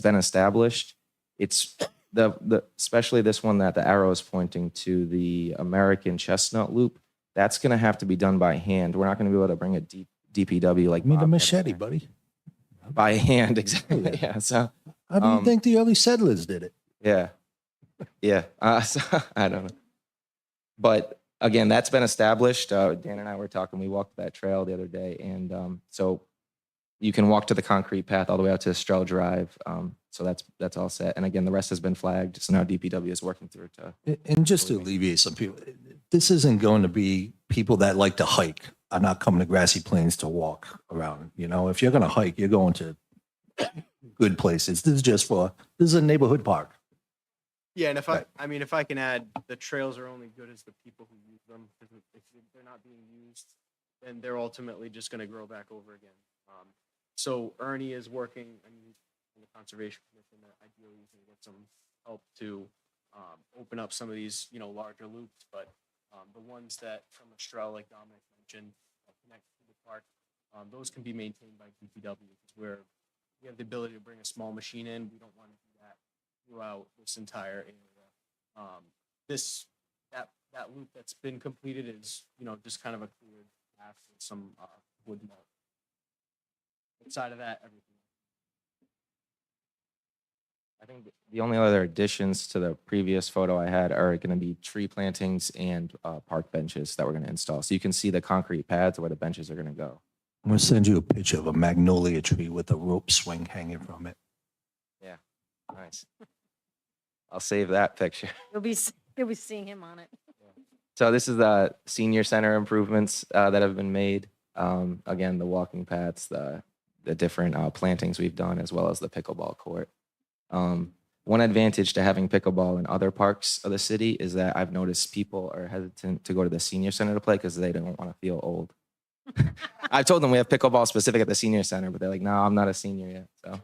been established. It's the especially this one that the arrow is pointing to, the American Chestnut Loop. That's going to have to be done by hand. We're not going to be able to bring a DPW like Give me the Bob machete, had buddy. by hand. Exactly. Yeah. So How do you think the early settlers did it? yeah, yeah. So, I don't know, but again, that's been established. Dan and I were talking. We walked that trail the other day, and so you can walk to the concrete path all the way out to Estrell Drive. So that's all set. And again, the rest has been flagged. So now DPW is working through to. And just to alleviate some people, this isn't going to be people that like to hike are not coming to Grassy Plains to walk around. You know, if you're going to hike, you're going to good places. This is a neighborhood park. Yeah, and if I can add, the trails are only good as the people who use them. Because if they're not being used, then they're ultimately just going to grow back over again. So Ernie is working, in the Conservation Commission, that ideally we can get some help to open up some of these, larger loops. But the ones that from Estrell, like Dominic mentioned, connect to the park, those can be maintained by DPW because we have the ability to bring a small machine in. We don't want to do that throughout this entire area. That loop that's been completed is, just kind of a cleared path with some wood mulch. Outside of that, everything. I think the only other additions to the previous photo I had are going to be tree plantings and park benches that we're going to install. So you can see the concrete paths where the benches are going to go. I'm going to send you a picture of a magnolia tree with a rope swing hanging from it. Yeah, nice. I'll save that picture. You'll be seeing him on it. So this is the senior center improvements that have been made. Again, the walking paths, the different plantings we've done, as well as the pickleball court. One advantage to having pickleball in other parks of the city is that I've noticed people are hesitant to go to the senior center to play because they don't want to feel old. I've told them we have pickleball specific at the senior center, but they're like, no, I'm not a senior yet. So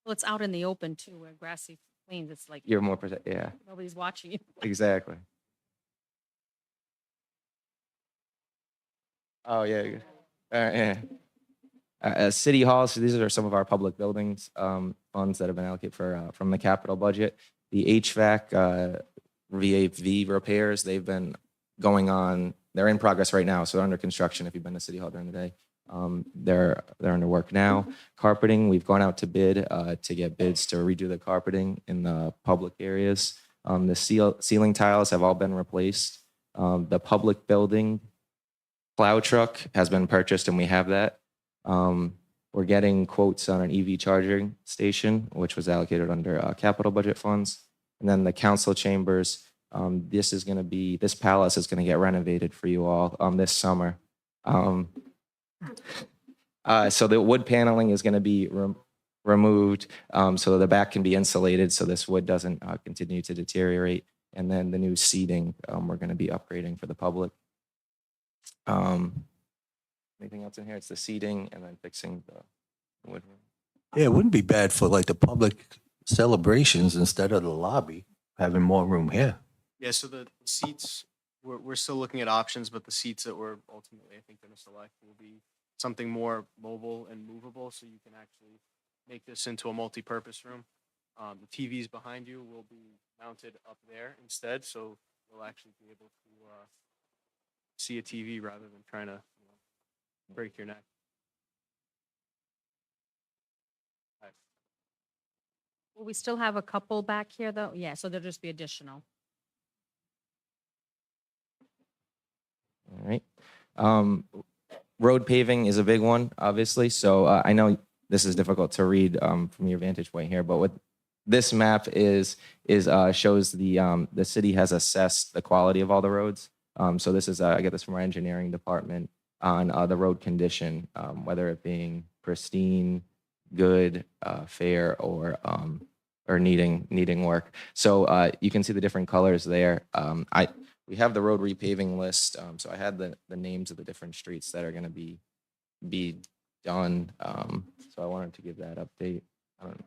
Well, it's out in the open too, where grassy plains, it's like you're more yeah, nobody's watching you. exactly. Oh yeah, yeah. City Hall, so these are some of our public buildings, funds that have been allocated for, from the capital budget. The HVAC, VAV repairs, they've been going on, they're in progress right now, so they're under construction if you've been to City Hall during the day. They're under work now. Carpeting, we've gone out to bid, to get bids to redo the carpeting in the public areas. The ceiling tiles have all been replaced. The public building plow truck has been purchased and we have that. We're getting quotes on an EV charging station, which was allocated under capital budget funds. And then the council chambers, this palace is going to get renovated for you all this summer. So the wood paneling is going to be removed so the back can be insulated so this wood doesn't continue to deteriorate. And then the new seating we're going to be upgrading for the public. Anything else in here? It's the seating and then fixing the wood. Yeah, it wouldn't be bad for like the public celebrations instead of the lobby, having more room here. Yeah, so the seats, we're still looking at options, but the seats that we're ultimately, I think, going to select will be something more mobile and movable, so you can actually make this into a multi-purpose room. The TVs behind you will be mounted up there instead, so you'll actually be able to see a TV rather than trying to break your neck. Will we still have a couple back here though? Yeah, so there'll just be additional. All right. Road paving is a big one, obviously. So I know this is difficult to read from your vantage point here, but what this map shows the city has assessed the quality of all the roads. So this is I get this from our engineering department on the road condition, whether it being pristine, good, fair, or needing work. So you can see the different colors there. We have the road repaving list. So I had the names of the different streets that are going to be done. So I wanted to give that update. I don't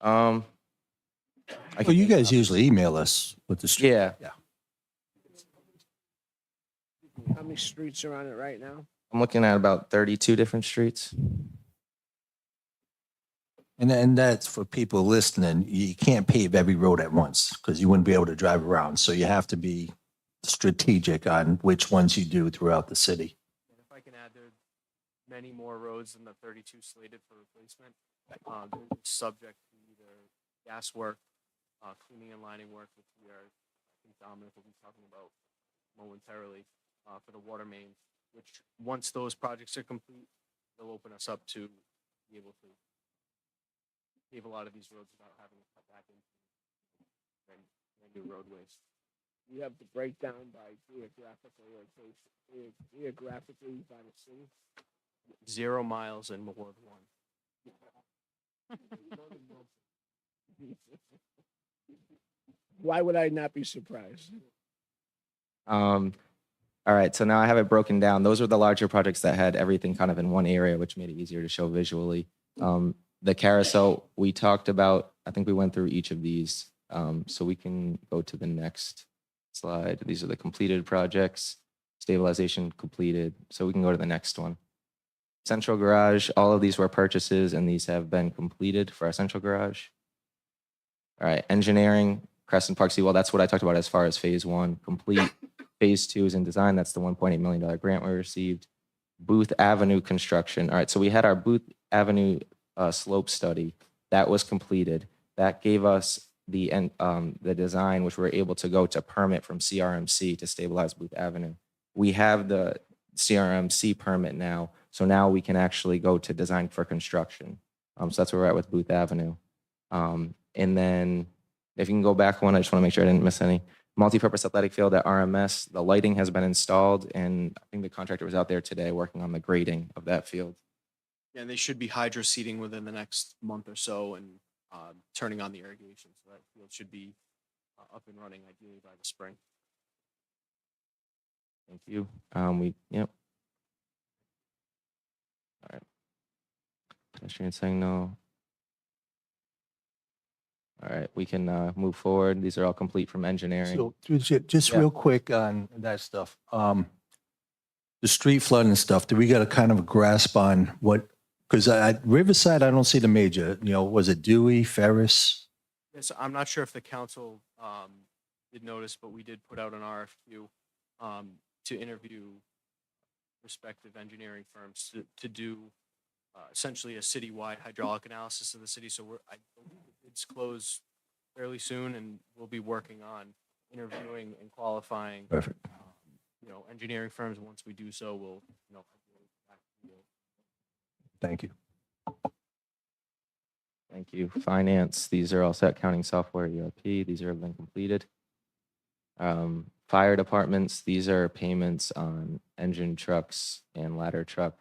know. Well, you guys usually email us with the street. Yeah. How many streets are on it right now? I'm looking at about 32 different streets. And that's for people listening. You can't pave every road at once because you wouldn't be able to drive around. So you have to be strategic on which ones you do throughout the city. And if I can add, there are many more roads than the 32 slated for replacement. They're subject to either gas work, cleaning and lining work, which I think Dominic will be talking about momentarily, for the water main, which once those projects are complete, they'll open us up to be able to pave a lot of these roads without having to cut back into brand new roadways. You have the breakdown by geographical location, geographically by the city. 0 miles in Ward 1. Why would I not be surprised? All right, so now I have it broken down. Those are the larger projects that had everything kind of in one area, which made it easier to show visually. The carousel we talked about, I think we went through each of these. So we can go to the next slide. These are the completed projects, stabilization completed. So we can go to the next one. Central garage, all of these were purchases and these have been completed for our central garage. All right, engineering, Crescent Park Seawall, that's what I talked about as far as phase 1 complete. Phase 2 is in design. That's the $1.8 million grant we received. Booth Avenue construction. All right, so we had our Booth Avenue slope study that was completed. That gave us the design, which we were able to go to permit from CRMC to stabilize Booth Avenue. We have the CRMC permit now, so now we can actually go to design for construction. So that's where we're at with Booth Avenue. And then if you can go back one, I just want to make sure I didn't miss any. multipurpose athletic field at RMS. The lighting has been installed, and I think the contractor was out there today working on the grading of that field. Yeah, and they should be hydro seeding within the next month or so and turning on the irrigation. So that field should be up and running ideally by the spring. Thank you. Yep. All right. Pedestrian signal. All right, we can move forward. These are all complete from engineering. So just Yeah. real quick on that stuff. The street flooding and stuff, do we got a kind of a grasp on what, because at Riverside, I don't see the major, was it Dewey, Ferris? Yes, I'm not sure if the council did notice, but we did put out an RFQ to interview respective engineering firms to do essentially a citywide hydraulic analysis of the city. So I believe it's closed fairly soon, and we'll be working on interviewing and qualifying. Perfect. Engineering firms. Once we do so, we'll Thank you. Thank you. Finance, these are all set. Accounting software, ERP, these are been completed. Fire departments, these are payments on engine trucks and ladder truck.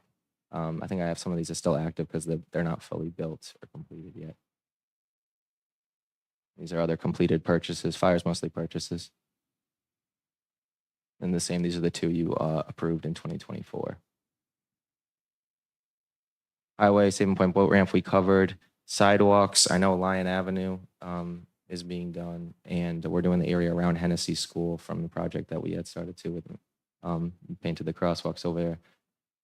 I think I have some of these are still active because they're not fully built or completed yet. These are other completed purchases. Fire's mostly purchases. And the same, these are the two you approved in 2024. Highway, Saving Point Boat Ramp, we covered. Sidewalks, I know Lion Avenue is being done, and we're doing the area around Hennessy School from the project that we had started to with painted the crosswalks over there.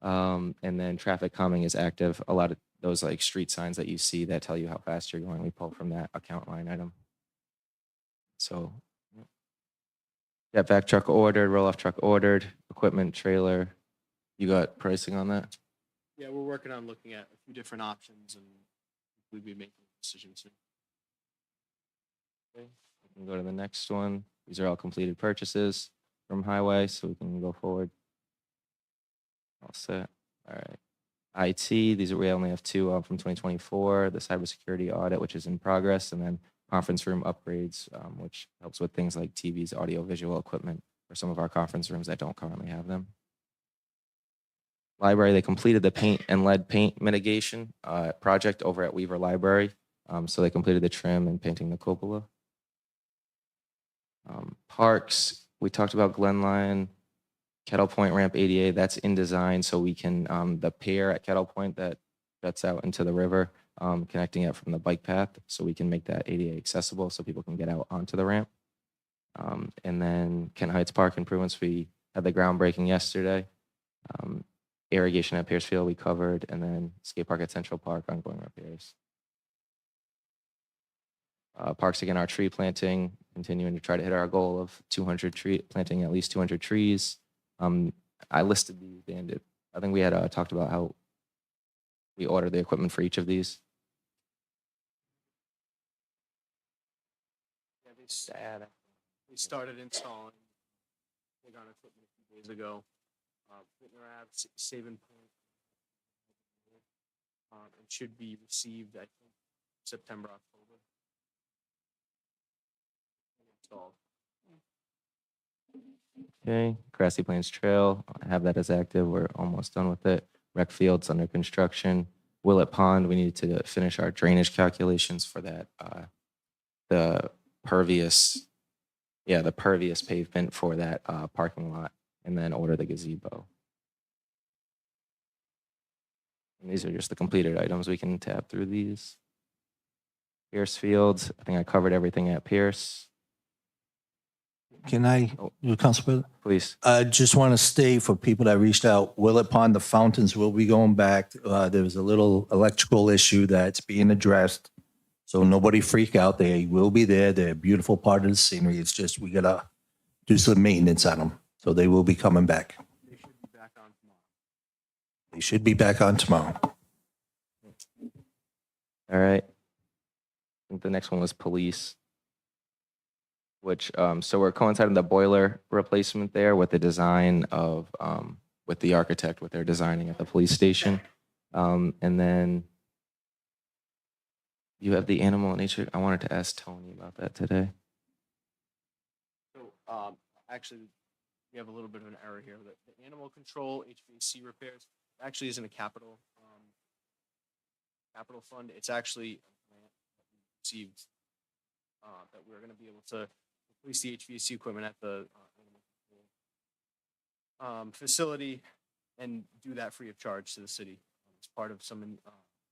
And then traffic calming is active. A lot of those like street signs that you see that tell you how fast you're going, we pull from that account line item. So, yeah, back truck ordered, roll-off truck ordered, equipment trailer. You got pricing on that? Yeah, we're working on looking at a few different options, and we'll be making a decision soon. Okay, we can go to the next one. These are all completed purchases from highway, so we can go forward. All set. All right. IT, we only have two from 2024. The cybersecurity audit, which is in progress, and then conference room upgrades, which helps with things like TVs, audio, visual equipment for some of our conference rooms that don't currently have them. Library, they completed the paint and lead paint mitigation project over at Weaver Library. So they completed the trim and painting the cupola. Parks, we talked about Glen Line, Kettle Point Ramp ADA, that's in design, so we can, the pier at Kettle Point that juts out into the river, connecting it from the bike path, so we can make that ADA accessible so people can get out onto the ramp. And then Kent Heights Park improvements, we had the groundbreaking yesterday. Irrigation at Piercefield we covered, and then skate park at Central Park, ongoing repairs. Parks again, our tree planting, continuing to try to hit our goal of planting at least 200 trees. I listed these, Dan. I think we had talked about how we order the equipment for each of these. Yeah, they started installing big on equipment a few days ago. Whitner Ave, Saving Point, and should be received, I think, September, October. Installed. Okay, Grassy Plains Trail, I have that as active. We're almost done with it. Rec Fields under construction. Willett Pond, we need to finish our drainage calculations for that. The pervious pavement for that parking lot, and then order the gazebo. And these are just the completed items. We can tab through these. Pierce Fields, I think I covered everything at Pierce. Can I, Council President? Please. I just want to state for people that reached out, Willett Pond, the fountains will be going back. There was a little electrical issue that's being addressed. So nobody freak out. They will be there. They're a beautiful part of the scenery. It's just we got to do some maintenance on them. So they will be coming back. They should be back on tomorrow. They should be back on tomorrow. All right. I think the next one was police, which, so we're coinciding the boiler replacement there with the design of, with the architect, what they're designing at the police station. And then you have the animal and nature. I wanted to ask Tony about that today. So actually, we have a little bit of an error here. The animal control HVAC repairs actually isn't a capital fund. It's actually a grant that we received that we're going to be able to replace the HVAC equipment at the animal control facility and do that free of charge to the city as part of some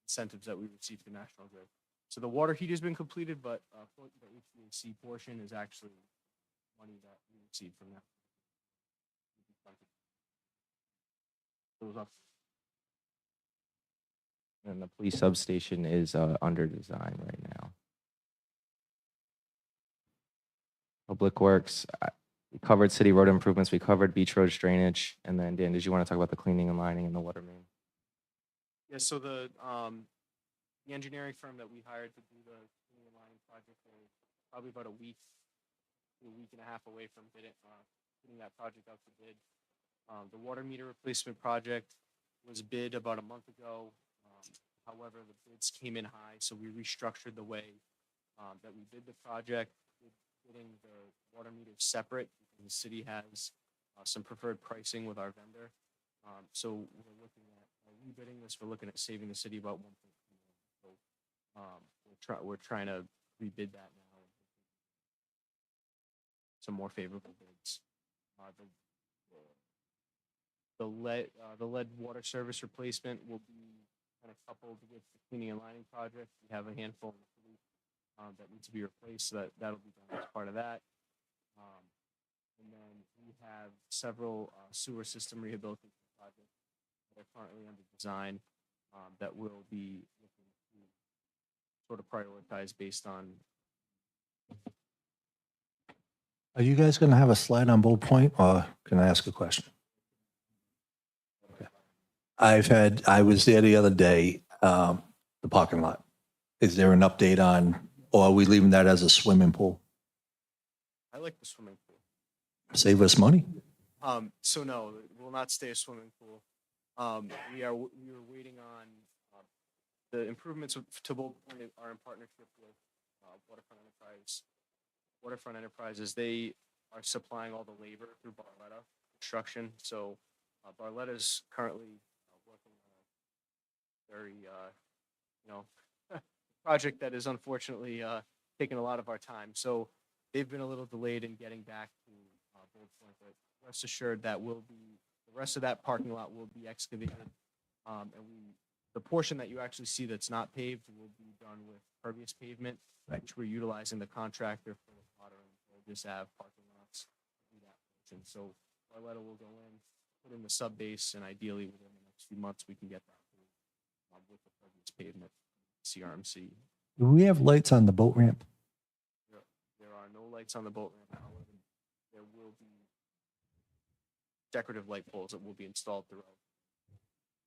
incentives that we received from National Grid. So the water heater's been completed, but the HVAC portion is actually money that we received from that. And the police substation is under design right now. Public Works, we covered city road improvements, we covered beach roads drainage, and then Dan, did you want to talk about the cleaning and lining and the water main? Yeah, so the engineering firm that we hired to do the cleaning and lining project is probably about a week and a half away from putting that project out to bid. The water meter replacement project was bid about a month ago. However, the bids came in high, so we restructured the way that we bid the project, bidding the water meters separate. The city has some preferred pricing with our vendor. So we're looking at rebidding this. We're looking at saving the city about 1.2 million. So we're trying to rebid that now. Some more favorable bids. The lead water service replacement will be kind of coupled with the cleaning and lining project. We have a handful that needs to be replaced, so that'll be done as part of that. And then we have several sewer system rehabilitation projects that are currently under design that will be looking to sort of prioritize based on. Are you guys going to have a slide on Bull Point, or can I ask a question? Okay. I was there the other day, the parking lot. Is there an update on, or are we leaving that as a swimming pool? I like the swimming pool. Save us money? So no, it will not stay a swimming pool. We are waiting on the improvements to Bull Point are in partnership with Waterfront Enterprise. Waterfront Enterprises, they are supplying all the labor through Barletta Construction. So Barletta's currently working on a very, project that is unfortunately taking a lot of our time. So they've been a little delayed in getting back to Bull Point, but rest assured that the rest of that parking lot will be excavated. And the portion that you actually see that's not paved will be done with pervious pavement, which we're utilizing the contractor for the Potter and Burgess Ave parking lots to do that portion. So Barletta will go in, put in the sub base, and ideally within the next few months we can get that with the pervious pavement, CRMC. Do we have lights on the boat ramp? There are no lights on the boat ramp. However, there will be decorative light poles that will be installed throughout the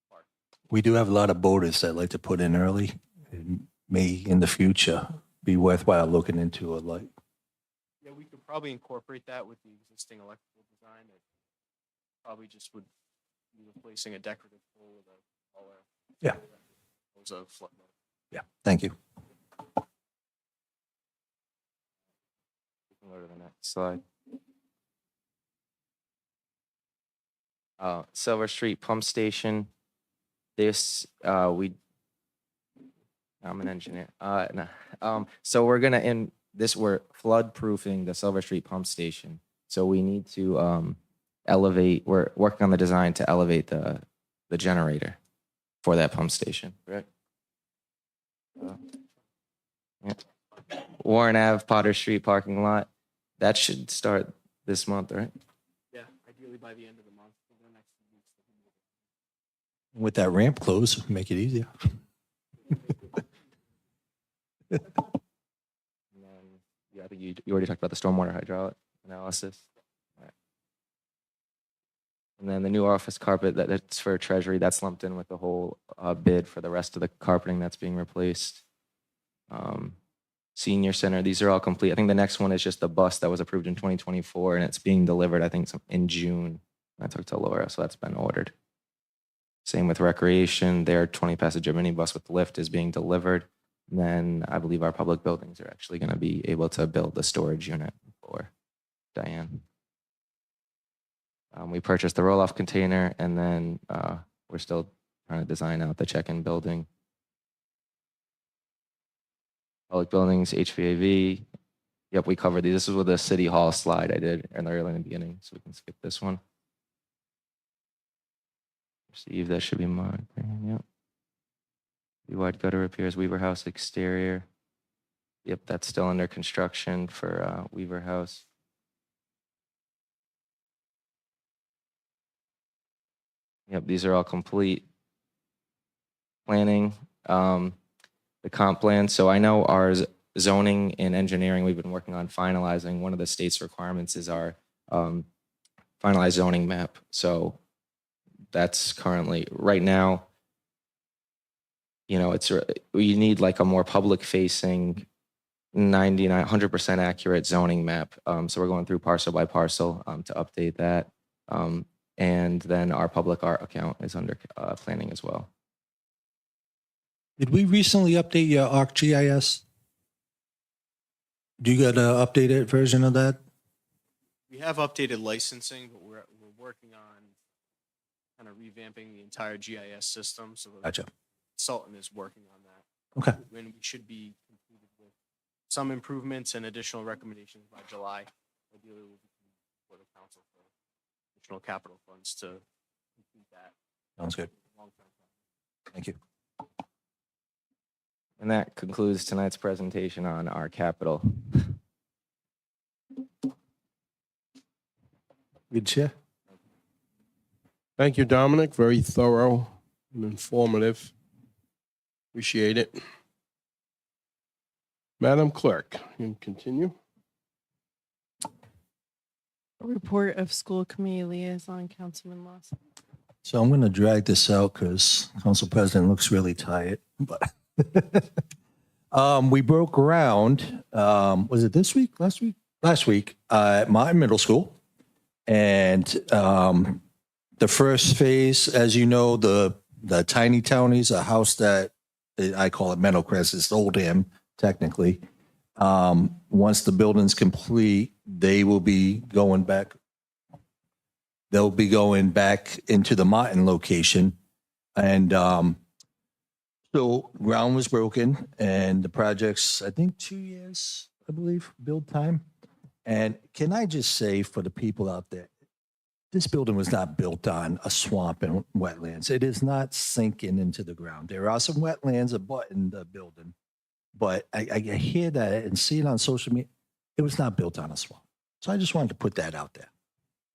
park. We do have a lot of boaters that like to put in early. It may in the future be worthwhile looking into a light. Yeah, we could probably incorporate that with the existing electrical design. It probably just would be replacing a decorative pole with a taller. Yeah. Floodlight. Yeah, thank you. We can go to the next slide. Silver Street Pump Station. This I'm an engineer. No. So we're gonna we're flood proofing the Silver Street Pump Station. So we need to elevate. We're working on the design to elevate the generator for that pump station. Correct. Yeah. Warren Ave, Potter Street parking lot. That should start this month, right? Yeah, ideally by the end of the month. For the next few weeks. With that ramp closed, make it easier. And then, yeah, I think you already talked about the stormwater hydraulic analysis. All right. And then the new office carpet that's for Treasury, that's lumped in with the whole bid for the rest of the carpeting that's being replaced. Senior Center, these are all complete. I think the next one is just the bus that was approved in 2024 and it's being delivered, I think, in June. I talked to Laura, so that's been ordered. Same with Recreation, their 20-passenger minibus with lift is being delivered. And then I believe our public buildings are actually going to be able to build the storage unit for Diane. We purchased the roll-off container, and then we're still trying to design out the check-in building. Public buildings, HVAV. Yep, we covered these. This is with the city hall slide I did earlier in the beginning, so we can skip this one. Receive, that should be marked. Yep. Wide gutter repairs, Weaver House exterior. Yep, that's still under construction for Weaver House. Yep, these are all complete. Planning, the comp plan. So I know our zoning and engineering, we've been working on finalizing. One of the state's requirements is our finalized zoning map. So that's currently, right now, you know, we need like a more public facing 100% accurate zoning map. So we're going through parcel by parcel to update that. And then our public art account is under planning as well. Did we recently update your ArcGIS? Do you got an updated version of that? We have updated licensing, but we're working on kind of revamping the entire GIS system. So the Gotcha. consultant is working on that. Okay. When we should be completed with some improvements and additional recommendations by July. Ideally, we'll be for the council for additional capital funds to complete that. Sounds good. Long-term plan. Thank you. And that concludes tonight's presentation on our capital. Good chair. Thank you, Dominic. Very thorough and informative. Appreciate it. Madam Clerk, you can continue. A report of school committee liaison, Councilman Lawson. So I'm going to drag this out because Council President looks really tired. But we broke ground. Was it this week? Last week? Last week at my middle school. And the first phase, as you know, the tiny townies, a house that I call it Meadowcrest, it's Olden, technically. Once the building's complete, they will be going back. They'll be going back into the Martin location. And so ground was broken and the project's, I think, 2 years, I believe, build time. And can I just say for the people out there, this building was not built on a swamp and wetlands. It is not sinking into the ground. There are some wetlands abutting the building, but I hear that and see it on social media. It was not built on a swamp. So I just wanted to put that out there.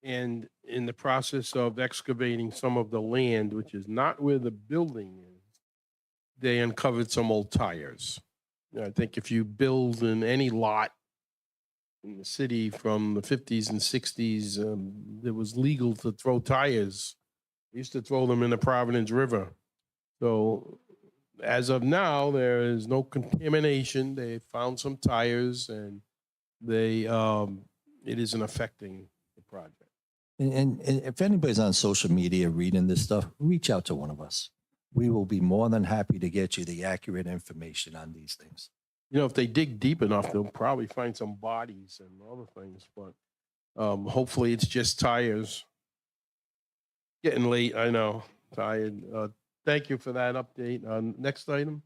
And in the process of excavating some of the land, which is not where the building is, they uncovered some old tires. I think if you build in any lot in the city from the 50s and 60s, it was legal to throw tires. They used to throw them in the Providence River. So as of now, there is no contamination. They found some tires and it isn't affecting the project. And if anybody's on social media reading this stuff, reach out to one of us. We will be more than happy to get you the accurate information on these things. You know, if they dig deep enough, they'll probably find some bodies and other things, but hopefully it's just tires. Getting late, I know, tired. Thank you for that update. Next item.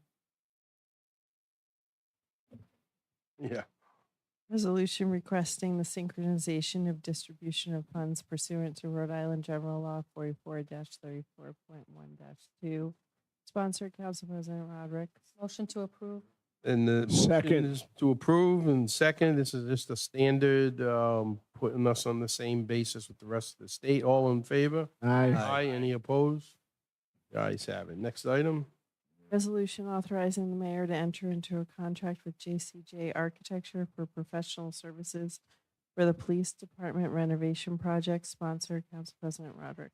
Yeah. Resolution requesting the synchronization of distribution of funds pursuant to Rhode Island General Law 44-34.1-2. Sponsored, Council President Rodrick. Motion to approve. And the Second. motion is to approve, and second, this is just a standard, putting us on the same basis with the rest of the state. All in favor? Aye. Aye. Any opposed? The ayes have it. Next item. Resolution authorizing the mayor to enter into a contract with JCJ Architecture for professional services for the police department renovation project. Sponsored, Council President Rodrick.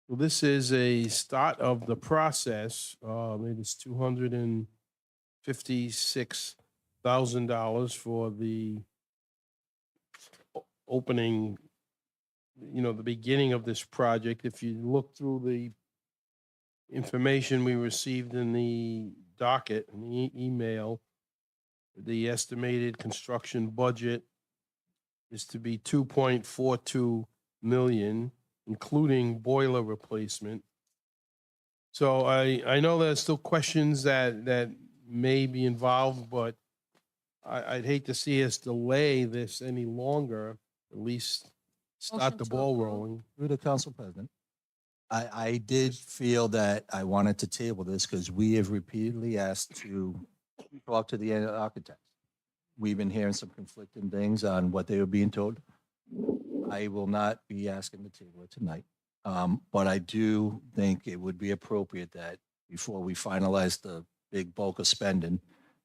Well, this is a start of the process. It is $256,000 for the opening, the beginning of this project. If you look through the information we received in the docket and the email, the estimated construction budget is to be 2.42 million, including boiler replacement. So I know there's still questions that may be involved, but I'd hate to see us delay this any longer, at least start Motion the to ball approve. rolling. Through the council president, I did feel that I wanted to table this because we have repeatedly asked to talk to the architects. We've been hearing some conflicting things on what they were being told. I will not be asking to table it tonight. But I do think it would be appropriate that before we finalize the big bulk of spending,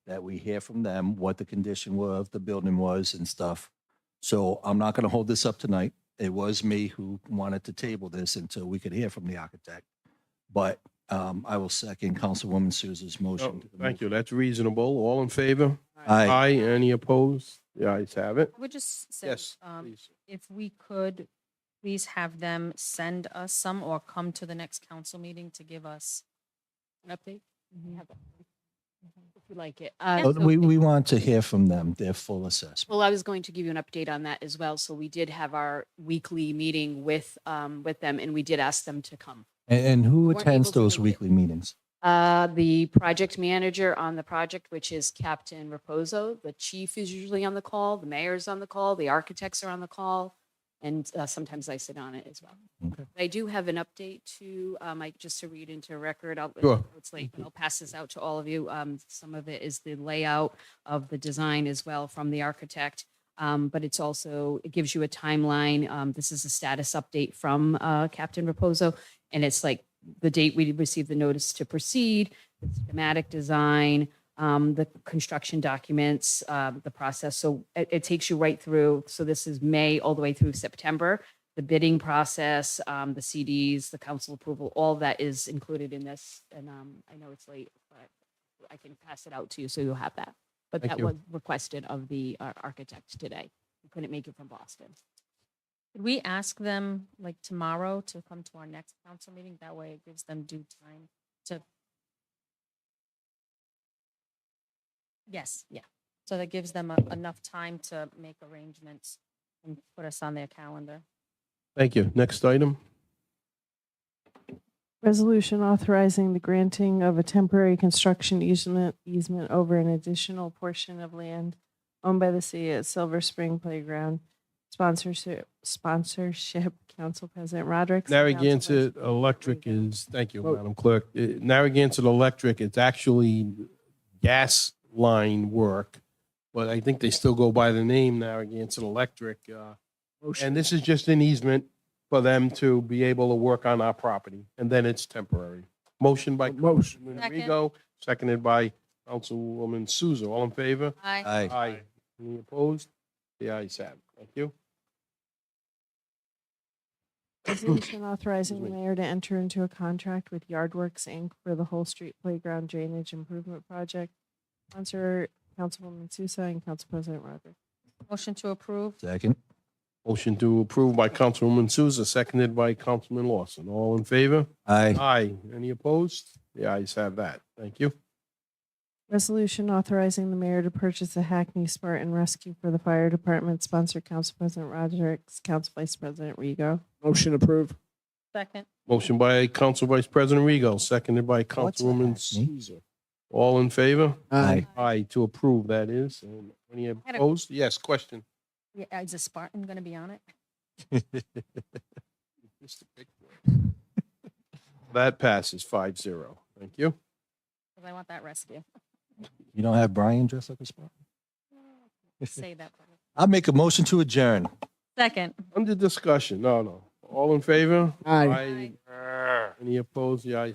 that we hear from them what the condition of the building was and stuff. So I'm not going to hold this up tonight. It was me who wanted to table this until we could hear from the architect. But I will second Councilwoman Souza's Oh, motion. thank you. That's reasonable. All in favor? Aye. Any opposed? The ayes have it. I would just say, Yes, please. if we could please have them send us some or come to the next council meeting to give us An update? Have that. If you like it. Oh, So- we want to hear from them, their full assessment. Well, I was going to give you an update on that as well. So we did have our weekly meeting with them, and we did ask them to come. And who weren't attends able to those make it. weekly meetings? The project manager on the project, which is Captain Raposo. The chief is usually on the call. The mayor's on the call. The architects are on the call. And sometimes I sit on it as well. Okay. I do have an update to, just to read into record. Sure. It's late, but I'll pass this out to all of you. Some of it is the layout of the design as well from the architect. But it's also, it gives you a timeline. This is a status update from Captain Raposo. And it's like the date we received the notice to proceed, the schematic design, the construction documents, the process. So it takes you right through. So this is May all the way through September. The bidding process, the CDs, the council approval, all that is included in this. And I know it's late, but I can pass it out to you so you'll have that. But Thank that you. was requested of the architect today. He couldn't make it from Boston. Could we ask them like tomorrow to come to our next council meeting? That way it gives them due time to. Yes, yeah. So that gives them enough time to make arrangements and put us on their calendar. Thank you. Next item. Resolution authorizing the granting of a temporary construction easement over an additional portion of land owned by the city at Silver Spring Playground. Sponsorship, Council President Rodrick. Narragansett Electric is, thank you, Oh. Madam Clerk. Narragansett Electric, it's actually gas line work, but I think they still go by the name Narragansett Electric. And this is just an easement for them to be able to work on our property, and then it's temporary. Motion by Motion. Councilman Second. Rigo, seconded by Councilwoman Souza. All in favor? Aye. Aye. Any opposed? The ayes have it. Thank you. Resolution authorizing the Excuse me. mayor to enter into a contract with Yardworks, Inc. for the whole street playground drainage improvement project. Sponsor Councilwoman Sousa and Council President Rodrick. Motion to approve. Second. Motion to approve by Councilwoman Souza, seconded by Councilman Lawson. All in favor? Aye. Aye. Any opposed? The ayes have that. Thank you. Resolution authorizing the mayor to purchase a Hackney Spartan Rescue for the fire department. Sponsor Council President Rodrick, Council Vice President Rigo. Motion approved. Second. Motion by Council Vice President Regal, seconded by What's a Councilwoman Hackney? Souza. All in favor? Aye. Aye, to approve, that is. And any had a- opposed? Yes, question. Yeah, is a Spartan going to be on it? Mr. Pickford. That passes 5-0. Thank you. Because I want that rescue. You don't have Brian dressed like a Spartan? Say that. I'll make a motion to adjourn. Second. Under discussion. No. All in favor? Aye. Any opposed? The ayes